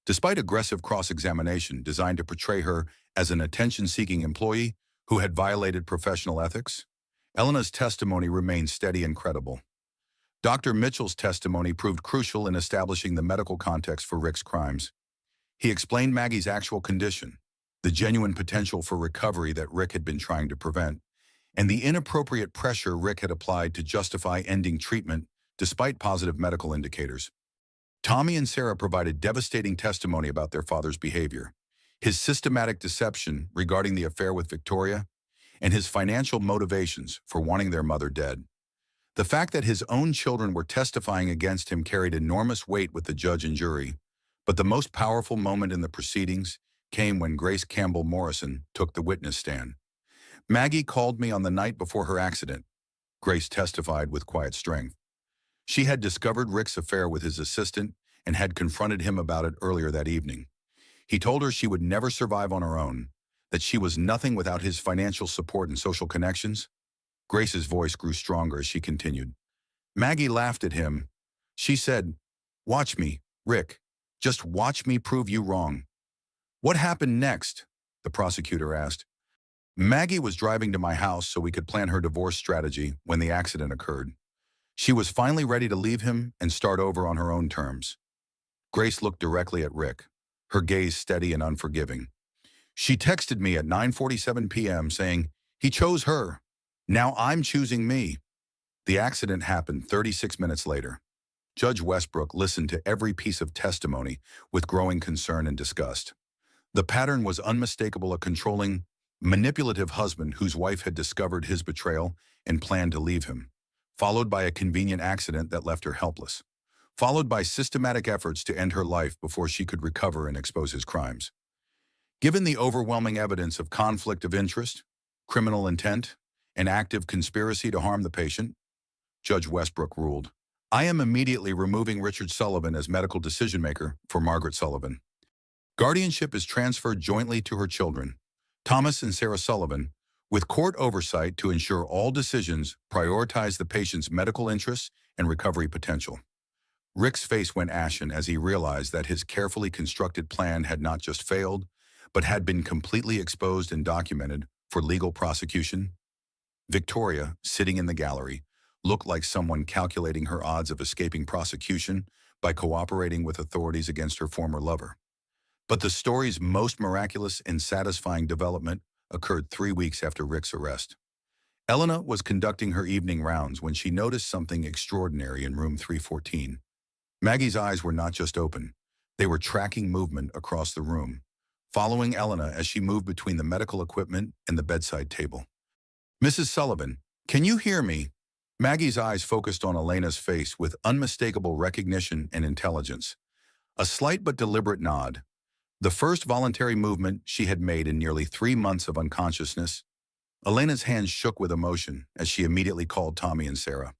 Despite aggressive cross-examination designed to portray her as an attention-seeking employee who had violated professional ethics, Elena's testimony remained steady and credible. Dr. Mitchell's testimony proved crucial in establishing the medical context for Rick's crimes. He explained Maggie's actual condition, the genuine potential for recovery that Rick had been trying to prevent, and the inappropriate pressure Rick had applied to justify ending treatment despite positive medical indicators. Tommy and Sarah provided devastating testimony about their father's behavior, his systematic deception regarding the affair with Victoria, and his financial motivations for wanting their mother dead. The fact that his own children were testifying against him carried enormous weight with the judge and jury, but the most powerful moment in the proceedings came when Grace Campbell Morrison took the witness stand. Maggie called me on the night before her accident, Grace testified with quiet strength. She had discovered Rick's affair with his assistant and had confronted him about it earlier that evening. He told her she would never survive on her own, that she was nothing without his financial support and social connections? Grace's voice grew stronger as she continued. Maggie laughed at him. She said, "Watch me, Rick. Just watch me prove you wrong." "What happened next?" the prosecutor asked. Maggie was driving to my house so we could plan her divorce strategy when the accident occurred. She was finally ready to leave him and start over on her own terms. Grace looked directly at Rick, her gaze steady and unforgiving. "She texted me at 9:47 p.m. saying, 'He chose her. Now I'm choosing me.'" The accident happened 36 minutes later. Judge Westbrook listened to every piece of testimony with growing concern and disgust. The pattern was unmistakable: a controlling, manipulative husband whose wife had discovered his betrayal and planned to leave him, followed by a convenient accident that left her helpless, followed by systematic efforts to end her life before she could recover and expose his crimes. Given the overwhelming evidence of conflict of interest, criminal intent, and active conspiracy to harm the patient, Judge Westbrook ruled, "I am immediately removing Richard Sullivan as medical decision-maker for Margaret Sullivan. Guardianship is transferred jointly to her children, Thomas and Sarah Sullivan, with court oversight to ensure all decisions prioritize the patient's medical interests and recovery potential." Rick's face went ashen as he realized that his carefully constructed plan had not just failed, but had been completely exposed and documented for legal prosecution. Victoria, sitting in the gallery, looked like someone calculating her odds of escaping prosecution by cooperating with authorities against her former lover. But the story's most miraculous and satisfying development occurred 3 weeks after Rick's arrest. Elena was conducting her evening rounds when she noticed something extraordinary in room 314. Maggie's eyes were not just open. They were tracking movement across the room, following Elena as she moved between the medical equipment and the bedside table. "Mrs. Sullivan, can you hear me?" Maggie's eyes focused on Elena's face with unmistakable recognition and intelligence. A slight but deliberate nod, the first voluntary movement she had made in nearly 3 months of unconsciousness. Elena's hands shook with emotion as she immediately called Tommy and Sarah.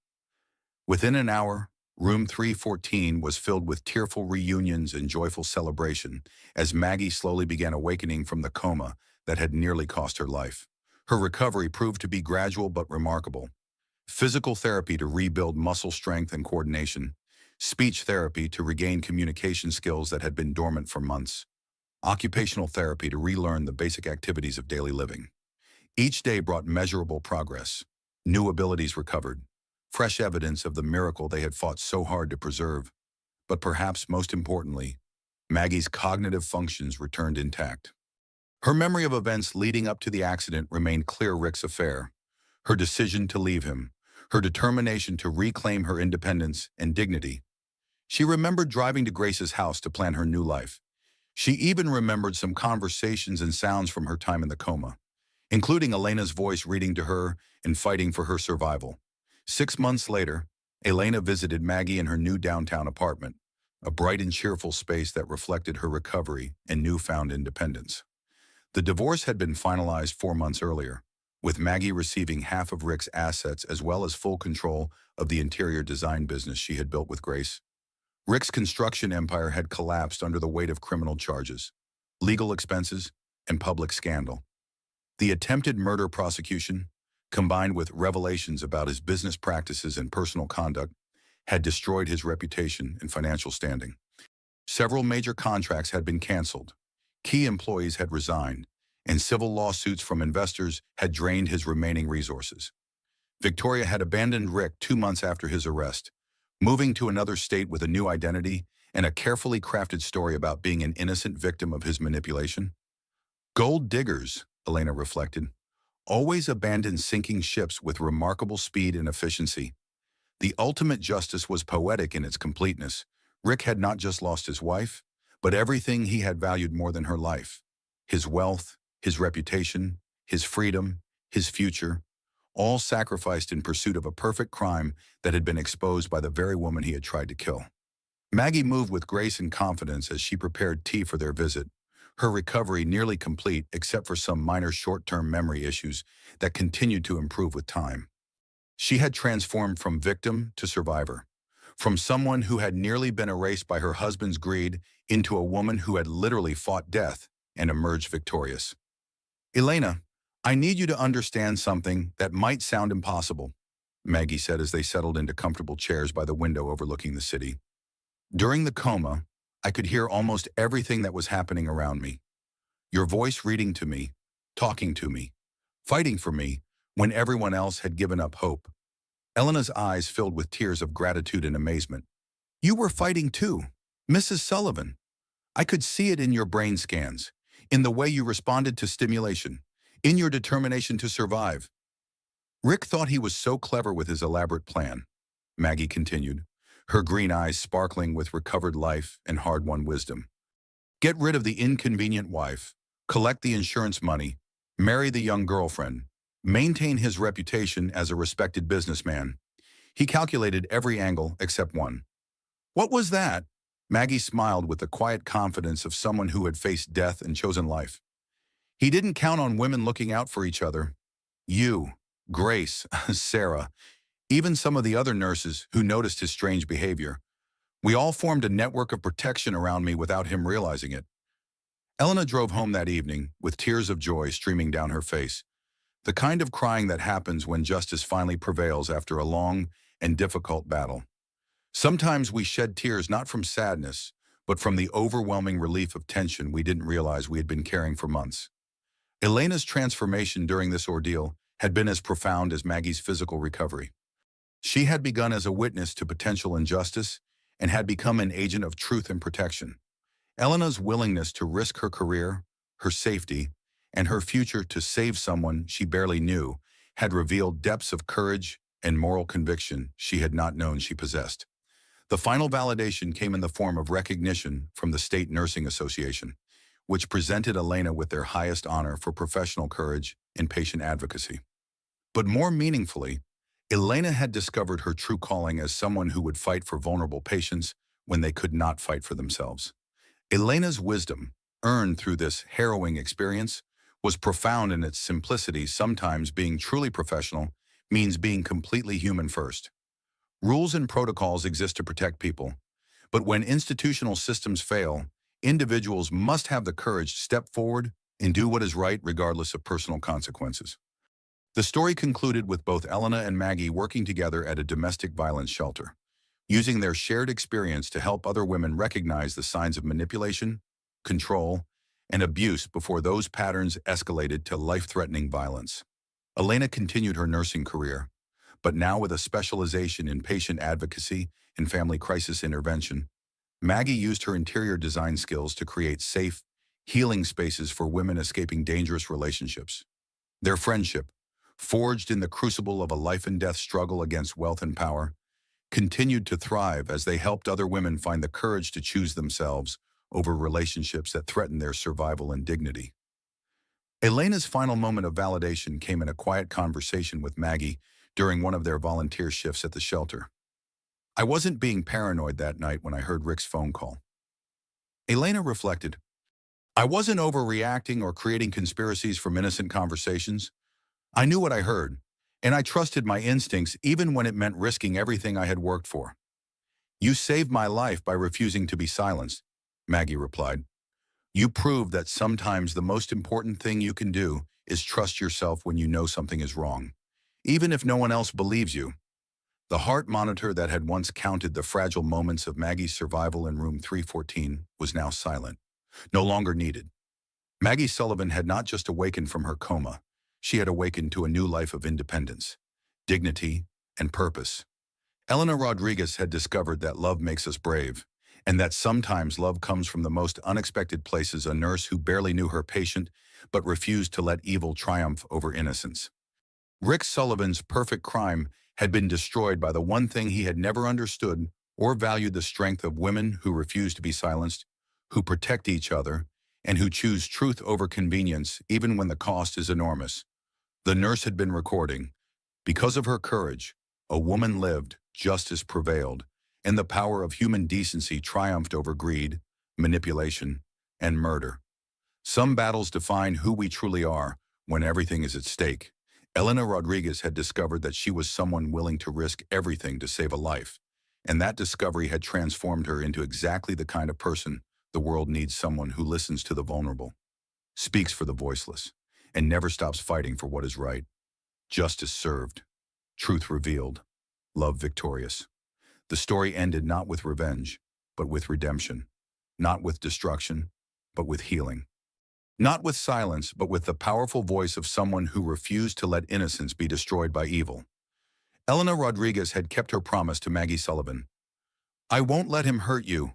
Within an hour, room 314 was filled with tearful reunions and joyful celebration as Maggie slowly began awakening from the coma that had nearly cost her life. Her recovery proved to be gradual but remarkable. Physical therapy to rebuild muscle strength and coordination, speech therapy to regain communication skills that had been dormant for months, occupational therapy to relearn the basic activities of daily living. Each day brought measurable progress, new abilities recovered, fresh evidence of the miracle they had fought so hard to preserve. But perhaps most importantly, Maggie's cognitive functions returned intact. Her memory of events leading up to the accident remained clear. Rick's affair, her decision to leave him, her determination to reclaim her independence and dignity. She remembered driving to Grace's house to plan her new life. She even remembered some conversations and sounds from her time in the coma, including Elena's voice reading to her and fighting for her survival. 6 months later, Elena visited Maggie in her new downtown apartment, a bright and cheerful space that reflected her recovery and newfound independence. The divorce had been finalized 4 months earlier, with Maggie receiving half of Rick's assets as well as full control of the interior design business she had built with Grace. Rick's construction empire had collapsed under the weight of criminal charges, legal expenses, and public scandal. The attempted murder prosecution, combined with revelations about his business practices and personal conduct, had destroyed his reputation and financial standing. Several major contracts had been canceled, key employees had resigned, and civil lawsuits from investors had drained his remaining resources. Victoria had abandoned Rick 2 months after his arrest, moving to another state with a new identity and a carefully crafted story about being an innocent victim of his manipulation. Gold diggers, Elena reflected, always abandon sinking ships with remarkable speed and efficiency. The ultimate justice was poetic in its completeness. Rick had not just lost his wife, but everything he had valued more than her life: his wealth, his reputation, his freedom, his future, all sacrificed in pursuit of a perfect crime that had been exposed by the very woman he had tried to kill. Maggie moved with grace and confidence as she prepared tea for their visit, her recovery nearly complete except for some minor short-term memory issues that continued to improve with time. She had transformed from victim to survivor, from someone who had nearly been erased by her husband's greed into a woman who had literally fought death and emerged victorious. Elena, I need you to understand something that might sound impossible, Maggie said as they settled into comfortable chairs by the window overlooking the city. During the coma, I could hear almost everything that was happening around me. Your voice reading to me, talking to me, fighting for me when everyone else had given up hope. Elena's eyes filled with tears of gratitude and amazement. You were fighting too, Mrs. Sullivan. I could see it in your brain scans, in the way you responded to stimulation, in your determination to survive. Rick thought he was so clever with his elaborate plan, Maggie continued, her green eyes sparkling with recovered life and hard-won wisdom. Get rid of the inconvenient wife, collect the insurance money, marry the young girlfriend, maintain his reputation as a respected businessman. He calculated every angle except one. What was that? Maggie smiled with the quiet confidence of someone who had faced death and chosen life. He didn't count on women looking out for each other. You, Grace, Sarah, even some of the other nurses who noticed his strange behavior. We all formed a network of protection around me without him realizing it. Elena drove home that evening with tears of joy streaming down her face, the kind of crying that happens when justice finally prevails after a long and difficult battle. Sometimes we shed tears not from sadness, but from the overwhelming relief of tension we didn't realize we had been carrying for months. Elena's transformation during this ordeal had been as profound as Maggie's physical recovery. She had begun as a witness to potential injustice and had become an agent of truth and protection. Elena's willingness to risk her career, her safety, and her future to save someone she barely knew had revealed depths of courage and moral conviction she had not known she possessed. The final validation came in the form of recognition from the State Nursing Association, which presented Elena with their highest honor for professional courage and patient advocacy. But more meaningfully, Elena had discovered her true calling as someone who would fight for vulnerable patients when they could not fight for themselves. Elena's wisdom, earned through this harrowing experience, was profound in its simplicity. Sometimes being truly professional means being completely human first. Rules and protocols exist to protect people, but when institutional systems fail, individuals must have the courage to step forward and do what is right regardless of personal consequences. The story concluded with both Elena and Maggie working together at a domestic violence shelter, using their shared experience to help other women recognize the signs of manipulation, control, and abuse before those patterns escalated to life-threatening violence. Elena continued her nursing career, but now with a specialization in patient advocacy and family crisis intervention. Maggie used her interior design skills to create safe, healing spaces for women escaping dangerous relationships. Their friendship, forged in the crucible of a life-and-death struggle against wealth and power, continued to thrive as they helped other women find the courage to choose themselves over relationships that threatened their survival and dignity. Elena's final moment of validation came in a quiet conversation with Maggie during one of their volunteer shifts at the shelter. I wasn't being paranoid that night when I heard Rick's phone call. Elena reflected. I wasn't overreacting or creating conspiracies from innocent conversations. I knew what I heard, and I trusted my instincts even when it meant risking everything I had worked for. You saved my life by refusing to be silenced, Maggie replied. You proved that sometimes the most important thing you can do is trust yourself when you know something is wrong, even if no one else believes you. The heart monitor that had once counted the fragile moments of Maggie's survival in room 314 was now silent, no longer needed. Maggie Sullivan had not just awakened from her coma, she had awakened to a new life of independence, dignity, and purpose. Elena Rodriguez had discovered that love makes us brave, and that sometimes love comes from the most unexpected places. A nurse who barely knew her patient but refused to let evil triumph over innocence. Rick Sullivan's perfect crime had been destroyed by the one thing he had never understood or valued: the strength of women who refuse to be silenced, who protect each other, and who choose truth over convenience even when the cost is enormous. The nurse had been recording. Because of her courage, a woman lived, justice prevailed, and the power of human decency triumphed over greed, manipulation, and murder. Some battles define who we truly are when everything is at stake. Elena Rodriguez had discovered that she was someone willing to risk everything to save a life, and that discovery had transformed her into exactly the kind of person the world needs: someone who listens to the vulnerable, speaks for the voiceless, and never stops fighting for what is right. Justice served, truth revealed, love victorious. The story ended not with revenge, but with redemption. Not with destruction, but with healing. Not with silence, but with the powerful voice of someone who refused to let innocence be destroyed by evil. Elena Rodriguez had kept her promise to Maggie Sullivan. "I won't let him hurt you."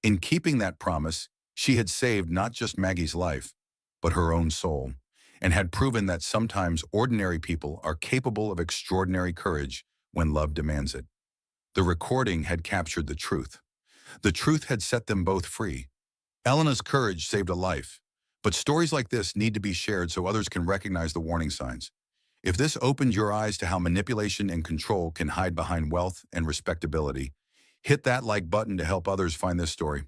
In keeping that promise, she had saved not just Maggie's life, but her own soul, and had proven that sometimes ordinary people are capable of extraordinary courage when love demands it. The recording had captured the truth. The truth had set them both free. Elena's courage saved a life, but stories like this need to be shared so others can recognize the warning signs. If this opened your eyes to how manipulation and control can hide behind wealth and respectability, hit that like button to help others find this story.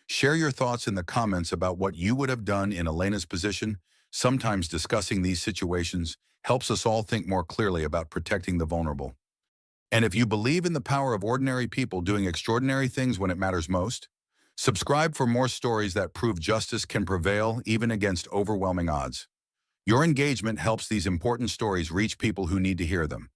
Share your thoughts in the comments about what you would have done in Elena's position. Sometimes discussing these situations helps us all think more clearly about protecting the vulnerable. And if you believe in the power of ordinary people doing extraordinary things when it matters most, subscribe for more stories that prove justice can prevail even against overwhelming odds. Your engagement helps these important stories reach people who need to hear them.